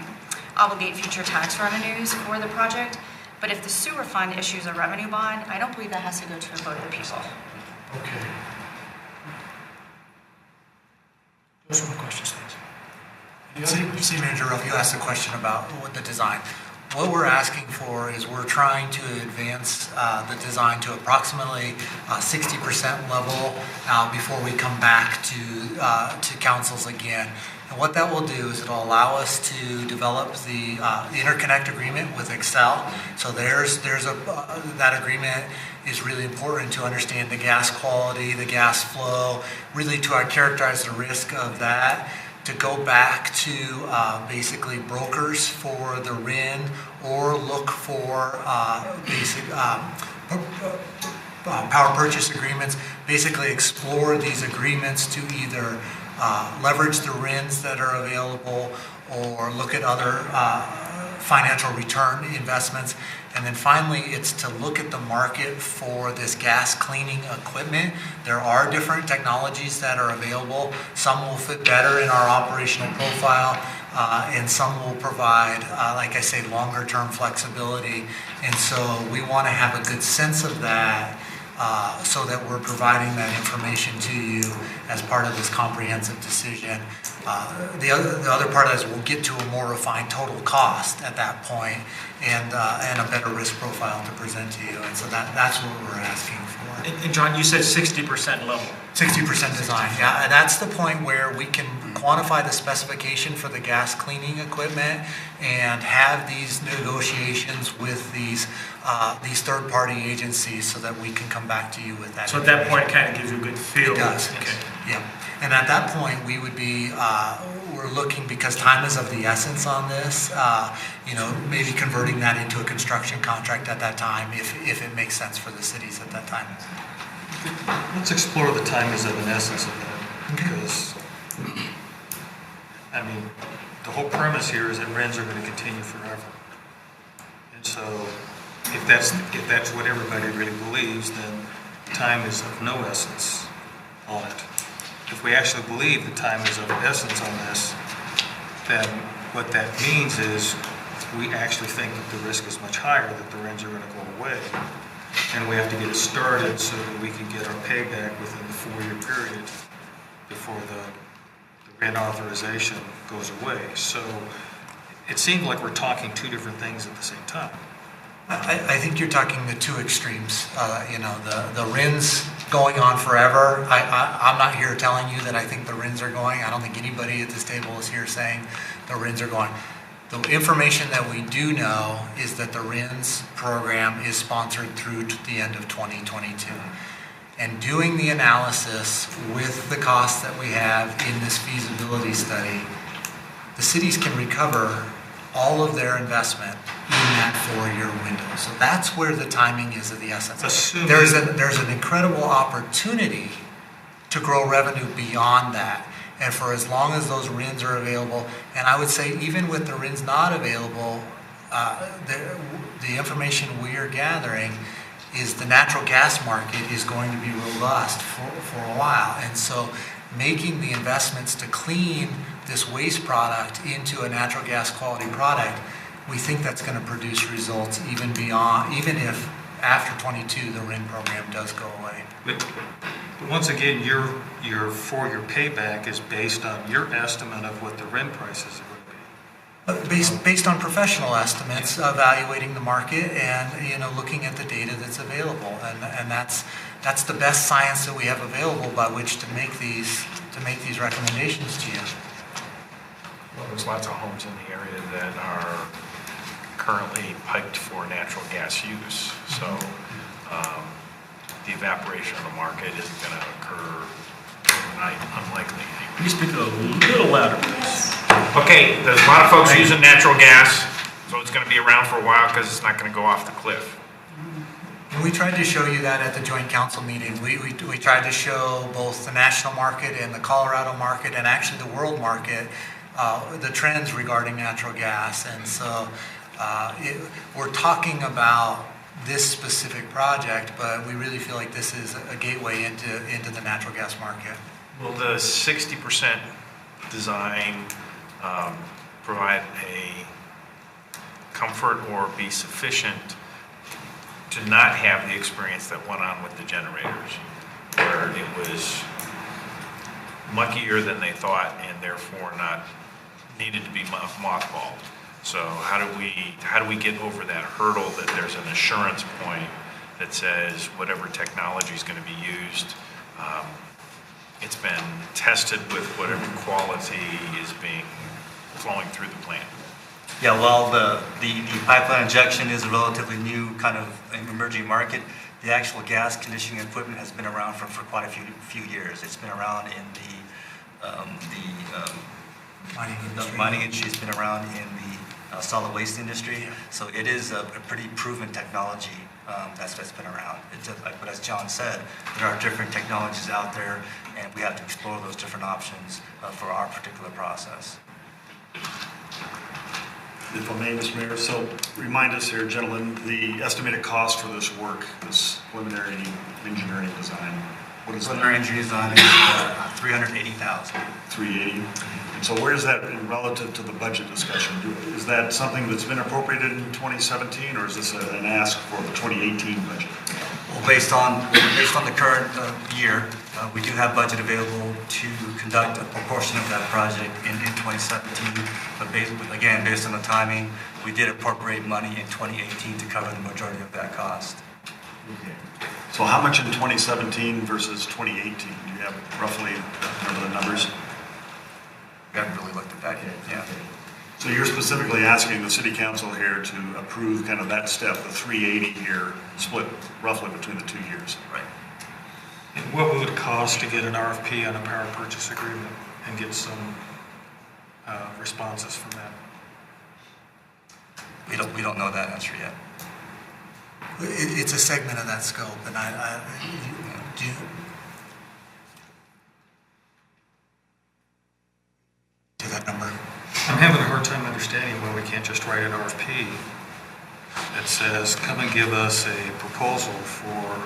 obligate future tax revenues for the project. But if the sewer fund issues a revenue bond, I don't believe that has to go to a vote of the people. Okay. Those are my questions, thanks. City Manager Ruff, you asked a question about what the design. What we're asking for is we're trying to advance the design to approximately 60% level before we come back to councils again. And what that will do is it'll allow us to develop the interconnect agreement with Excel. So that agreement is really important to understand the gas quality, the gas flow, really to characterize the risk of that, to go back to basically brokers for the RIN or look for basic power purchase agreements, basically explore these agreements to either leverage the RINs that are available or look at other financial return investments. And then finally, it's to look at the market for this gas cleaning equipment. There are different technologies that are available. Some will fit better in our operational profile, and some will provide, like I say, longer term flexibility. And so we want to have a good sense of that so that we're providing that information to you as part of this comprehensive decision. The other part is we'll get to a more refined total cost at that point and a better risk profile to present to you. And so that's what we're asking for. And John, you said 60% level. 60% design, yeah. And that's the point where we can quantify the specification for the gas cleaning equipment and have these negotiations with these third-party agencies so that we can come back to you with that. So at that point, it kind of gives you a good feel. It does, Okay. yeah. And at that point, we would be, we're looking, because time is of the essence on this, maybe converting that into a construction contract at that time if it makes sense for the cities at that time. Let's explore the time is of an essence of that, because, I mean, the whole premise here is that RINs are going to continue forever. And so if that's what everybody really believes, then time is of no essence on it. If we actually believe the time is of essence on this, then what that means is we actually think that the risk is much higher, that the RINs are going to go away. And we have to get it started so that we can get our payback within the 4-year period before the RIN authorization goes away. So it seems like we're talking two different things at the same time. I think you're talking the two extremes. The RINs going on forever. I'm not here telling you that I think the RINs are going. I don't think anybody at this table is here saying the RINs are going. The information that we do know is that the RINs program is sponsored through to the end of 2022. And doing the analysis with the costs that we have in this feasibility study, the cities can recover all of their investment in that 4-year window. So that's where the timing is of the essence. There's an incredible opportunity to grow revenue beyond that. And for as long as those RINs are available, and I would say even with the RINs not available, the information we are gathering is the natural gas market is going to be robust for a while. And so making the investments to clean this waste product into a natural gas quality product, we think that's going to produce results even if after 22, the RIN program does go away. But once again, your 4-year payback is based on your estimate of what the rent prices are going to be. Based on professional estimates, evaluating the market and, looking at the data that's available. And that's the best science that we have available by which to make these recommendations to you. Well, there's lots of homes in the area that are currently piped for natural gas use. So the evaporation of the market isn't going to occur overnight, unlikely. Can you speak a little louder, please? Okay, there's a lot of folks using natural gas, so it's going to be around for a while because it's not going to go off the cliff. And we tried to show you that at the joint council meeting. We tried to show both the national market and the Colorado market and actually the world market, the trends regarding natural gas. And so we're talking about this specific project, but we really feel like this is a gateway into the natural gas market. Will the 60% design provide a comfort or be sufficient to not have the experience that went on with the generators, where it was muckier than they thought and therefore not needed to be mothballed? So how do we get over that hurdle that there's an assurance point that says whatever technology is going to be used, it's been tested with whatever quality is being flowing through the plant? Yeah, well, the pipeline injection is a relatively new kind of emerging market. The actual gas conditioning equipment has been around for quite a few years. It's been around in the mining industry. It's been around in the solid waste industry. So it is a pretty proven technology that's been around. But as John said, there are different technologies out there, and we have to explore those different options for our particular process. If I may, Mr. Mayor, so remind us here, gentlemen, the estimated cost for this work, this preliminary engineering design, what is that? Preliminary engineering design is $380,000. $380,000. And so where is that in relative to the budget discussion? Is that something that's been appropriated in 2017, or is this an ask for the 2018 budget? Well, based on the current year, we do have budget available to conduct a portion of that project in 2017. But based on the timing, we did appropriate money in 2018 to cover the majority of that cost. Okay. So how much in 2017 versus 2018? Do you have roughly the numbers? We haven't really looked at that yet. Yeah. So you're specifically asking the city council here to approve kind of that step, the 380 here, split roughly between the 2 years. Right. And what would it cost to get an RFP on a power purchase agreement and get some responses from that? We don't know that answer yet. It's a segment of that scope, and do that number. I'm having a hard time understanding why we can't just write an RFP that says, come and give us a proposal for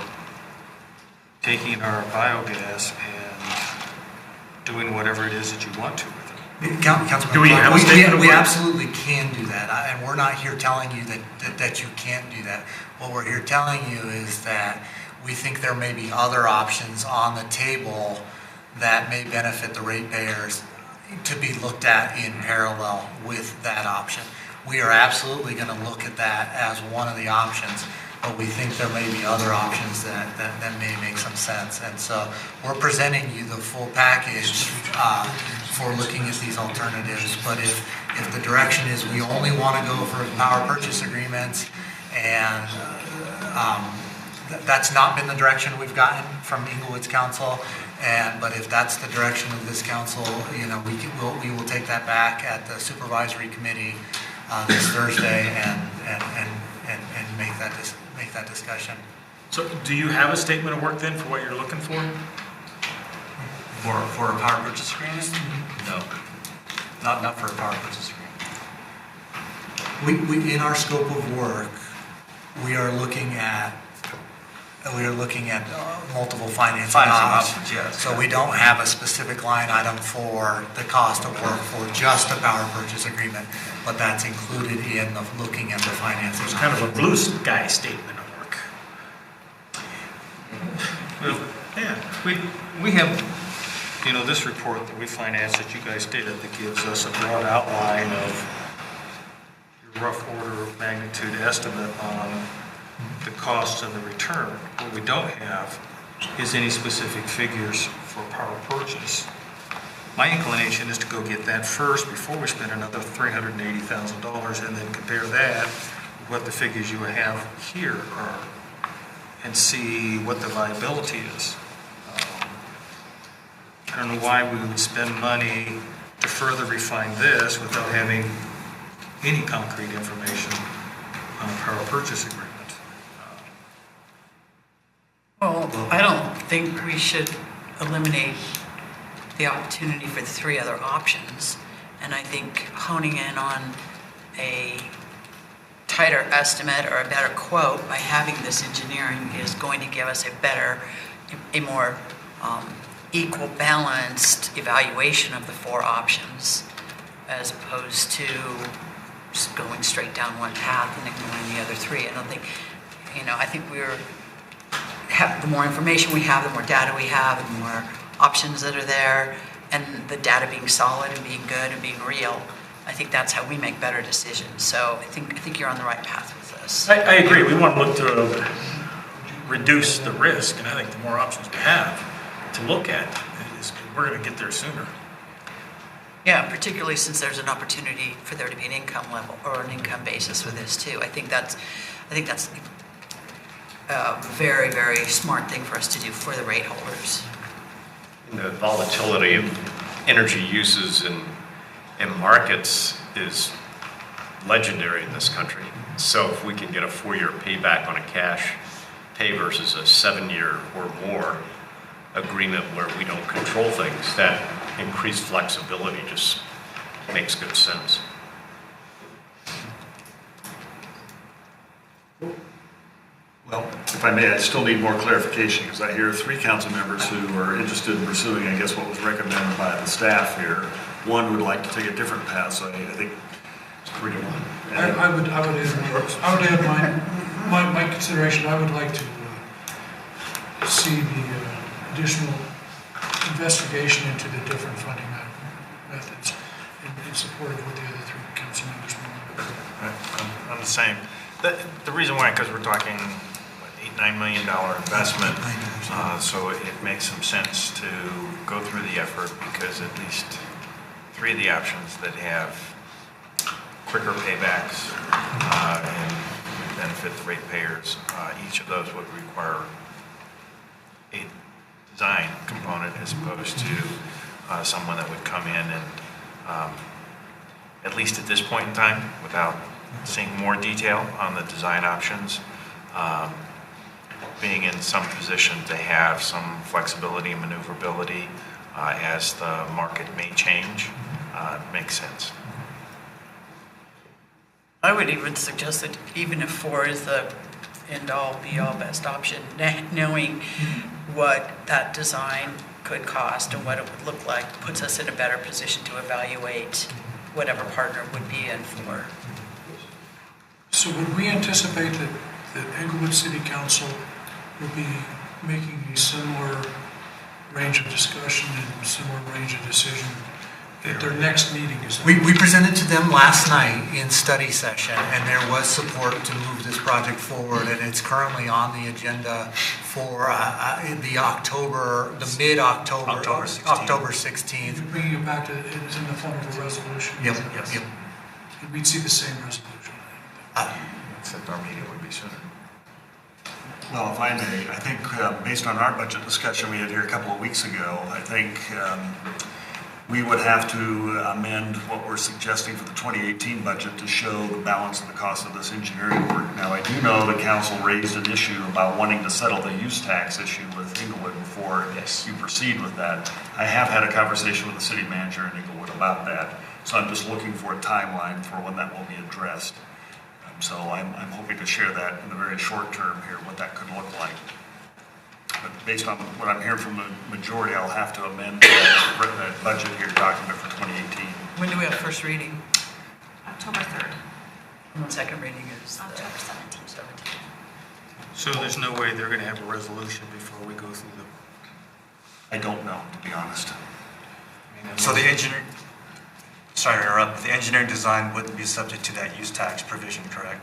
taking our biogas and doing whatever it is that you want to with it. Councilman, Do we have a statement of we work? absolutely can do that, and we're not here telling you that you can't do that. What we're here telling you is that we think there may be other options on the table that may benefit the ratepayers to be looked at in parallel with that option. We are absolutely going to look at that as one of the options, but we think there may be other options that may make some sense. And so we're presenting you the full package for looking at these alternatives. But if the direction is we only want to go for power purchase agreements, and that's not been the direction we've gotten from Inglewood's council. But if that's the direction of this council, we will take that back at the supervisory committee this Thursday and make that discussion. So do you have a statement of work then for what you're looking for? For a power purchase agreement? No, not for a power purchase agreement. We in our scope of work, we are looking at multiple financing options. Yes. So we don't have a specific line item for the cost of work for just a power purchase agreement, but that's included in looking at the financing. It's kind of a blue sky statement of work. Yeah, we have, this report that we financed that you guys did that gives us a broad outline of your rough order of magnitude estimate on the cost and the return. What we don't have is any specific figures for power purchase. My inclination is to go get that first before we spend another $380,000 and then compare that with what the figures you have here are and see what the liability is. I don't know why we would spend money to further refine this without having any concrete information on a power purchase agreement. Well, I don't think we should eliminate the opportunity for the three other options. And I think honing in on a tighter estimate or a better quote by having this engineering is going to give us a more equal, balanced evaluation of the four options, as opposed to just going straight down one path and ignoring the other three. I don't think, I think the more information we have, the more data we have, the more options that are there, and the data being solid and being good and being real, I think that's how we make better decisions. So I think you're on the right path with this. I agree. We want to look to reduce the risk, and I think the more options we have to look at, we're going to get there sooner. Yeah, particularly since there's an opportunity for there to be an income level or an income basis with this too. I think that's a very, very smart thing for us to do for the rate holders. The volatility of energy uses in markets is legendary in this country. So if we can get a 4-year payback on a cash pay versus a 7-year or more agreement where we don't control things, that increased flexibility just makes good sense. Well, if I may, I still need more clarification because I hear 3 council members who are interested in pursuing, I guess, what was recommended by the staff here. One would like to take a different path, so I think it's 3 to 1. I would add my consideration. I would like to see the additional investigation into the different funding methods in support of what the other 3 council members want. I'm the same. The reason why, because we're talking $8-9 million investment, so it makes some sense to go through the effort because at least 3 of the options that have quicker paybacks and benefit the ratepayers, each of those would require a design component as opposed to someone that would come in and, at least at this point in time, without seeing more detail on the design options, being in some position to have some flexibility and maneuverability as the market may change makes sense. I would even suggest that even if 4 is the end-all, be-all best option, knowing what that design could cost and what it would look like puts us in a better position to evaluate whatever partner would be in for. So would we anticipate that Englewood City Council will be making a similar range of discussion and similar range of decision at their next meeting? We presented to them last night in study session, and there was support to move this project forward, and it's currently on the agenda for the mid-October, October 16th. You're bringing it back to, it's in the form of a resolution? Yep. And we'd see the same resolution. Except our meeting would be sooner. Well, if I may, I think based on our budget discussion we had here a couple of weeks ago, I think we would have to amend what we're suggesting for the 2018 budget to show the balance of the cost of this engineering work. Now, I do know the council raised an issue about wanting to settle the use tax issue with Englewood before you proceed with that. I have had a conversation with the city manager in Englewood about that, so I'm just looking for a timeline for when that will be addressed. So I'm hoping to share that in the very short term here, what that could look like. But based on what I'm hearing from the majority, I'll have to amend the budget here document for 2018. When do we have first reading? October 3rd. And the second reading is October 17th. So there's no way they're going to have a resolution before we go through the... I don't know, to be honest. So the engineer, sorry to interrupt, the engineering design wouldn't be subject to that use tax provision, correct?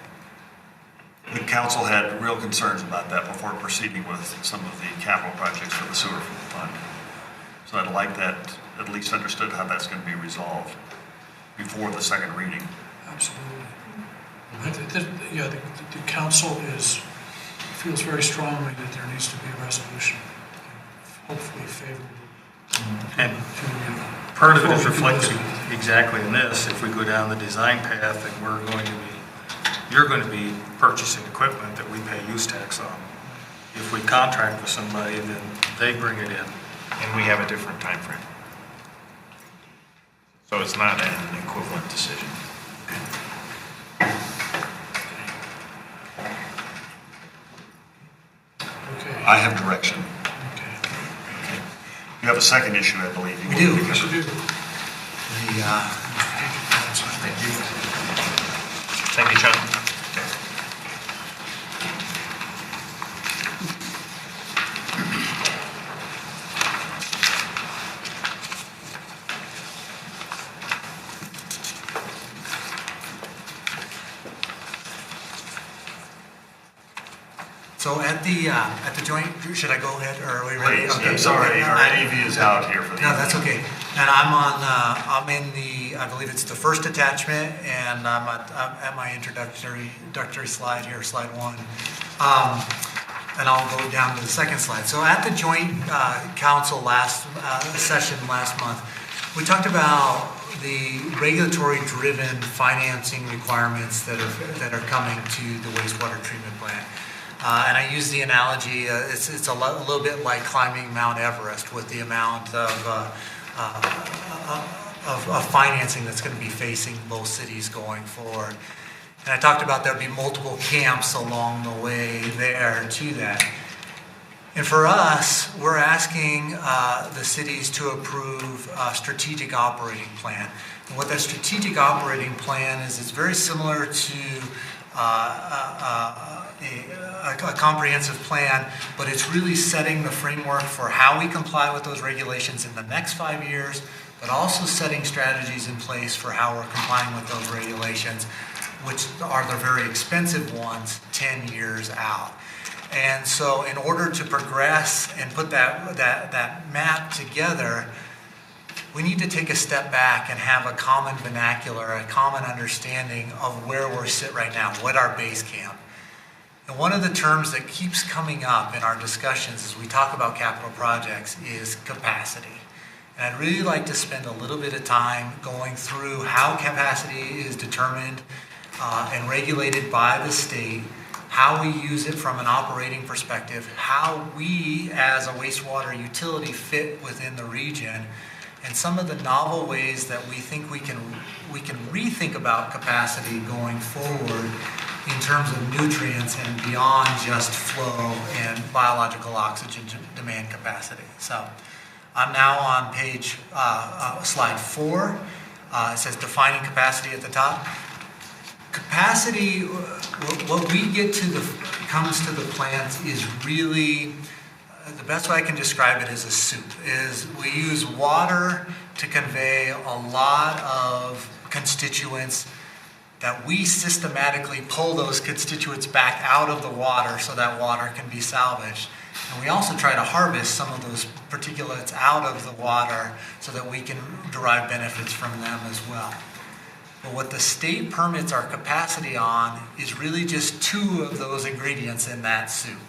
The council had real concerns about that before proceeding with some of the capital projects for the sewer fund. So I'd like that at least understood how that's going to be resolved before the second reading. Absolutely. Yeah, the council feels very strongly that there needs to be a resolution, hopefully favorable. And part of it is reflected exactly in this. If we go down the design path and you're going to be purchasing equipment that we pay use tax on. If we contract with somebody, then they bring it in. And we have a different time frame. So it's not an equivalent decision. Okay. I have direction. Okay. You have a second issue, I believe. We do. Yes, we do. Thank you. Thank you, John. So at the joint, should I go ahead, or are we ready? Please, Okay. I'm sorry, our AV is out here for the. No, that's okay. And I'm in the, I believe it's the first attachment, and I'm at my introductory slide here, slide 1. And I'll go down to the second slide. So at the joint council session last month, we talked about the regulatory-driven financing requirements that are coming to the wastewater treatment plant. And I use the analogy, it's a little bit like climbing Mount Everest with the amount of financing that's going to be facing both cities going forward. And I talked about there'll be multiple camps along the way there to that. And for us, we're asking the cities to approve a strategic operating plan. And what that strategic operating plan is, it's very similar to a comprehensive plan, but it's really setting the framework for how we comply with those regulations in the next 5 years, but also setting strategies in place for how we're complying with those regulations, which are the very expensive ones 10 years out. And so in order to progress and put that map together, we need to take a step back and have a common vernacular, a common understanding of where we sit right now, what our base camp. And one of the terms that keeps coming up in our discussions as we talk about capital projects is capacity. And I'd really like to spend a little bit of time going through how capacity is determined and regulated by the state, how we use it from an operating perspective, how we as a wastewater utility fit within the region, and some of the novel ways that we think we can rethink about capacity going forward in terms of nutrients and beyond just flow and biological oxygen demand capacity. So I'm now on page slide 4. It says defining capacity at the top. Capacity, what we get to comes to the plants is really, the best way I can describe it is a soup. Is we use water to convey a lot of constituents that we systematically pull those constituents back out of the water so that water can be salvaged. And we also try to harvest some of those particulates out of the water so that we can derive benefits from them as well. But what the state permits our capacity on is really just 2 of those ingredients in that soup.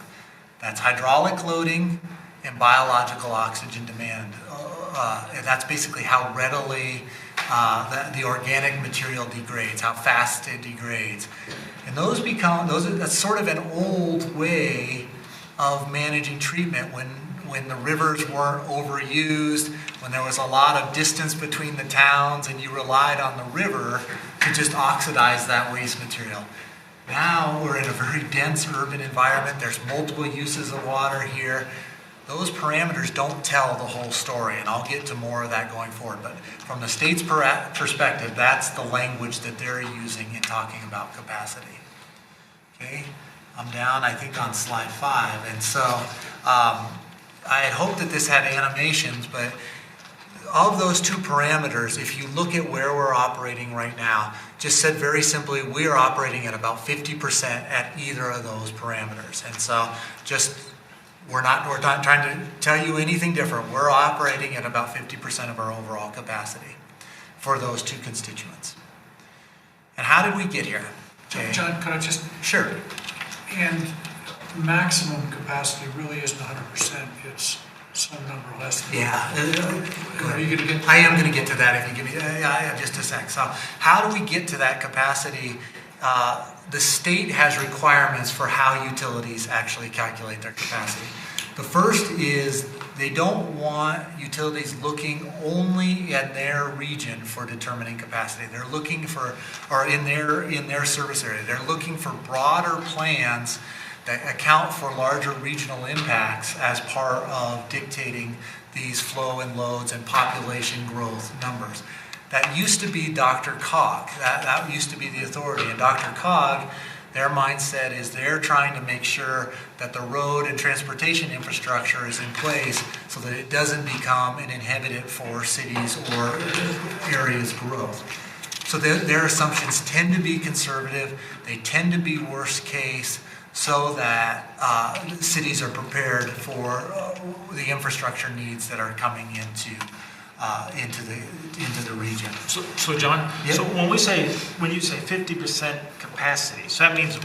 That's hydraulic loading and biological oxygen demand. And that's basically how readily the organic material degrades, how fast it degrades. And that's sort of an old way of managing treatment when the rivers weren't overused, when there was a lot of distance between the towns and you relied on the river to just oxidize that waste material. Now we're in a very dense urban environment. There's multiple uses of water here. Those parameters don't tell the whole story, and I'll get to more of that going forward. But from the state's perspective, that's the language that they're using in talking about capacity. Okay? I'm down, I think, on slide 5. And so I had hoped that this had animations, but of those two parameters, if you look at where we're operating right now, just said very simply, we are operating at about 50% at either of those parameters. And so we're not trying to tell you anything different. We're operating at about 50% of our overall capacity for those two constituents. And how did we get here? Okay. John, could I just? Sure. And maximum capacity really isn't 100%, it's some number less than that. Yeah. Are you going to get? I am going to get to that if you give me just a sec. So how do we get to that capacity? The state has requirements for how utilities actually calculate their capacity. The first is they don't want utilities looking only at their region for determining capacity. They're looking for, or in their service area, they're looking for broader plans that account for larger regional impacts as part of dictating these flow and loads and population growth numbers. That used to be DRCOG. That used to be the authority. And DRCOG, their mindset is they're trying to make sure that the road and transportation infrastructure is in place so that it doesn't become an inhibitor for cities or areas' growth. So their assumptions tend to be conservative. They tend to be worst case so that cities are prepared for the infrastructure needs that are coming into the region. So John, Yep. so when you say 50% capacity, so that means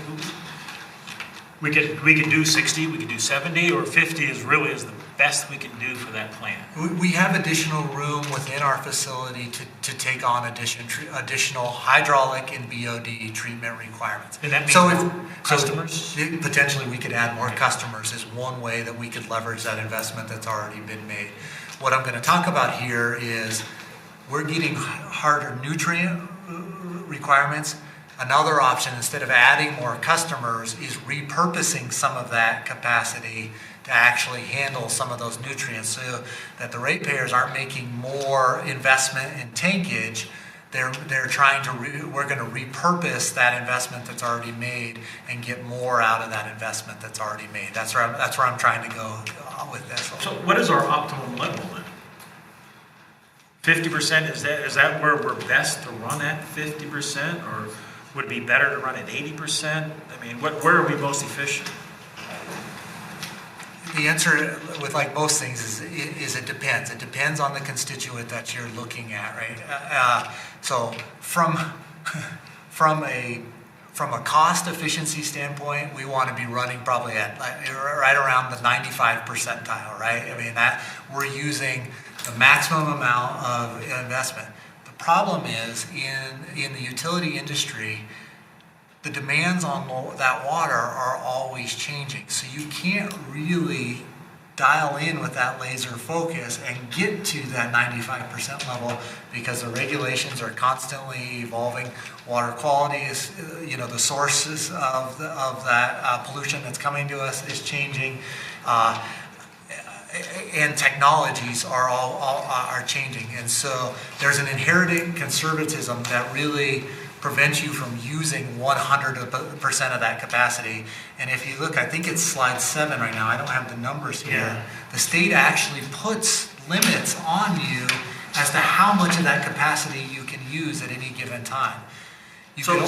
we could do 60, we could do 70, or 50 is the best we can do for that plan. We have additional room within our facility to take on additional hydraulic and BOD treatment requirements. And that means customers? Potentially we could add more customers is one way that we could leverage that investment that's already been made. What I'm going to talk about here is we're getting harder nutrient requirements. Another option, instead of adding more customers, is repurposing some of that capacity to actually handle some of those nutrients so that the ratepayers aren't making more investment in tankage. They're trying to, we're going to repurpose that investment that's already made and get more out of that investment that's already made. That's where I'm trying to go with this. So what is our optimum level then? 50%, is that where we're best to run at 50%? Or would it be better to run at 80%? I mean, where are we most efficient? The answer with like most things is it depends. It depends on the constituent that you're looking at, right? So from a cost efficiency standpoint, we want to be running probably at right around the 95 percentile, right? I mean, that we're using the maximum amount of investment. The problem is in the utility industry, the demands on that water are always changing. So you can't really dial in with that laser focus and get to that 95% level because the regulations are constantly evolving. Water quality is, the sources of that pollution that's coming to us is changing. And technologies are changing. And so there's an inherited conservatism that really prevents you from using 100% of that capacity. And if you look, I think it's slide 7 right now, I don't have the numbers here. Yeah. The state actually puts limits on you as to how much of that capacity you can use at any given time. For me,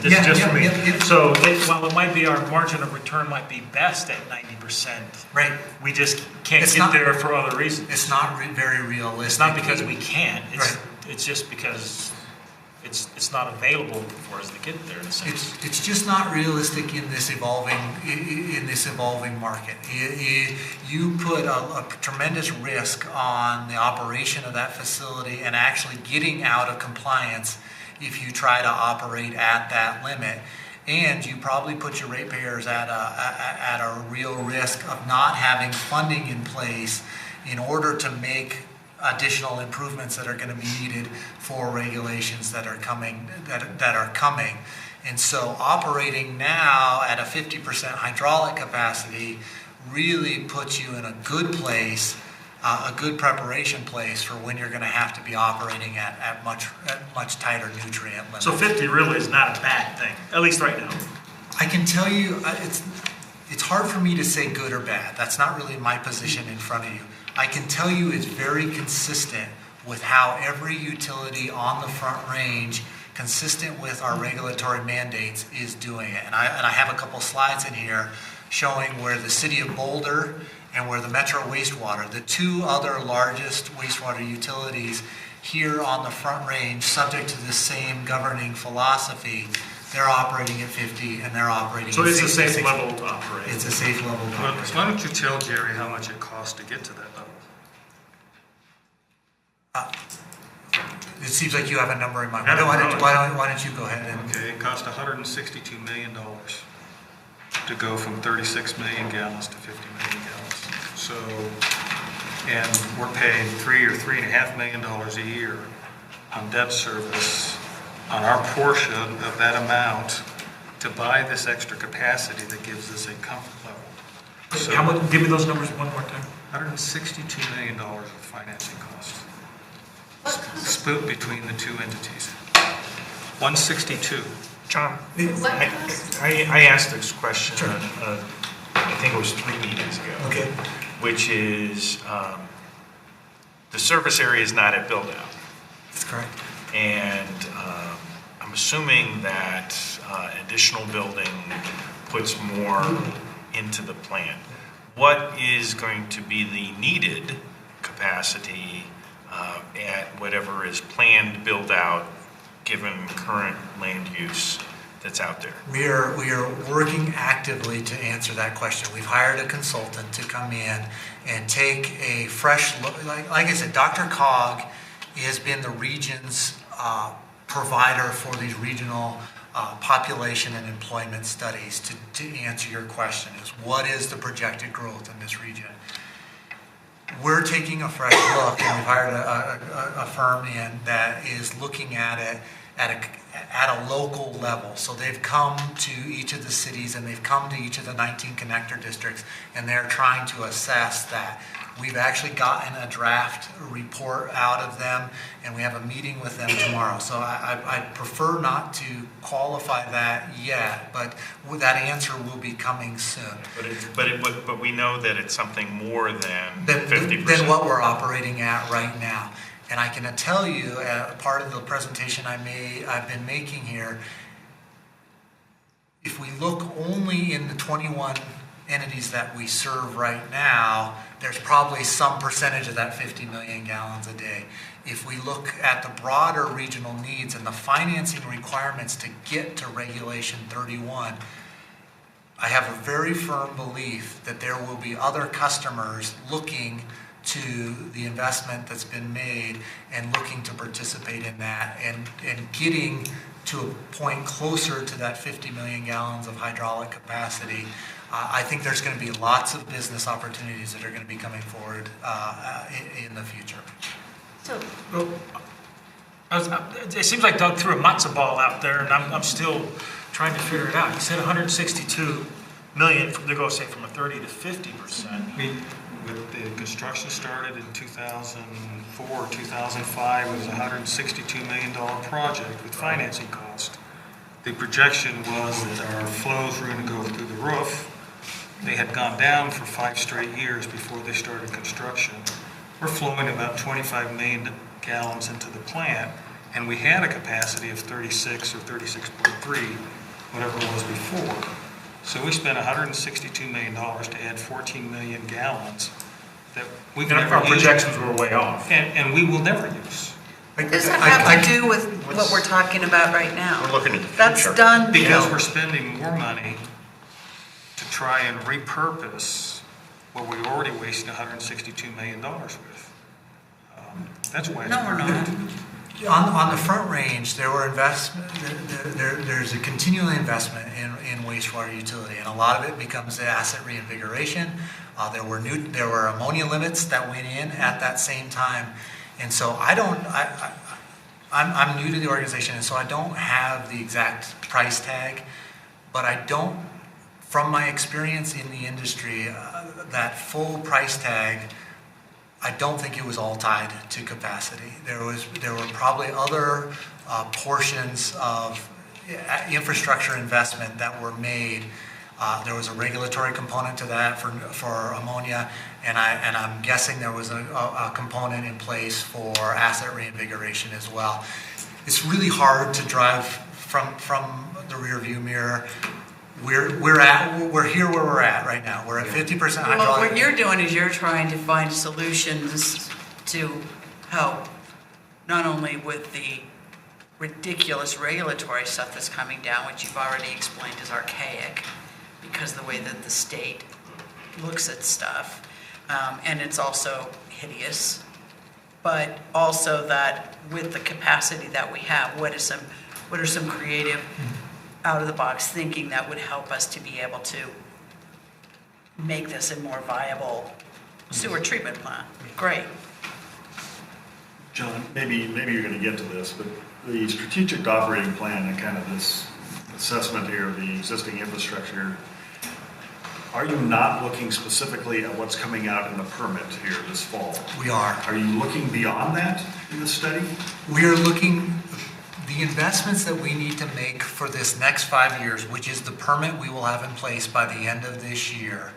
this is just for me. So while it might be our margin of return might be best at 90%, right? We just can't get there for other reasons. It's not very realistic. It's not because we can't. Right. It's just because it's not available for us to get there in a sense. It's just not realistic in this evolving market. You put a tremendous risk on the operation of that facility and actually getting out of compliance if you try to operate at that limit. And you probably put your ratepayers at a real risk of not having funding in place in order to make additional improvements that are going to be needed for regulations that are coming. And so operating now at a 50% hydraulic capacity really puts you in a good place, a good preparation place for when you're going to have to be operating at much tighter nutrient limits. So 50 really is not a bad thing, at least right now. I can tell you, it's hard for me to say good or bad. That's not really my position in front of you. I can tell you it's very consistent with how every utility on the Front Range, consistent with our regulatory mandates, is doing it. And I have a couple slides in here showing where the city of Boulder and where the Metro Wastewater, the two other largest wastewater utilities here on the Front Range, subject to the same governing philosophy, they're operating at 50 and they're operating So at it's a 60. safe level to operate. It's a safe level to Well, operate. why don't you tell Jerry how much it costs to get to that level? It seems like you have a number in mind. I don't Why know. don't you go ahead and... Okay, it cost $162 million to go from 36 million gallons to 50 million gallons. So, and we're paying $3 or $3.5 million a year on debt service on our portion of that amount to buy this extra capacity that gives us a comfort level. So, How much, give me those numbers one more time. $162 million of financing costs. Split between the two entities. 162. John, I asked this question, I think it was 3 meetings ago. Okay. Which is, the service area is not at build-out. That's correct. And I'm assuming that additional building puts more into the plan. What is going to be the needed capacity at whatever is planned build-out, given current land use that's out there? We are working actively to answer that question. We've hired a consultant to come in and take a fresh look. Like I said, DRCOG has been the region's provider for these regional population and employment studies. To answer your question, is what is the projected growth in this region? We're taking a fresh look, and we've hired a firm in that is looking at it at a local level. So they've come to each of the cities and they've come to each of the 19 connector districts, and they're trying to assess that. We've actually gotten a draft report out of them, and we have a meeting with them tomorrow. So I prefer not to qualify that yet, but that answer will be coming soon. But we know that it's something more than 50%. Than what we're operating at right now. And I can tell you, part of the presentation I've been making here, if we look only in the 21 entities that we serve right now, there's probably some percentage of that 50 million gallons a day. If we look at the broader regional needs and the financing requirements to get to Regulation 31, I have a very firm belief that there will be other customers looking to the investment that's been made and looking to participate in that and getting to a point closer to that 50 million gallons of hydraulic capacity. I think there's going to be lots of business opportunities that are going to be coming forward in the future. It seems like Doug threw a matzo ball out there, and I'm still trying to figure it out. He said 162 million to go, say, from a 30 to 50%. With the construction started in 2004, 2005, it was a $162 million project with financing cost. The projection was that our flows were going to go through the roof. They had gone down for 5 straight years before they started construction. We're flowing about 25 million gallons into the plant, and we had a capacity of 36 or 36.3, whatever it was before. So we spent $162 million to add 14 million gallons that we can never our use. projections were way off. And we will never use. What does that have to do with what we're talking about right now? We're looking at the future. That's done Because deal. we're spending more money to try and repurpose what we already wasted $162 million with. That's why it's No, we're not. On the Front Range, there were there's a continual investment in wastewater utility, and a lot of it becomes the asset reinvigoration. There were ammonia limits that went in at that same time, and so I'm new to the organization, and so I don't have the exact price tag, but I don't, from my experience in the industry, that full price tag, I don't think it was all tied to capacity. There were probably other portions of infrastructure investment that were made. There was a regulatory component to that for ammonia, and I'm guessing there was a component in place for asset reinvigoration as well. It's really hard to drive from the rear view mirror. We're here where we're at right now. We're at 50% hydraulic. Well, what you're doing is you're trying to find solutions to help, not only with the ridiculous regulatory stuff that's coming down, which you've already explained is archaic, because the way that the state looks at stuff, and it's also hideous, but also that with the capacity that we have, what are some creative, out-of-the-box thinking that would help us to be able to make this a more viable sewer treatment plant? Great. John, maybe you're going to get to this, but the strategic operating plan and kind of this assessment here of the existing infrastructure, are you not looking specifically at what's coming out in the permit here this fall? We are. Are you looking beyond that in the study? We are looking, the investments that we need to make for this next 5 years, which is the permit we will have in place by the end of this year.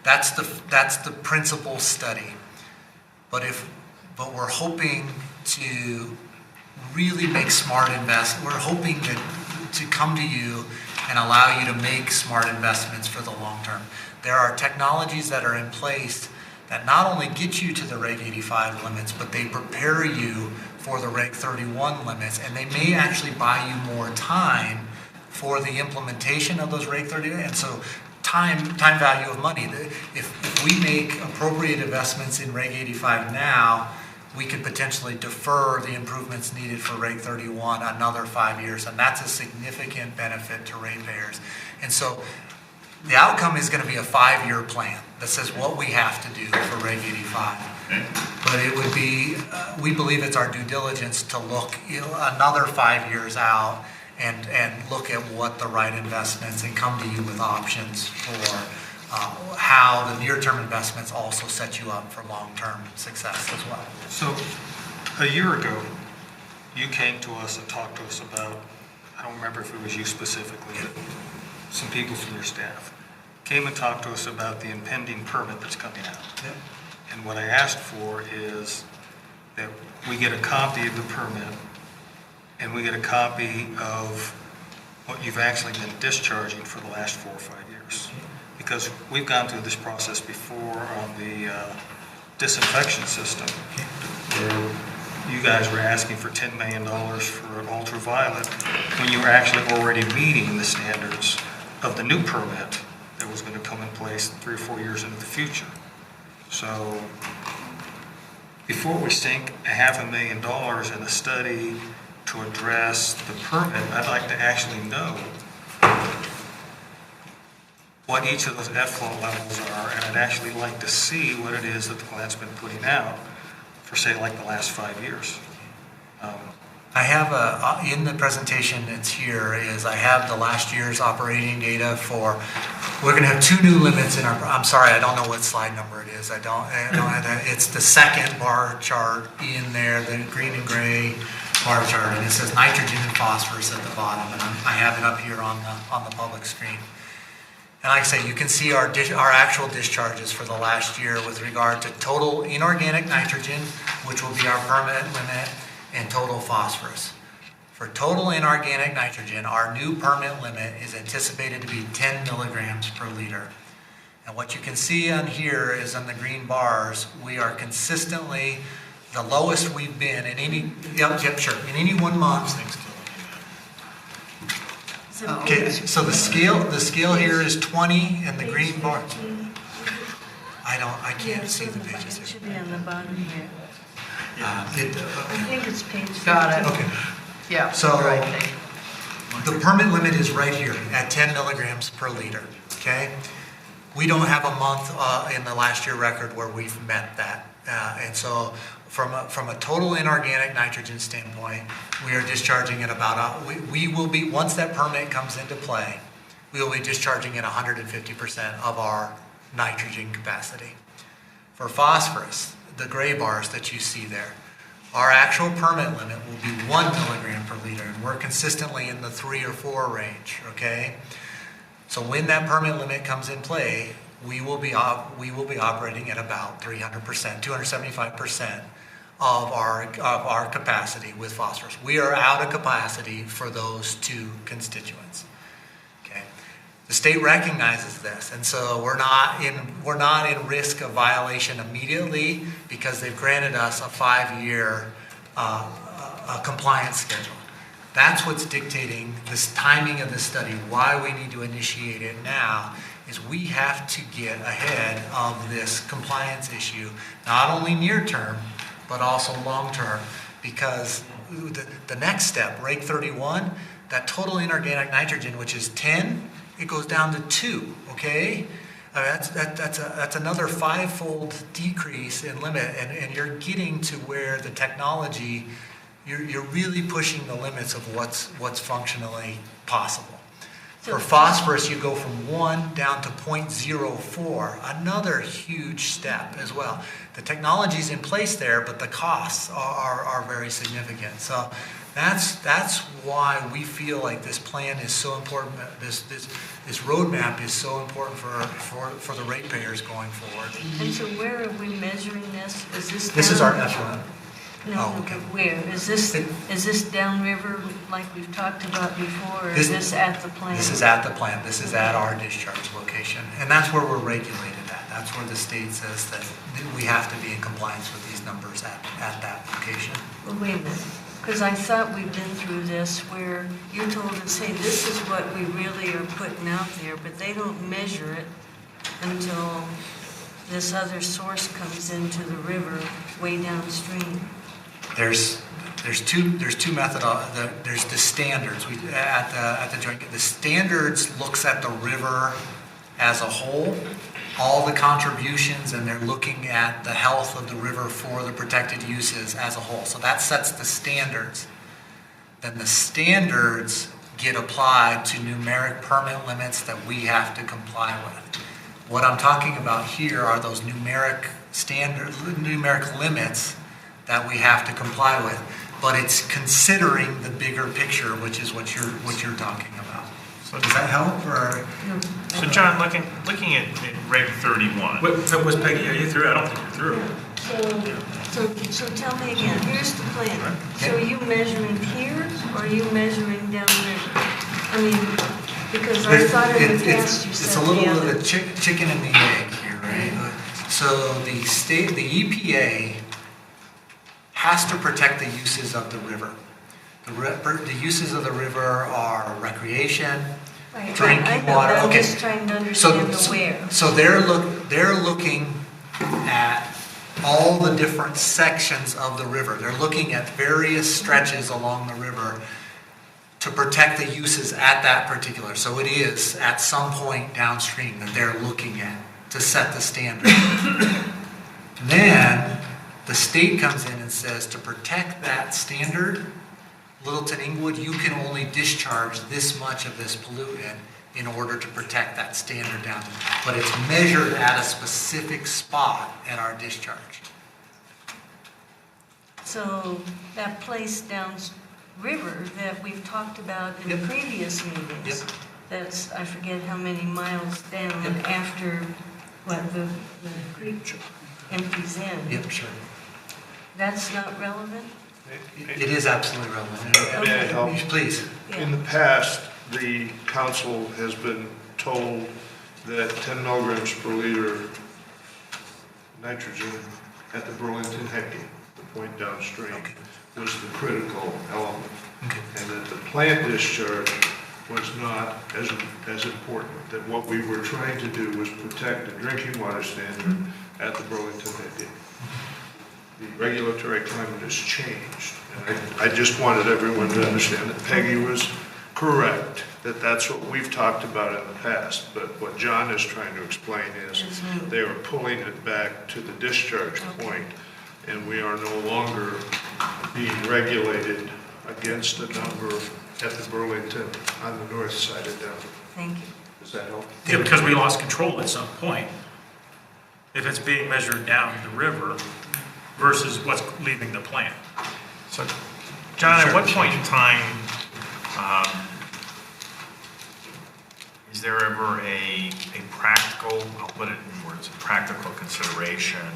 That's the principal study. But we're hoping to really make smart investments. We're hoping to come to you and allow you to make smart investments for the long term. There are technologies that are in place that not only get you to the Reg 85 limits, but they prepare you for the Reg 31 limits, and they may actually buy you more time for the implementation of those Reg 31. And so time value of money. If we make appropriate investments in Reg 85 now, we could potentially defer the improvements needed for Reg 31 another 5 years, and that's a significant benefit to ratepayers. And so the outcome is going to be a 5-year plan that says what we have to do for Reg 85. But it would be, we believe it's our due diligence to look another 5 years out and look at what the right investments and come to you with options for how the near-term investments also set you up for long-term success as well. So a year ago, you came to us and talked to us about, I don't remember if it was you specifically, but some people from your staff came and talked to us about the impending permit that's coming out. Yep. And what I asked for is that we get a copy of the permit and we get a copy of what you've actually been discharging for the last 4 or 5 years. Because we've gone through this process before on the disinfection system, where you guys were asking for $10 million for an ultraviolet when you were actually already meeting the standards of the new permit that was going to come in place 3 or 4 years into the future. So before we sink $500,000 in a study to address the permit, I'd like to actually know what each of those effluent levels are, and I'd actually like to see what it is that the plant's been putting out for, say, like the last 5 years. I have in the presentation that's here is I have the last year's operating data for, we're going to have 2 new limits in our, I'm sorry, I don't know what slide number it is. I don't have that. It's the second bar chart in there, the green and gray bar chart, and it says nitrogen and phosphorus at the bottom, and I have it up here on the public screen. And like I say, you can see our actual discharges for the last year with regard to total inorganic nitrogen, which will be our permanent limit, and total phosphorus. For total inorganic nitrogen, our new permanent limit is anticipated to be 10 milligrams per liter. And what you can see on here is on the green bars, we are consistently the lowest we've been in any, in any 1 month. Okay, so the scale here is 20, and the green bar. I can't see the pages It here. should be on the bottom here. I Okay. think it's page 15. Got it. Okay. Yeah. So right. the permit limit is right here at 10 milligrams per liter. Okay. We don't have a month in the last year record where we've met that, and so from a total inorganic nitrogen standpoint, we are discharging at about we will be, once that permit comes into play, we will be discharging at 150% of our nitrogen capacity. For phosphorus, the gray bars that you see there, Our actual permit limit will be 1 milligram per liter, and we're consistently in the 3 or 4 range, okay? So when that permit limit comes in play, we will be operating at about 300%, 275% of our capacity with phosphorus. We are out of capacity for those two constituents. Okay, the state recognizes this, and so we're not in risk of violation immediately because they've granted us a 5-year compliance schedule. That's what's dictating this timing of the study. Why we need to initiate it now is we have to get ahead of this compliance issue, not only near term, but also long-term, because the next step, rate 31, that total inorganic nitrogen, which is 10, it goes down to 2, okay? That's another 5-fold decrease in limit, and you're getting to where the technology, you're really pushing the limits of what's functionally possible. For phosphorus, you go from 1 down to 0.04, another huge step as well. The technology's in place there, but the costs are very significant. So that's why we feel like this plan is so important. This roadmap is so important for the ratepayers going forward. And so where are we measuring this? Is this? This is our effluent. No, okay. Where? Is this downriver like we've talked about before, or is this at the plant? This is at the plant. This is at our discharge location. And that's where we're regulated at. That's where the state says that we have to be in compliance with these numbers at that location. Well, wait a minute, because I thought we'd been through this where you told us, hey, this is what we really are putting out there, but they don't measure it until this other source comes into the river way downstream. There's two methods. There's the standards. At the joint. The standards looks at the river as a whole, all the contributions, and they're looking at the health of the river for the protected uses as a whole. So that sets the standards. Then the standards get applied to numeric permit limits that we have to comply with. What I'm talking about here are those numeric limits that we have to comply with, but it's considering the bigger picture, which is what you're talking about. So does that help, or? So John, looking at reg 31. Was Peggy, are you through? I don't think you're through. So tell me again, here's the plan. So are you measuring here, or are you measuring downriver? I mean, because I thought in the past you said it's a little bit of the chicken and the egg here, right? So the EPA has to protect the uses of the river. The uses of the river are recreation, drinking water. I'm Okay. just trying to understand the where. So they're looking at all the different sections of the river. They're looking at various stretches along the river to protect the uses at that particular. So it is at some point downstream that they're looking at to set the standard. Then the state comes in and says, to protect that standard, Littleton Inglewood, you can only discharge this much of this pollutant in order to protect that standard down. But it's measured at a specific spot at our discharge. So that place downriver that we've talked about in previous meetings, that's, I forget how many miles down after the creek empties in. Yep, sure. That's not relevant? It is absolutely relevant. May I help? Please. In the past, the council has been told that 10 milligrams per liter nitrogen at the Burlington Hecky, the point downstream, was the critical element. And that the plant discharge was not as important, that what we were trying to do was protect the drinking water standard at the Burlington Hecky. The regulatory climate has changed. And I just wanted everyone to understand that Peggy was correct, that that's what we've talked about in the past. But what John is trying to explain is they are pulling it back to the discharge point, and we are no longer being regulated against a number at the Burlington on the north side of Denver. Thank you. Does that help? Yeah, because we lost control at some point. If it's being measured down the river versus what's leaving the plan. So, John, at what point in time, is there ever a practical, I'll put it in words, a practical consideration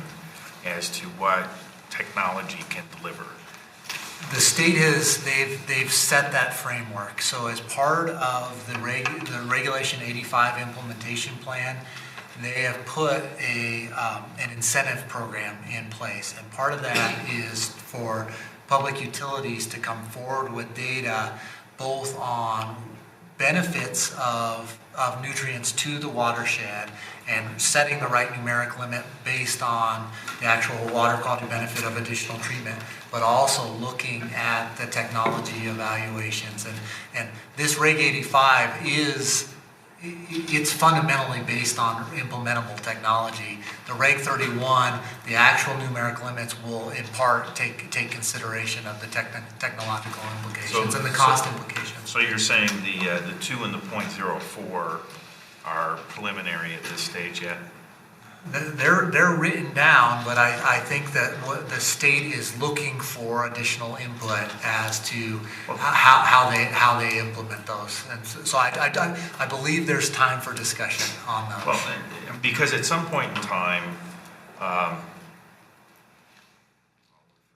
as to what technology can deliver? The state has, they've set that framework. So as part of the Regulation 85 implementation plan, they have put an incentive program in place. And part of that is for public utilities to come forward with data both on benefits of nutrients to the watershed and setting the right numeric limit based on the actual water quality benefit of additional treatment, but also looking at the technology evaluations. And this Reg 85 it's fundamentally based on implementable technology. The Reg 31, the actual numeric limits will in part take consideration of the technological implications and the cost implications. So you're saying the 2 and the .04 are preliminary at this stage yet? They're written down, but I think that what the state is looking for additional input as to how they implement those. And so I believe there's time for discussion on those. Well, because at some point in time,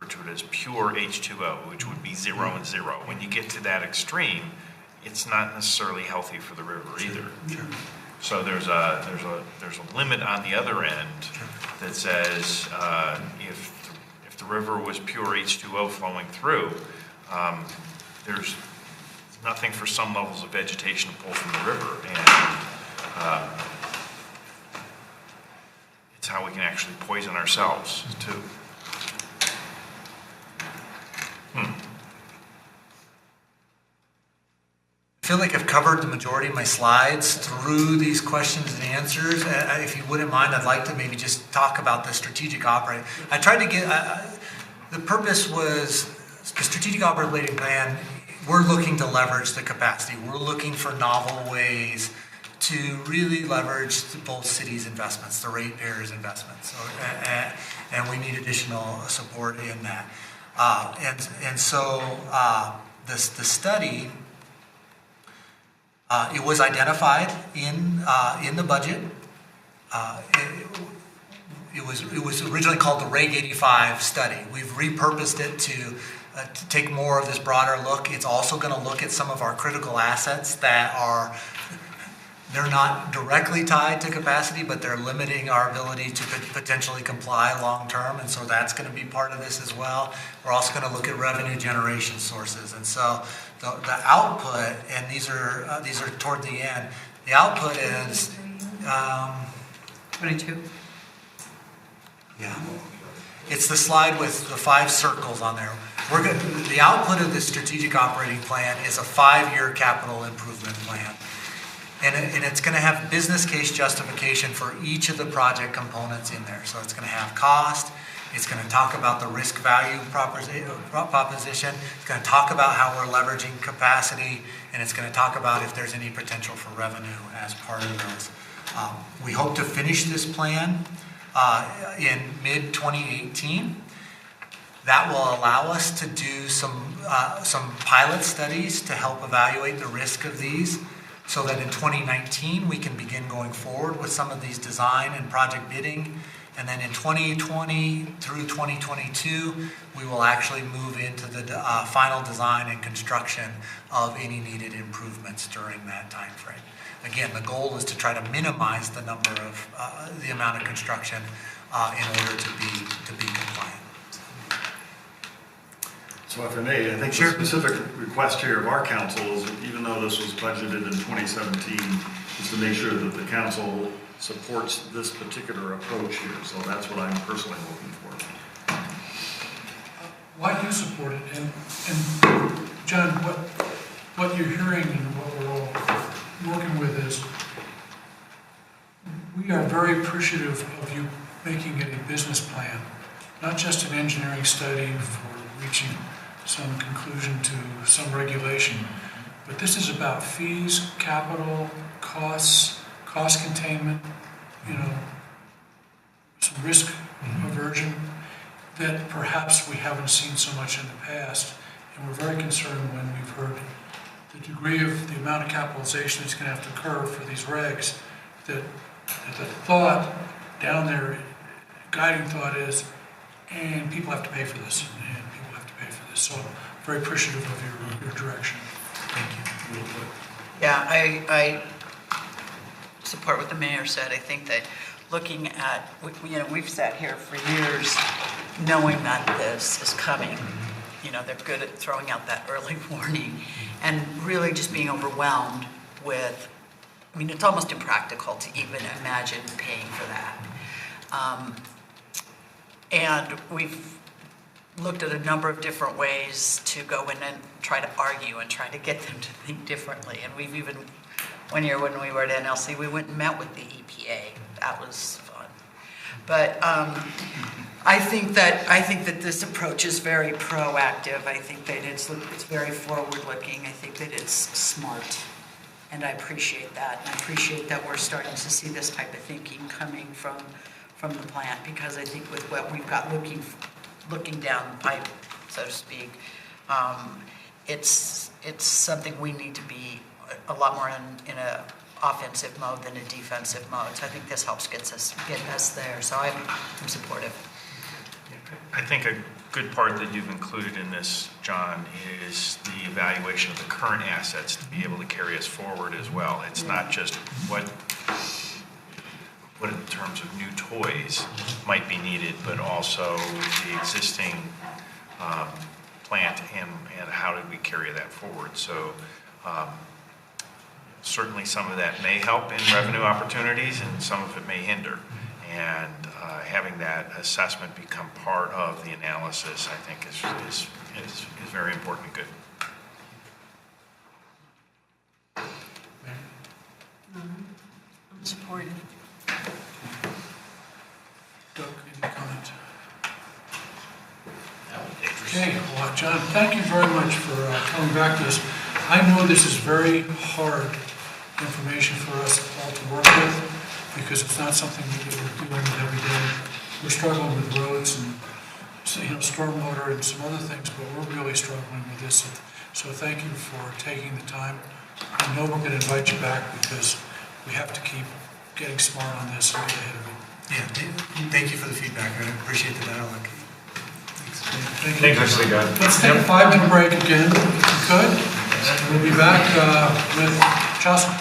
refer to it as pure H2O, which would be 0 and 0. When you get to that extreme, it's not necessarily healthy for the river either. Sure. So there's a limit on the other end that says if the river was pure H2O flowing through, there's nothing for some levels of vegetation to pull from the river, and it's how we can actually poison ourselves too. I feel like I've covered the majority of my slides through these questions and answers. If you wouldn't mind, I'd like to maybe just talk about the strategic operating. I tried to get, the purpose was, the strategic operating plan, we're looking to leverage the capacity. We're looking for novel ways to really leverage both cities' investments, the ratepayers' investments. And we need additional support in that. So the study, it was identified in the budget. It was originally called the Reg 85 study. We've repurposed it to take more of this broader look. It's also going to look at some of our critical assets that they're not directly tied to capacity, but they're limiting our ability to potentially comply long term, and so that's going to be part of this as well. We're also going to look at revenue generation sources, and so the output, and these are toward the end. The output is 22. Yeah, it's the slide with the 5 circles on there. The output of the strategic operating plan is a 5-year capital improvement plan. And it's going to have business case justification for each of the project components in there. So it's going to have cost, it's going to talk about the risk value proposition, it's going to talk about how we're leveraging capacity, and it's going to talk about if there's any potential for revenue as part of those. We hope to finish this plan in mid-2018. That will allow us to do some pilot studies to help evaluate the risk of these, so that in 2019 we can begin going forward with some of these design and project bidding. And then in 2020 through 2022, we will actually move into the final design and construction of any needed improvements during that time frame. Again, the goal is to try to minimize the number of the amount of construction in order to be compliant. So if I may, I think the specific request here of our council is, even though this was budgeted in 2017, is to make sure that the council supports this particular approach here. So that's what I'm personally looking for. Why do you support it? And John, what you're hearing and what we're all working with is, we are very appreciative of you making it a business plan, not just an engineering study for reaching some conclusion to some regulation. But this is about fees, capital, costs, cost containment, some risk aversion. that perhaps we haven't seen so much in the past. And we're very concerned when we've heard the degree of the amount of capitalization that's going to have to occur for these regs, that the thought down there, guiding thought is, and people have to pay for this, and people have to pay for this. So I'm very appreciative of your direction. Thank you. Real quick. Yeah, I support what the mayor said. I think that looking at, we've sat here for years knowing that this is coming. They're good at throwing out that early warning and really just being overwhelmed with, it's almost impractical to even imagine paying for that. And we've looked at a number of different ways to go in and try to argue and try to get them to think differently. And we've even, one year when we were at NLC, we went and met with the EPA. That was fun. But I think that this approach is very proactive. I think that it's very forward-looking. I think that it's smart. And I appreciate that. And I appreciate that we're starting to see this type of thinking coming from the plant, because I think with what we've got looking down the pipe, so to speak, it's something we need to be a lot more in a offensive mode than a defensive mode. So I think this helps get us there. So I'm supportive. I think a good part that you've included in this, John, is the evaluation of the current assets to be able to carry us forward as well. It's not just what in terms of new toys might be needed, but also the existing plant and how do we carry that forward. So certainly some of that may help in revenue opportunities and some of it may hinder. And having that assessment become part of the analysis, I think, is very important and good. I'm supportive. Doug, any comment? Okay, well, John, thank you very much for coming back to us. I know this is very hard information for us all to work with, because it's not something that we're dealing with every day. We're struggling with roads and stormwater and some other things, but we're really struggling with this. So thank you for taking the time. I know we're going to invite you back because we have to keep getting smart on this and get ahead of it. Yeah, thank you for the feedback. I appreciate the dialogue. Thank you. Let's take a 5-minute break again, if you could. We'll be back with Jocelyn.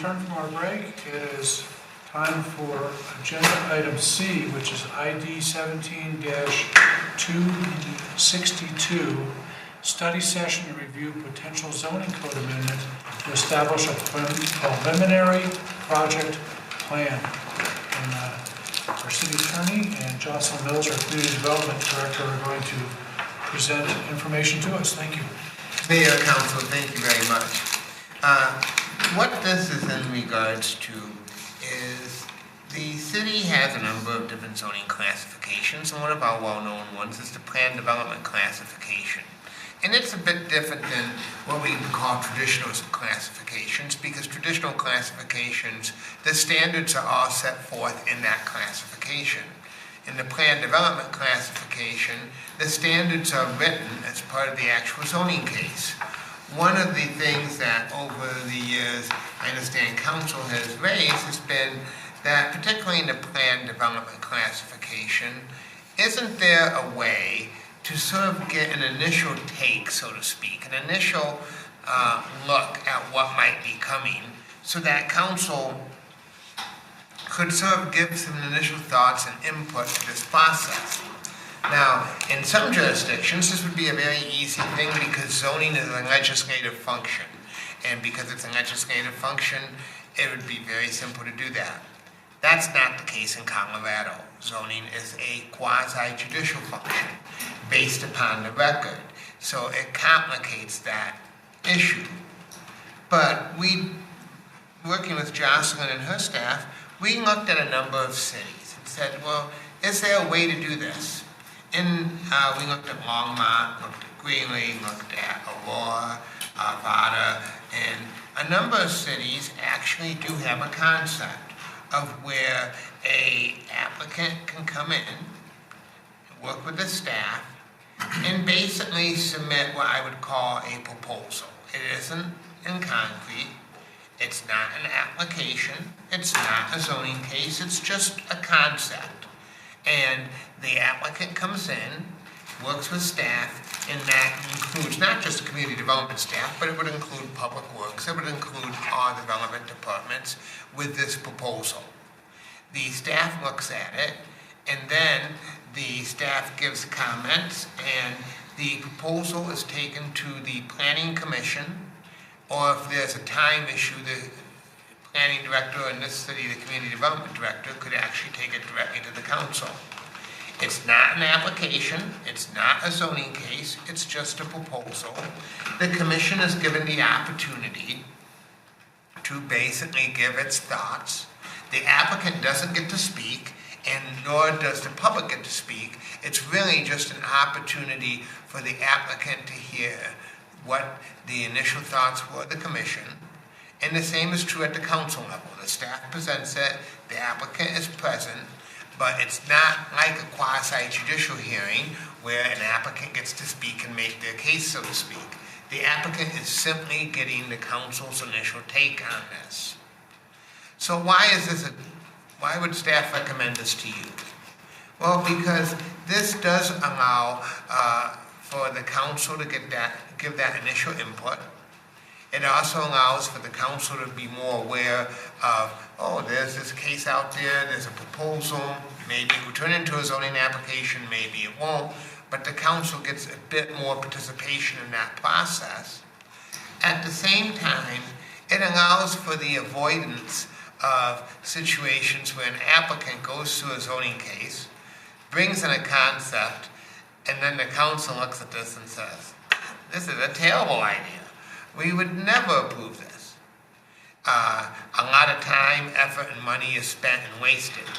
return from our break. It is time for agenda item C, which is ID 17-262, study session to review potential zoning code amendment to establish a preliminary project plan. And our city attorney and Jocelyn Mills, our community development director, are going to present information to us. Thank you. Mayor, Council, thank you very much. What this is in regards to is the city has a number of different zoning classifications, and one of our well-known ones is the plan development classification. And it's a bit different than what we would call traditional classifications, because traditional classifications, the standards are all set forth in that classification. In the plan development classification, the standards are written as part of the actual zoning case. One of the things that over the years I understand council has raised has been that, particularly in the plan development classification, isn't there a way to sort of get an initial take, so to speak, an initial look at what might be coming, so that council could sort of give some initial thoughts and input to this process. Now, in some jurisdictions, this would be a very easy thing because zoning is a legislative function. And because it's a legislative function, it would be very simple to do that. That's not the case in Colorado. Zoning is a quasi-judicial function based upon the record. So it complicates that issue. But working with Jocelyn and her staff, we looked at a number of cities and said, well, is there a way to do this? And we looked at Longmont, looked at Greeley, looked at Aurora, Arvada, and a number of cities actually do have a concept of where an applicant can come in, work with the staff, and basically submit what I would call a proposal. It isn't in concrete. It's not an application. It's not a zoning case. It's just a concept. And the applicant comes in, works with staff, and that includes not just the community development staff, but it would include public works. It would include all the relevant departments with this proposal. The staff looks at it, and then the staff gives comments, and the proposal is taken to the planning commission, or if there's a time issue, the planning director in this city, the community development director, could actually take it directly to the council. It's not an application, it's not a zoning case, it's just a proposal. The commission is given the opportunity to basically give its thoughts. The applicant doesn't get to speak, and nor does the public get to speak. It's really just an opportunity for the applicant to hear what the initial thoughts were of the commission. And the same is true at the council level. The staff presents it, the applicant is present, but it's not like a quasi-judicial hearing where an applicant gets to speak and make their case, so to speak. The applicant is simply getting the council's initial take on this. So why would staff recommend this to you? Well, because this does allow for the council to give that initial input. It also allows for the council to be more aware of, oh, there's this case out there, there's a proposal, maybe it will turn into a zoning application, maybe it won't, but the council gets a bit more participation in that process. At the same time, it allows for the avoidance of situations where an applicant goes through a zoning case, brings in a concept, and then the council looks at this and says, this is a terrible idea. We would never approve this. A lot of time, effort, and money is spent and wasted.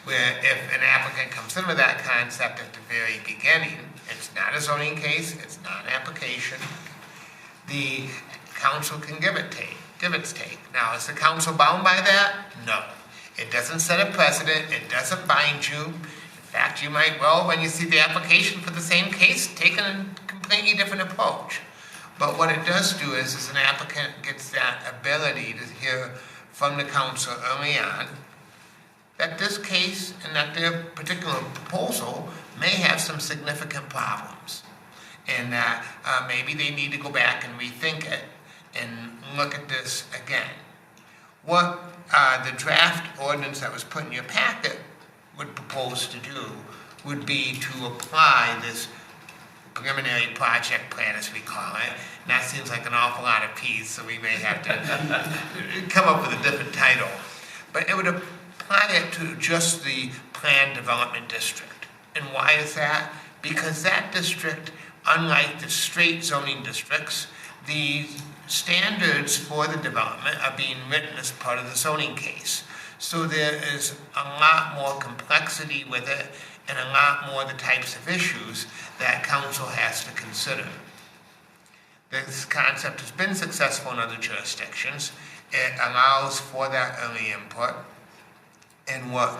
Where if an applicant comes in with that concept at the very beginning, it's not a zoning case, it's not an application, the council can give its take. Now, is the council bound by that? No. It doesn't set a precedent, it doesn't bind you. In fact, you might well, when you see the application for the same case, take a completely different approach. But what it does do is an applicant gets that ability to hear from the council early on that this case and that their particular proposal may have some significant problems, and that maybe they need to go back and rethink it and look at this again. what the draft ordinance that was put in your packet would propose to do would be to apply this preliminary project plan, as we call it. And that seems like an awful lot of P's, so we may have to come up with a different title. But it would apply it to just the planned development district. And why is that? Because that district, unlike the straight zoning districts, the standards for the development are being written as part of the zoning case. So there is a lot more complexity with it and a lot more the types of issues that council has to consider. This concept has been successful in other jurisdictions. It allows for that early input. And what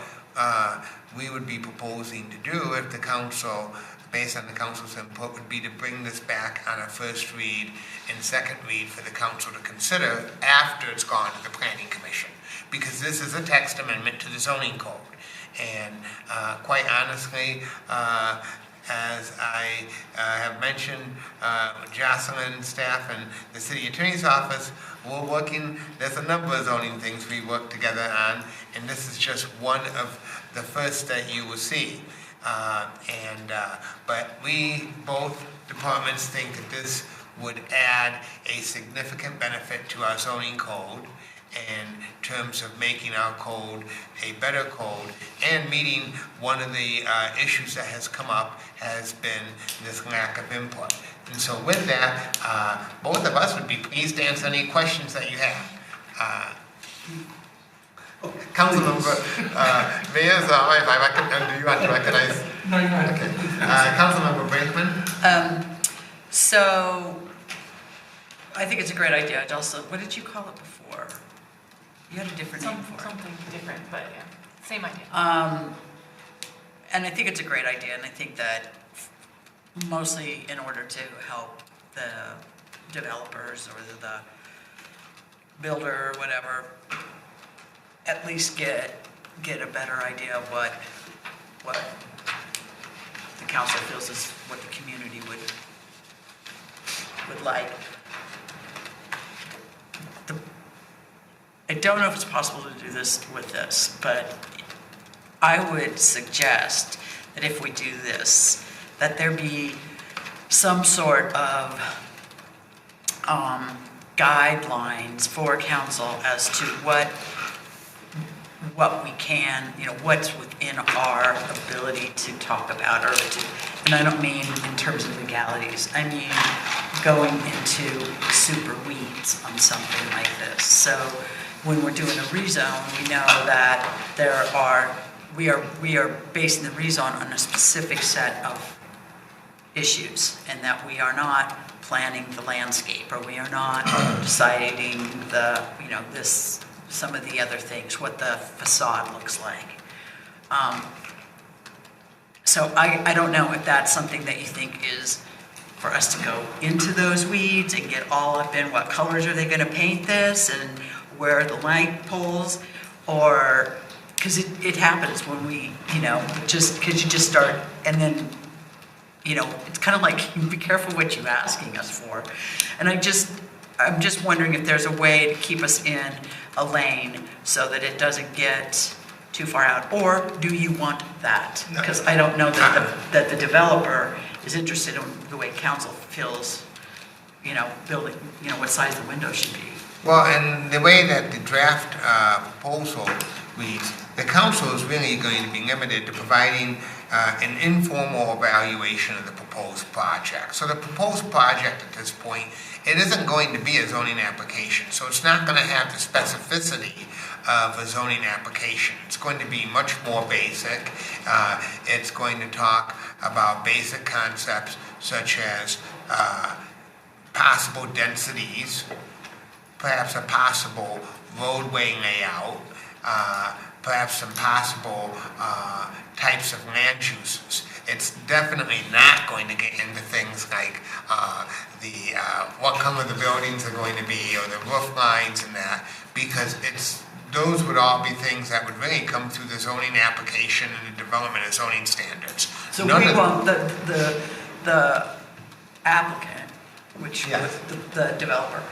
we would be proposing to do if the council, based on the council's input, would be to bring this back on a first read and second read for the council to consider after it's gone to the planning commission. Because this is a text amendment to the zoning code. And quite honestly, as I have mentioned, Jocelyn, staff, and the city attorney's office, we're working, there's a number of zoning things we work together on, and this is just one of the first that you will see. But we, both departments, think that this would add a significant benefit to our zoning code in terms of making our code a better code, and meeting one of the issues that has come up has been this lack of input. And so with that, both of us would be pleased to answer any questions that you have. Councilmember Mayor's, do you want to recognize? No, you're not. Okay. Councilmember Brinkman? So, I think it's a great idea. I'd also, what did you call it before? You had a different name for it. Something different, but yeah, same idea. And I think it's a great idea, and I think that mostly in order to help the developers or the builder or whatever, at least get a better idea of what the council feels is what the community would like. I don't know if it's possible to do this with this, but I would suggest that if we do this, that there be some sort of guidelines for council as to what we can, what's within our ability to talk about or to, and I don't mean in terms of legalities, I mean going into super weeds on something like this. So when we're doing a rezone, we know that we are basing the rezone on a specific set of issues, and that we are not planning the landscape, or we are not deciding some of the other things, what the facade looks like. So I don't know if that's something that you think is for us to go into those weeds and get all up in what colors are they going to paint this and where are the light poles, or because it happens when we, just because you just start and then, it's kind of like, be careful what you're asking us for. And I'm just wondering if there's a way to keep us in a lane so that it doesn't get too far out, or do you want that? Because I don't know that the developer is interested in the way council feels, building, what size the window should be. Well, and the way that the draft proposal reads, the council is really going to be limited to providing an informal evaluation of the proposed project. So the proposed project at this point, it isn't going to be a zoning application. So it's not going to have the specificity of a zoning application. It's going to be much more basic. It's going to talk about basic concepts such as possible densities, perhaps a possible roadway layout, perhaps some possible types of land uses. It's definitely not going to get into things like what color the buildings are going to be, or the roof lines and that, because those would all be things that would really come through the zoning application and the development of zoning standards. So we want the applicant, which was the developer,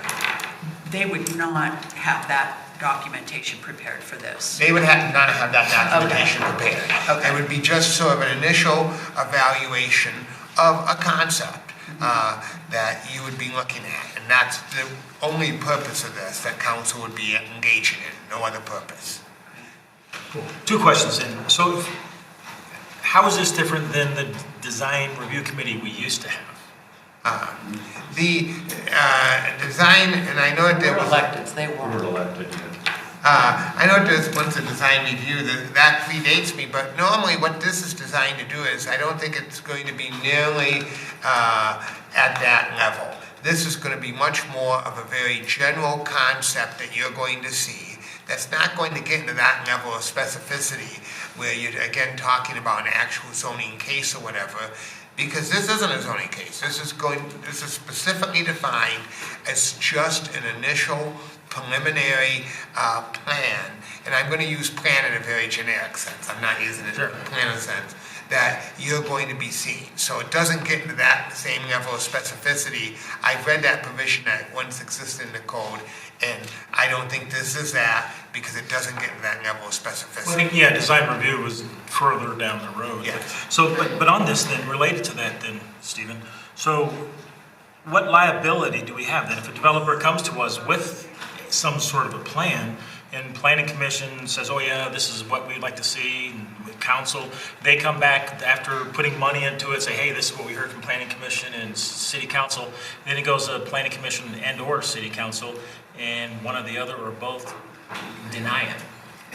they would not have that documentation prepared for this? They would not have that documentation prepared. It would be just sort of an initial evaluation of a concept that you would be looking at. And that's the only purpose of this, that council would be engaging in, no other purpose. Two questions then. So how is this different than the design review committee we used to have? The design, and I know that there was... They were elected. I know there's once a design review, that predates me, but normally what this is designed to do is, I don't think it's going to be nearly at that level. This is going to be much more of a very general concept that you're going to see. That's not going to get into that level of specificity where you're, again, talking about an actual zoning case or whatever, because this isn't a zoning case. This is specifically defined as just an initial preliminary plan, and I'm going to use plan in a very generic sense. I'm not using it in a plan sense, that you're going to be seeing. So it doesn't get into that same level of specificity. I've read that provision that once existed in the code, and I don't think this is that, because it doesn't get into that level of specificity. Well, I think, design review was further down the road. Yes. So, but on this then, related to that then, Stephen, so what liability do we have then? If a developer comes to us with some sort of a plan, and planning commission says, oh yeah, this is what we'd like to see, and with council, they come back after putting money into it, say, hey, this is what we heard from planning commission and city council, then it goes to planning commission and or city council, and one or the other or both deny it.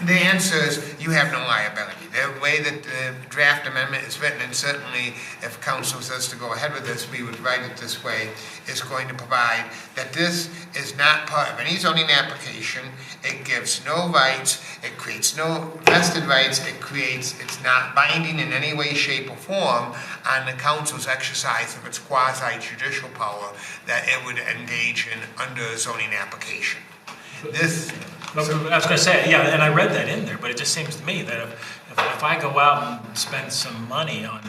The answer is you have no liability. The way that the draft amendment is written, and certainly if council says to go ahead with this, we would write it this way, is going to provide that this is not part of any zoning application. It gives no rights. It creates no vested rights. It's not binding in any way, shape, or form on the council's exercise of its quasi-judicial power that it would engage in under a zoning application. This... I was going to say, yeah, and I read that in there, but it just seems to me that if I go out and spend some money on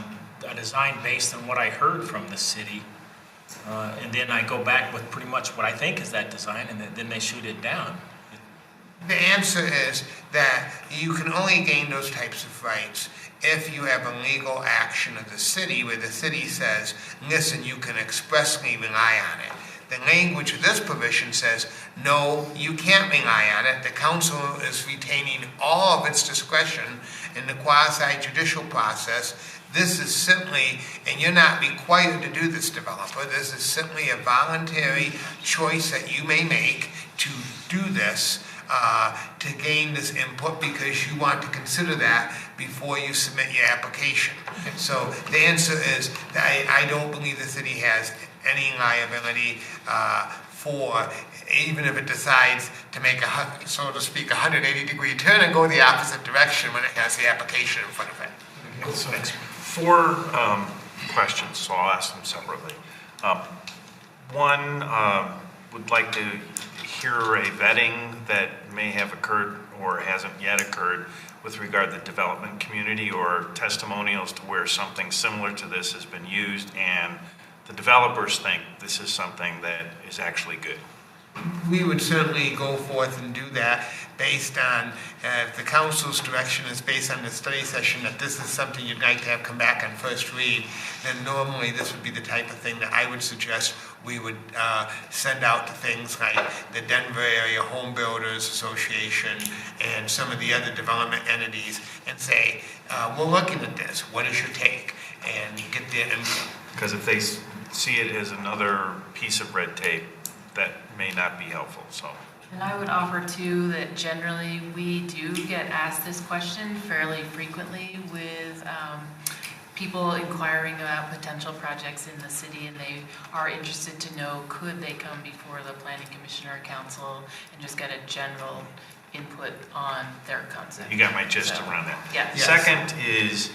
a design based on what I heard from the city, and then I go back with pretty much what I think is that design, and then they shoot it down. The answer is that you can only gain those types of rights if you have a legal action of the city where the city says, listen, you can expressly rely on it. The language of this provision says, no, you can't rely on it. The council is retaining all of its discretion in the quasi-judicial process. This is simply, and you're not required to do this, developer, this is simply a voluntary choice that you may make to do this, to gain this input because you want to consider that before you submit your application. So the answer is that I don't believe the city has any liability for, even if it decides to make a, so to speak, 180-degree turn and go the opposite direction when it has the application in front of it. So, 4 questions, so I'll ask them separately. One, would like to hear a vetting that may have occurred or hasn't yet occurred with regard to the development community or testimonials to where something similar to this has been used and the developers think this is something that is actually good. We would certainly go forth and do that based on, if the council's direction is based on the study session that this is something you'd like to have come back on first read, then normally this would be the type of thing that I would suggest we would send out to things like the Denver Area Home Builders Association and some of the other development entities and say, we're looking at this, what is your take? And get their input. Because if they see it as another piece of red tape, that may not be helpful, so. And I would offer too that generally we do get asked this question fairly frequently with people inquiring about potential projects in the city, and they are interested to know, could they come before the planning commission or council and just get a general input on their concept. You got my gist around that. Yeah. Yes. Second is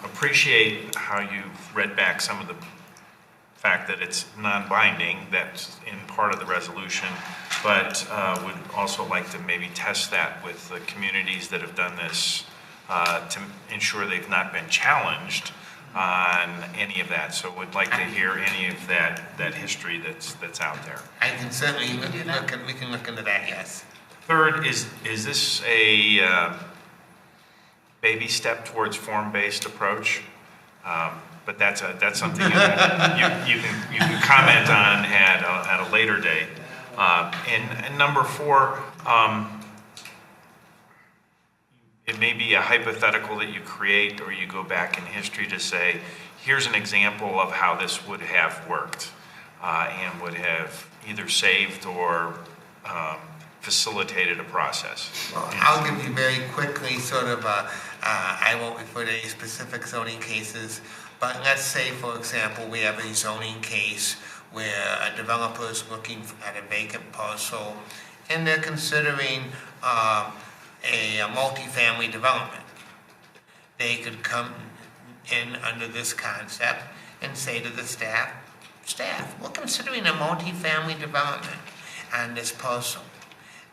appreciate how you've read back some of the fact that it's non-binding, that's in part of the resolution, but would also like to maybe test that with the communities that have done this to ensure they've not been challenged on any of that. So would like to hear any of that history that's out there. I can certainly look, and we can look into that, yes. Third, is this a baby step towards form-based approach? But that's something you can comment on at a later date. And number 4, it may be a hypothetical that you create, or you go back in history to say, here's an example of how this would have worked, and would have either saved or facilitated a process. Well, I'll give you very quickly sort of I won't refer to any specific zoning cases, but let's say, for example, we have a zoning case where a developer is looking at a vacant parcel and they're considering a multifamily development. They could come in under this concept and say to the staff, we're considering a multifamily development on this parcel.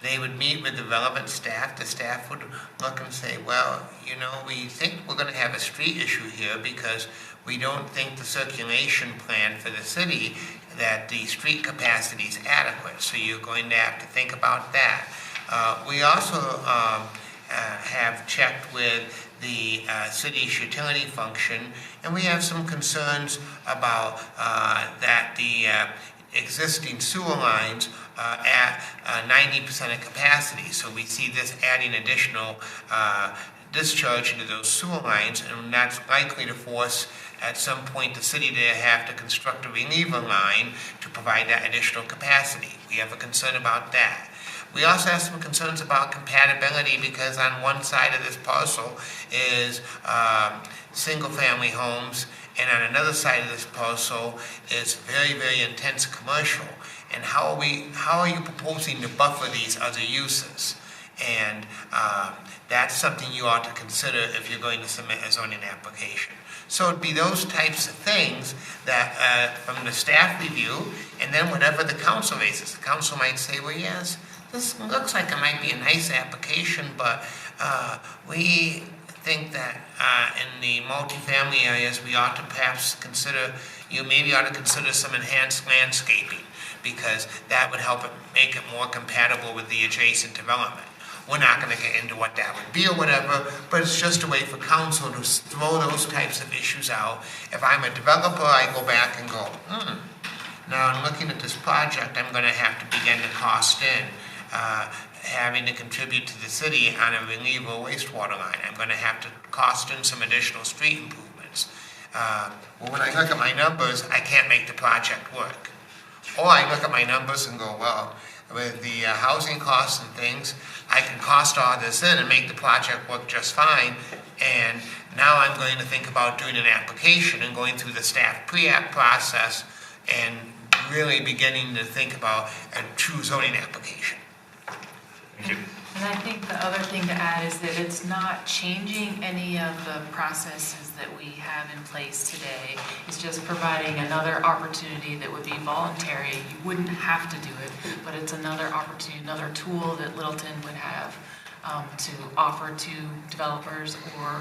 They would meet with the relevant staff. The staff would look and say, well, you know, we think we're going to have a street issue here because we don't think the circulation plan for the city, that the street capacity is adequate. So you're going to have to think about that. We also have checked with the city's utility function, and we have some concerns about that the existing sewer lines at 90% of capacity. So we see this adding additional discharge into those sewer lines, and that's likely to force at some point the city to have to construct a reliever line to provide that additional capacity. We have a concern about that. We also have some concerns about compatibility, because on one side of this parcel is single-family homes, and on another side of this parcel is very, very intense commercial. And how are you proposing to buffer these other uses? And that's something you ought to consider if you're going to submit a zoning application. So it'd be those types of things that from the staff review, and then whatever the council raises. The council might say, well, yes, this looks like it might be a nice application, but we think that in the multifamily areas, we ought to perhaps consider, you maybe ought to consider some enhanced landscaping, because that would help it make it more compatible with the adjacent development. We're not going to get into what that would be or whatever, but it's just a way for council to throw those types of issues out. If I'm a developer, I go back and go, now I'm looking at this project, I'm going to have to begin to cost in having to contribute to the city on a reliever wastewater line. I'm going to have to cost in some additional street improvements. Well, when I look at my numbers, I can't make the project work. Or I look at my numbers and go, well, with the housing costs and things, I can cost all this in and make the project work just fine. And now I'm going to think about doing an application and going through the staff pre-app process and really beginning to think about a true zoning application. Thank you. And I think the other thing to add is that it's not changing any of the processes that we have in place today. It's just providing another opportunity that would be voluntary. You wouldn't have to do it, but it's another opportunity, another tool that Littleton would have to offer to developers or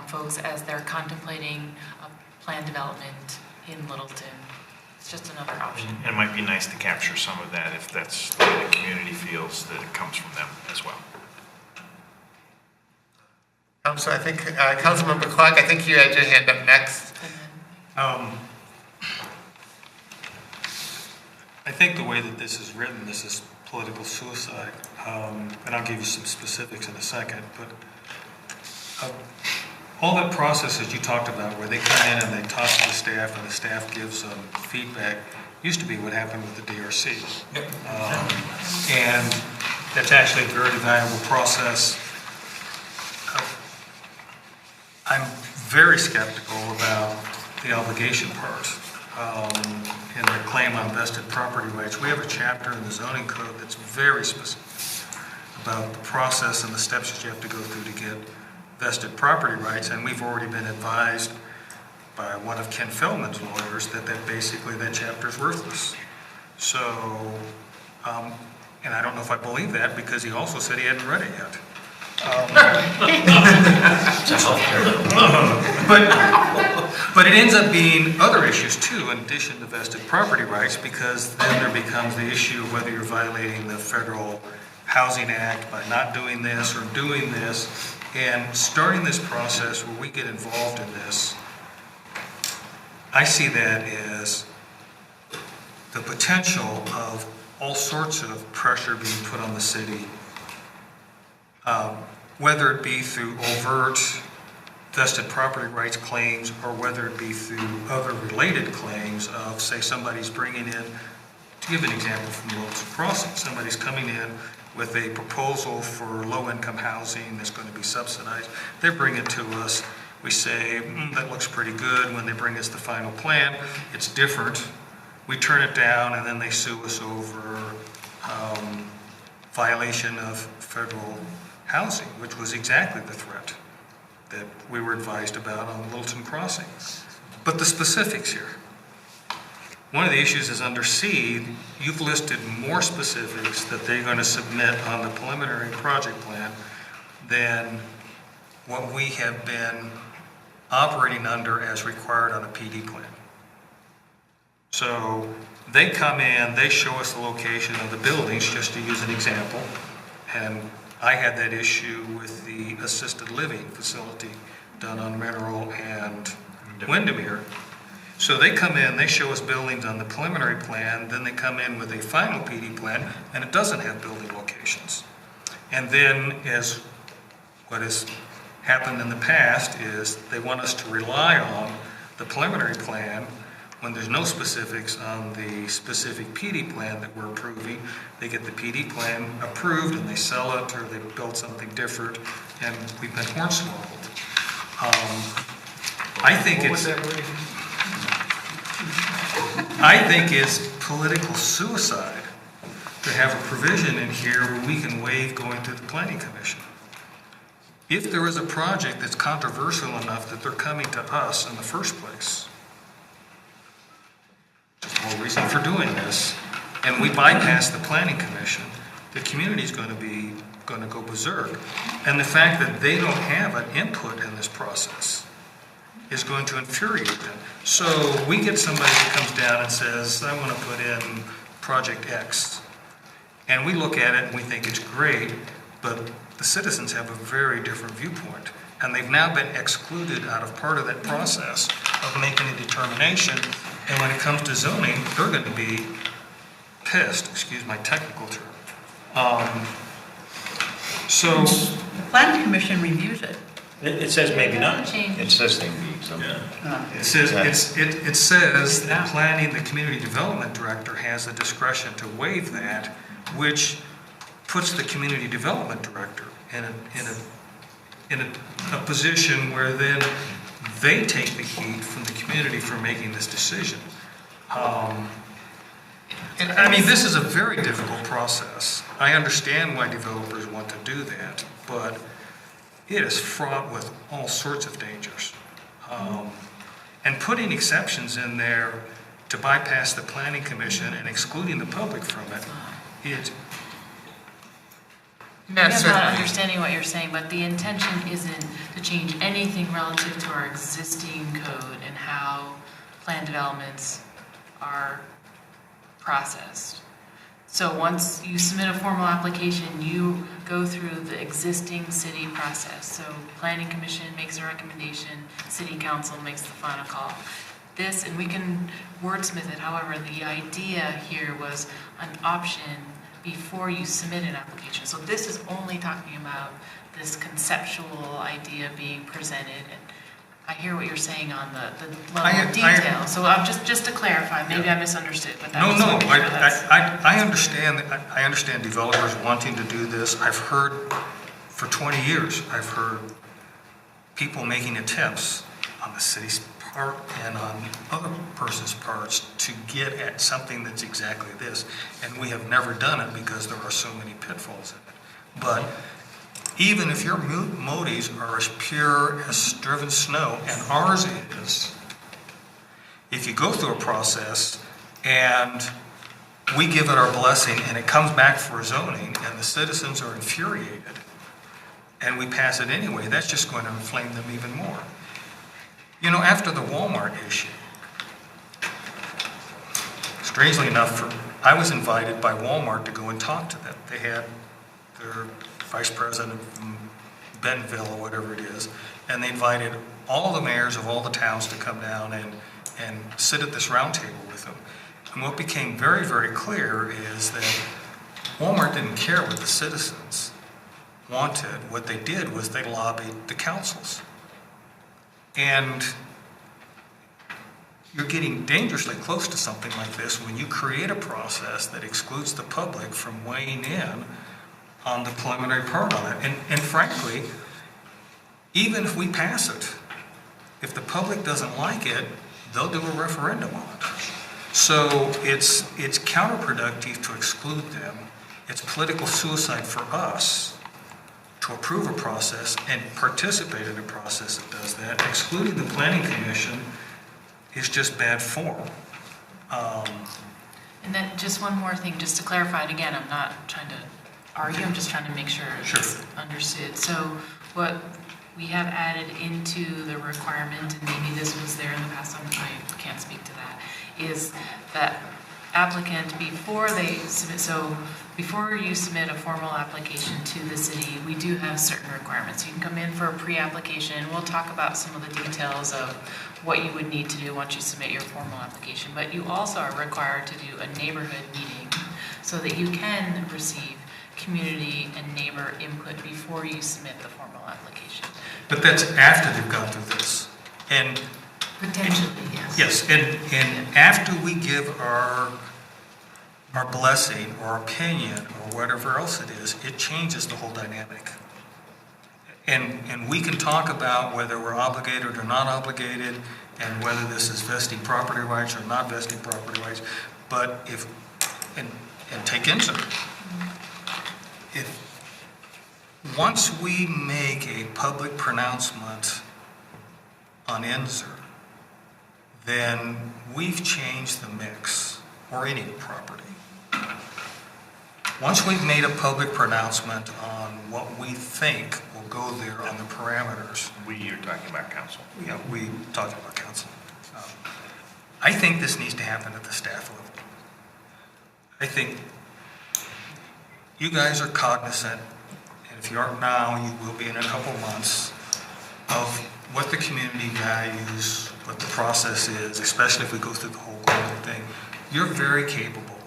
folks as they're contemplating a planned development in Littleton. It's just another option. And it might be nice to capture some of that if that's the way the community feels that it comes from them as well. So I think, Councilmember Clark, I think you had your hand up next. I think the way that this is written, this is political suicide, and I'll give you some specifics in a second, but all that process that you talked about, where they come in and they talk to the staff and the staff gives them feedback, used to be what happened with the DRC. And that's actually a very valuable process. I'm very skeptical about the obligation part and their claim on vested property rights. We have a chapter in the zoning code that's very specific about the process and the steps that you have to go through to get vested property rights, and we've already been advised by one of Ken Feldman's lawyers that basically that chapter is worthless. So, and I don't know if I believe that, because he also said he hadn't read it yet. But it ends up being other issues too, in addition to vested property rights, because then there becomes the issue of whether you're violating the federal Housing Act by not doing this or doing this, and starting this process where we get involved in this, I see that as the potential of all sorts of pressure being put on the city, whether it be through overt vested property rights claims or whether it be through other related claims of, say, somebody's bringing in, to give an example from Littleton Crossing, somebody's coming in with a proposal for low-income housing that's going to be subsidized. They bring it to us. We say, that looks pretty good. When they bring us the final plan, it's different. We turn it down, and then they sue us over violation of federal housing, which was exactly the threat that we were advised about on Littleton Crossing. But the specifics here. One of the issues is under C, you've listed more specifics that they're going to submit on the preliminary project plan than what we have been operating under as required on a PD plan. So they come in, they show us the location of the buildings, just to use an example, and I had that issue with the assisted living facility done on Mineral and Windermere. So they come in, they show us buildings on the preliminary plan, then they come in with a final PD plan, and it doesn't have building locations. And then, as what has happened in the past, is they want us to rely on the preliminary plan when there's no specifics on the specific PD plan that we're approving. They get the PD plan approved and they sell it, or they build something different, and we've been hornswoggled. I think it's political suicide to have a provision in here where we can waive going to the Planning Commission. If there is a project that's controversial enough that they're coming to us in the first place, there's more reason for doing this, and we bypass the Planning Commission, the community's going to go berserk. And the fact that they don't have an input in this process is going to infuriate them. So we get somebody that comes down and says, I want to put in Project X. And we look at it and we think it's great, but the citizens have a very different viewpoint. And they've now been excluded out of part of that process of making a determination. And when it comes to zoning, they're going to be pissed, excuse my technical term. So the Planning Commission reviews it. It says maybe not. It says they need something. It says that the community development director has the discretion to waive that, which puts the community development director in a position where then they take the heat from the community for making this decision. And I mean, this is a very difficult process. I understand why developers want to do that, but it is fraught with all sorts of dangers. And putting exceptions in there to bypass the Planning Commission and excluding the public from it, I'm not understanding what you're saying, but the intention isn't to change anything relative to our existing code and how plan developments are processed. So once you submit a formal application, you go through the existing city process. So Planning Commission makes a recommendation, City Council makes the final call. This, and we can wordsmith it, however, the idea here was an option before you submit an application. So this is only talking about this conceptual idea being presented. And I hear what you're saying on the level of detail. So I'm just to clarify, maybe I misunderstood, but that's I understand. I understand developers wanting to do this. I've heard for 20 years. I've heard people making attempts on the city's part and on other person's parts to get at something that's exactly this, and we have never done it because there are so many pitfalls in it. But even if your motives are as pure as driven snow, and ours is, if you go through a process and we give it our blessing and it comes back for zoning and the citizens are infuriated and we pass it anyway, that's just going to inflame them even more. You know, after the Walmart issue, strangely enough, I was invited by Walmart to go and talk to them. They had their vice president from Bentonville or whatever it is, and they invited all the mayors of all the towns to come down and sit at this round table with them. And what became very, very clear is that Walmart didn't care what the citizens wanted. What they did was they lobbied the councils. And you're getting dangerously close to something like this when you create a process that excludes the public from weighing in on the preliminary part on it. And frankly, even if we pass it, if the public doesn't like it, they'll do a referendum on it. So it's counterproductive to exclude them. It's political suicide for us to approve a process and participate in a process that does that. Excluding the Planning Commission is just bad form. And then just one more thing, just to clarify it again, I'm not trying to argue, I'm just trying to make sure it's understood. So what we have added into the requirement, and maybe this was there in the past, I can't speak to that, is that applicant, before they submit, so before you submit a formal application to the city, we do have certain requirements. You can come in for a pre-application, and we'll talk about some of the details of what you would need to do once you submit your formal application. But you also are required to do a neighborhood meeting so that you can receive community and neighbor input before you submit the formal application. But that's after they've gone through this. And potentially, yes. Yes, and after we give our blessing or opinion or whatever else it is, it changes the whole dynamic. And we can talk about whether we're obligated or not obligated, and whether this is vesting property rights or not vesting property rights. But if, and take into it, if once we make a public pronouncement on NSER, then we've changed the mix, or any property. Once we've made a public pronouncement on what we think will go there on the parameters. You're talking about council. Yeah, we talking about council. I think this needs to happen at the staff level. I think you guys are cognizant, and if you aren't now, you will be in a couple months, of what the community values, what the process is, especially if we go through the whole golden thing. You're very capable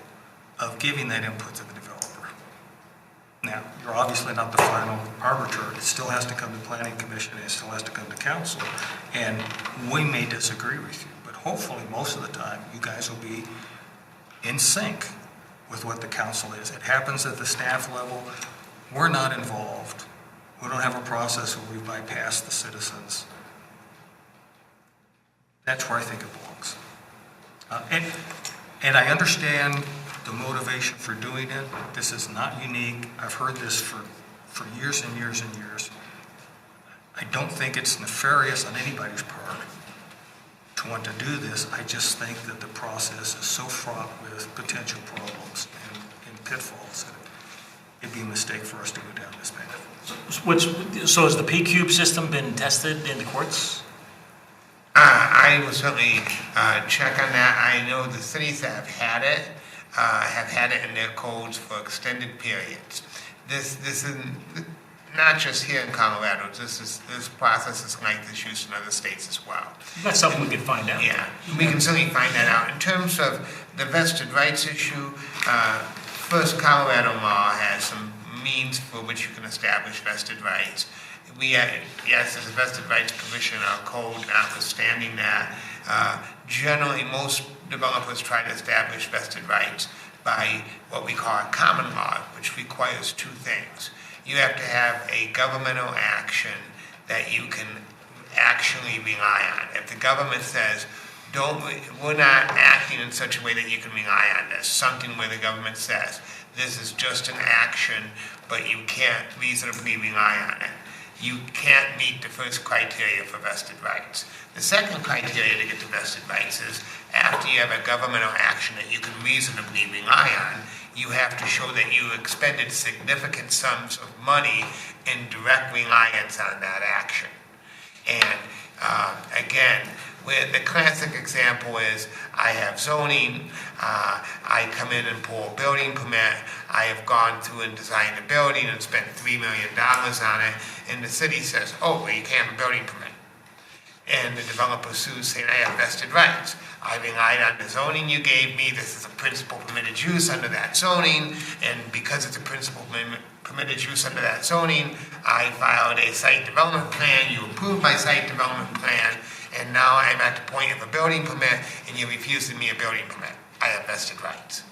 of giving that input to the developer. Now, you're obviously not the final arbiter. It still has to come to Planning Commission, and it still has to come to council, and we may disagree with you, but hopefully most of the time, you guys will be in sync with what the council is. It happens at the staff level. We're not involved. We don't have a process where we bypass the citizens. That's where I think it belongs. And I understand the motivation for doing it. This is not unique. I've heard this for years and years and years. I don't think it's nefarious on anybody's part to want to do this. I just think that the process is so fraught with potential problems and pitfalls that it'd be a mistake for us to go down this path. So has the P-Cube system been tested in the courts? I will certainly check on that. I know the cities that have had it in their codes for extended periods. This is not just here in Colorado. This process is like this used in other states as well. That's something we could find out. Yeah, we can certainly find that out. In terms of the vested rights issue, first, Colorado law has some means for which you can establish vested rights. Yes, there's a vested rights provision in our code, notwithstanding that. Generally, most developers try to establish vested rights by what we call a common law, which requires two things. You have to have a governmental action that you can actually rely on. If the government says, we're not acting in such a way that you can rely on this, something where the government says, this is just an action, but you can't reasonably rely on it. You can't meet the first criteria for vested rights. The second criteria to get to vested rights is after you have a governmental action that you can reasonably rely on, you have to show that you expended significant sums of money in direct reliance on that action. And again, where the classic example is I have zoning, I come in and pull a building permit, I have gone through and designed a building and spent $3 million on it, and the city says, oh, well, you can't have a building permit. And the developer sues saying, I have vested rights. I relied on the zoning you gave me, this is a principal permitted use under that zoning, and because it's a principal permitted use under that zoning, I filed a site development plan, you approved my site development plan, and now I'm at the point of a building permit, and you're refusing me a building permit. I have vested rights.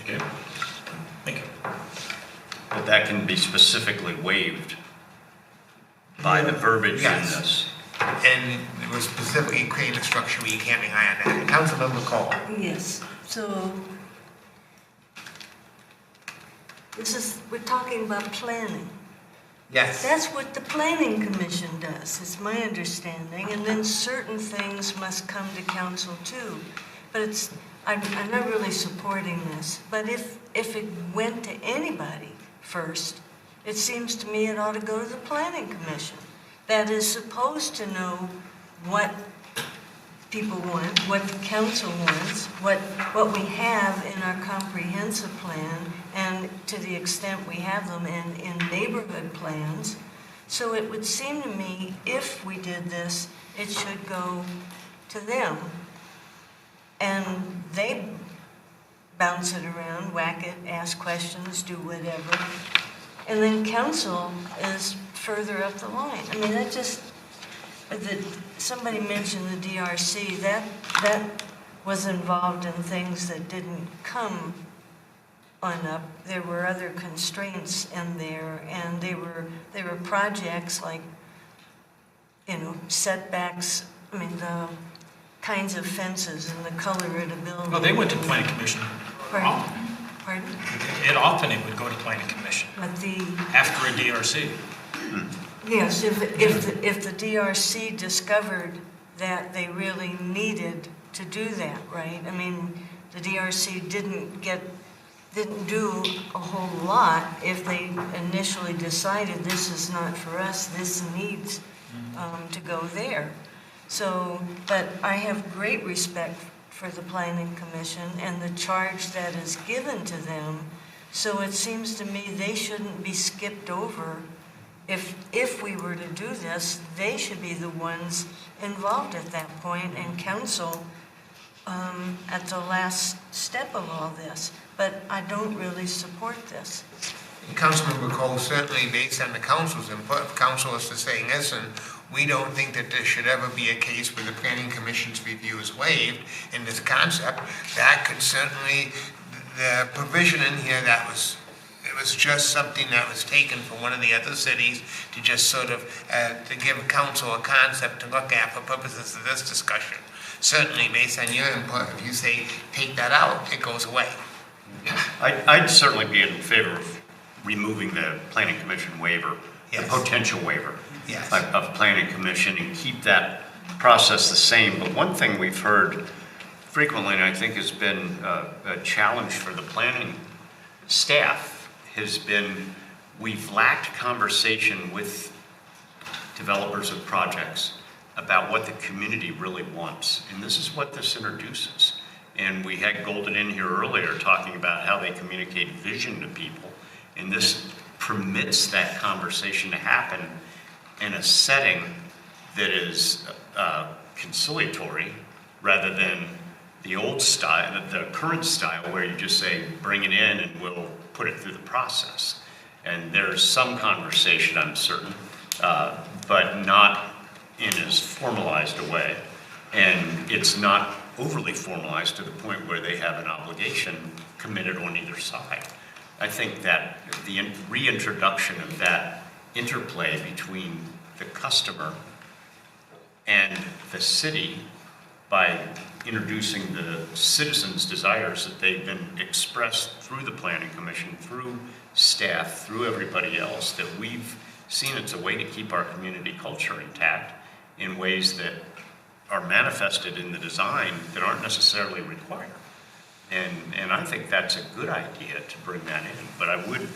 Okay. Thank you. But that can be specifically waived by the verbiage in this. And it was specifically creating a structure where you can't rely on that. Councilmember Cole. Yes, so we're talking about planning. Yes. That's what the planning commission does, is my understanding, and then certain things must come to council too. But I'm not really supporting this, but if it went to anybody first, it seems to me it ought to go to the planning commission. That is supposed to know what people want, what the council wants, what we have in our comprehensive plan, and to the extent we have them in neighborhood plans. So it would seem to me, if we did this, it should go to them. And they bounce it around, whack it, ask questions, do whatever. And then council is further up the line. I mean, somebody mentioned the DRC, that was involved in things that didn't come on up. There were other constraints in there, and they were projects like, setbacks, I mean, the kinds of fences and the color of the building. Well, they went to planning commission. Pardon? Often it would go to planning commission But after a DRC. yes, if the DRC discovered that they really needed to do that, right? I mean, the DRC didn't do a whole lot if they initially decided this is not for us, this needs to go there. So, but I have great respect for the Planning Commission and the charge that is given to them. So it seems to me they shouldn't be skipped over. If we were to do this, they should be the ones involved at that point, and council at the last step of all this. But I don't really support this. Councilmember Cole, certainly based on the council's input, if council is to say, listen, we don't think that there should ever be a case where the planning commission's review is waived in this concept, that could certainly, the provision in here it was just something that was taken from one of the other cities to just sort of, to give council a concept to look at for purposes of this discussion. Certainly, based on your input, if you say, take that out, it goes away. I'd certainly be in favor of removing the planning commission waiver, the potential waiver of planning commission, and keep that process the same. But one thing we've heard frequently, and I think has been a challenge for the planning staff, has been we've lacked conversation with developers of projects about what the community really wants. And this is what this introduces. And we had Golden in here earlier talking about how they communicate vision to people. And this permits that conversation to happen in a setting that is conciliatory rather than the old style, the current style where you just say, bring it in and we'll put it through the process. And there's some conversation, I'm certain, but not in as formalized a way. And it's not overly formalized to the point where they have an obligation committed on either side. I think that the reintroduction of that interplay between the customer and the city by introducing the citizens' desires that they've been expressed through the Planning Commission, through staff, through everybody else, that we've seen it's a way to keep our community culture intact in ways that are manifested in the design that aren't necessarily required. And I think that's a good idea to bring that in, but I would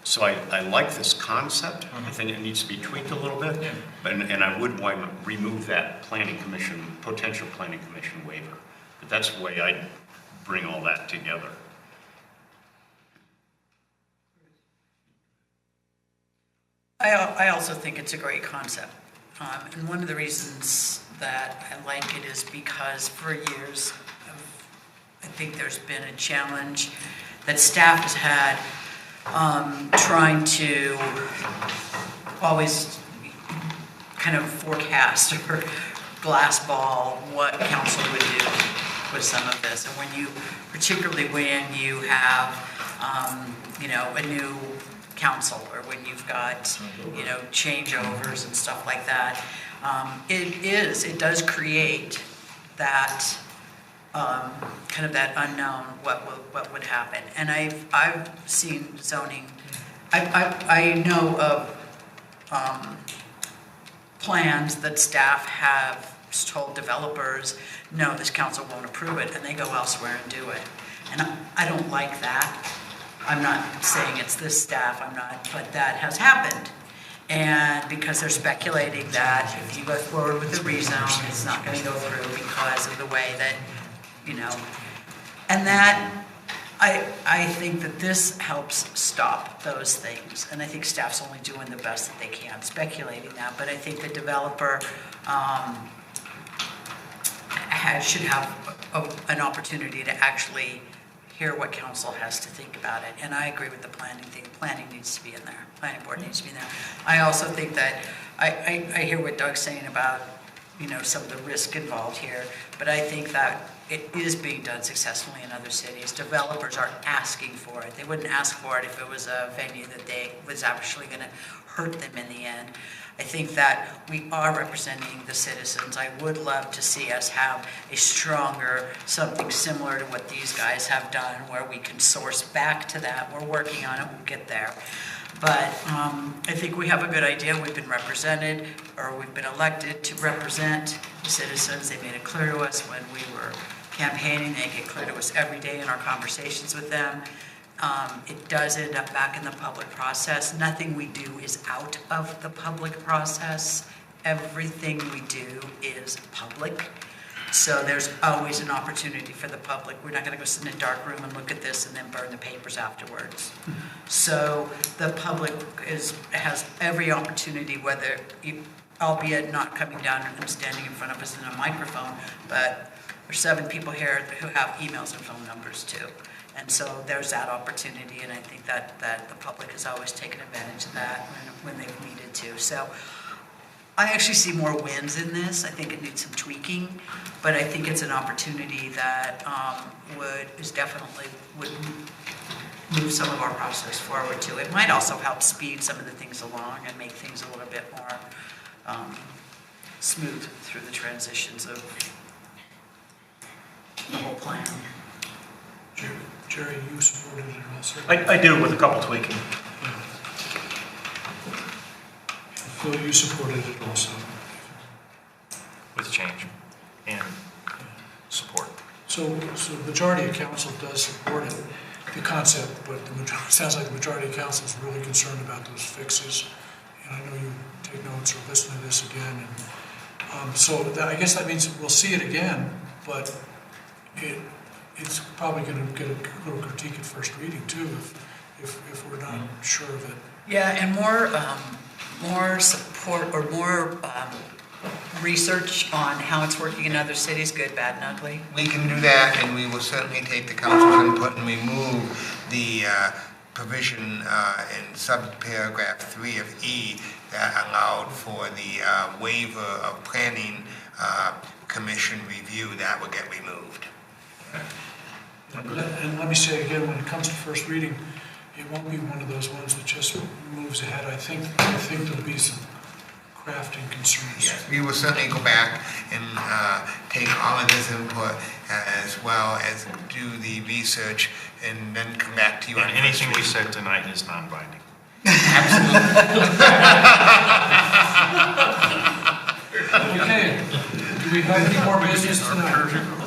So I like this concept. I think it needs to be tweaked a little bit. But, and I would want to remove that planning commission, potential planning commission waiver. But that's the way I'd bring all that together. I also think it's a great concept. And one of the reasons that I like it is because for years, I think there's been a challenge that staff has had trying to always kind of forecast or glass ball what council would do with some of this. And when you, particularly when you have, a new council, or when you've got, changeovers and stuff like that, it does create that kind of that unknown what would happen. And I've seen zoning. I know of plans that staff have told developers, no, this council won't approve it, and they go elsewhere and do it. And I don't like that. I'm not saying it's this staff, but that has happened. And because they're speculating that if you go forward with the rezone, it's not going to go through because of the way that, and that, I think that this helps stop those things. And I think staff's only doing the best that they can, speculating that. But I think the developer should have an opportunity to actually hear what council has to think about it. And I agree with the planning thing. Planning needs to be in there. Planning board needs to be in there. I also think that, I hear what Doug's saying about, some of the risk involved here, but I think that it is being done successfully in other cities. Developers are asking for it. They wouldn't ask for it if it was a venue that was actually going to hurt them in the end. I think that we are representing the citizens. I would love to see us have a stronger, something similar to what these guys have done, where we can source back to that. We're working on it, we'll get there. But I think we have a good idea. We've been represented, or we've been elected to represent the citizens. They made it clear to us when we were campaigning. They make it clear to us every day in our conversations with them. It does end up back in the public process. Nothing we do is out of the public process. Everything we do is public. So there's always an opportunity for the public. We're not going to go sit in a dark room and look at this and then burn the papers afterwards. So the public has every opportunity, whether, albeit not coming down and standing in front of us in a microphone, but there's 7 people here who have emails and phone numbers too. And so there's that opportunity, and I think that the public has always taken advantage of that when they've needed to. So I actually see more wins in this. I think it needs some tweaking, but I think it's an opportunity that would move some of our process forward too. It might also help speed some of the things along and make things a little bit more smooth through the transitions of the whole plan. Jerry, you supported it also? I do, with a couple tweaking. Phil, you supported it also? With change and support. So the majority of council does support it, the concept, but it sounds like the majority of council is really concerned about those fixes. And I know you take notes or listen to this again. And I guess that means we'll see it again, but it's probably going to get a little critique at first reading too, if we're not sure of it. Yeah, and more support or more research on how it's working in other cities, good, bad, and ugly. We can do that, and we will certainly take the council's input and remove the provision in subparagraph 3 of E that allowed for the waiver of planning commission review. That will get removed. And let me say again, when it comes to first reading, it won't be one of those ones that just moves ahead. I think there'll be some crafting concerns. Yes, we will certainly go back and take all of this input as well as do the research and then come back to you. And anything we said tonight is non-binding. Okay. Do we have any more business tonight?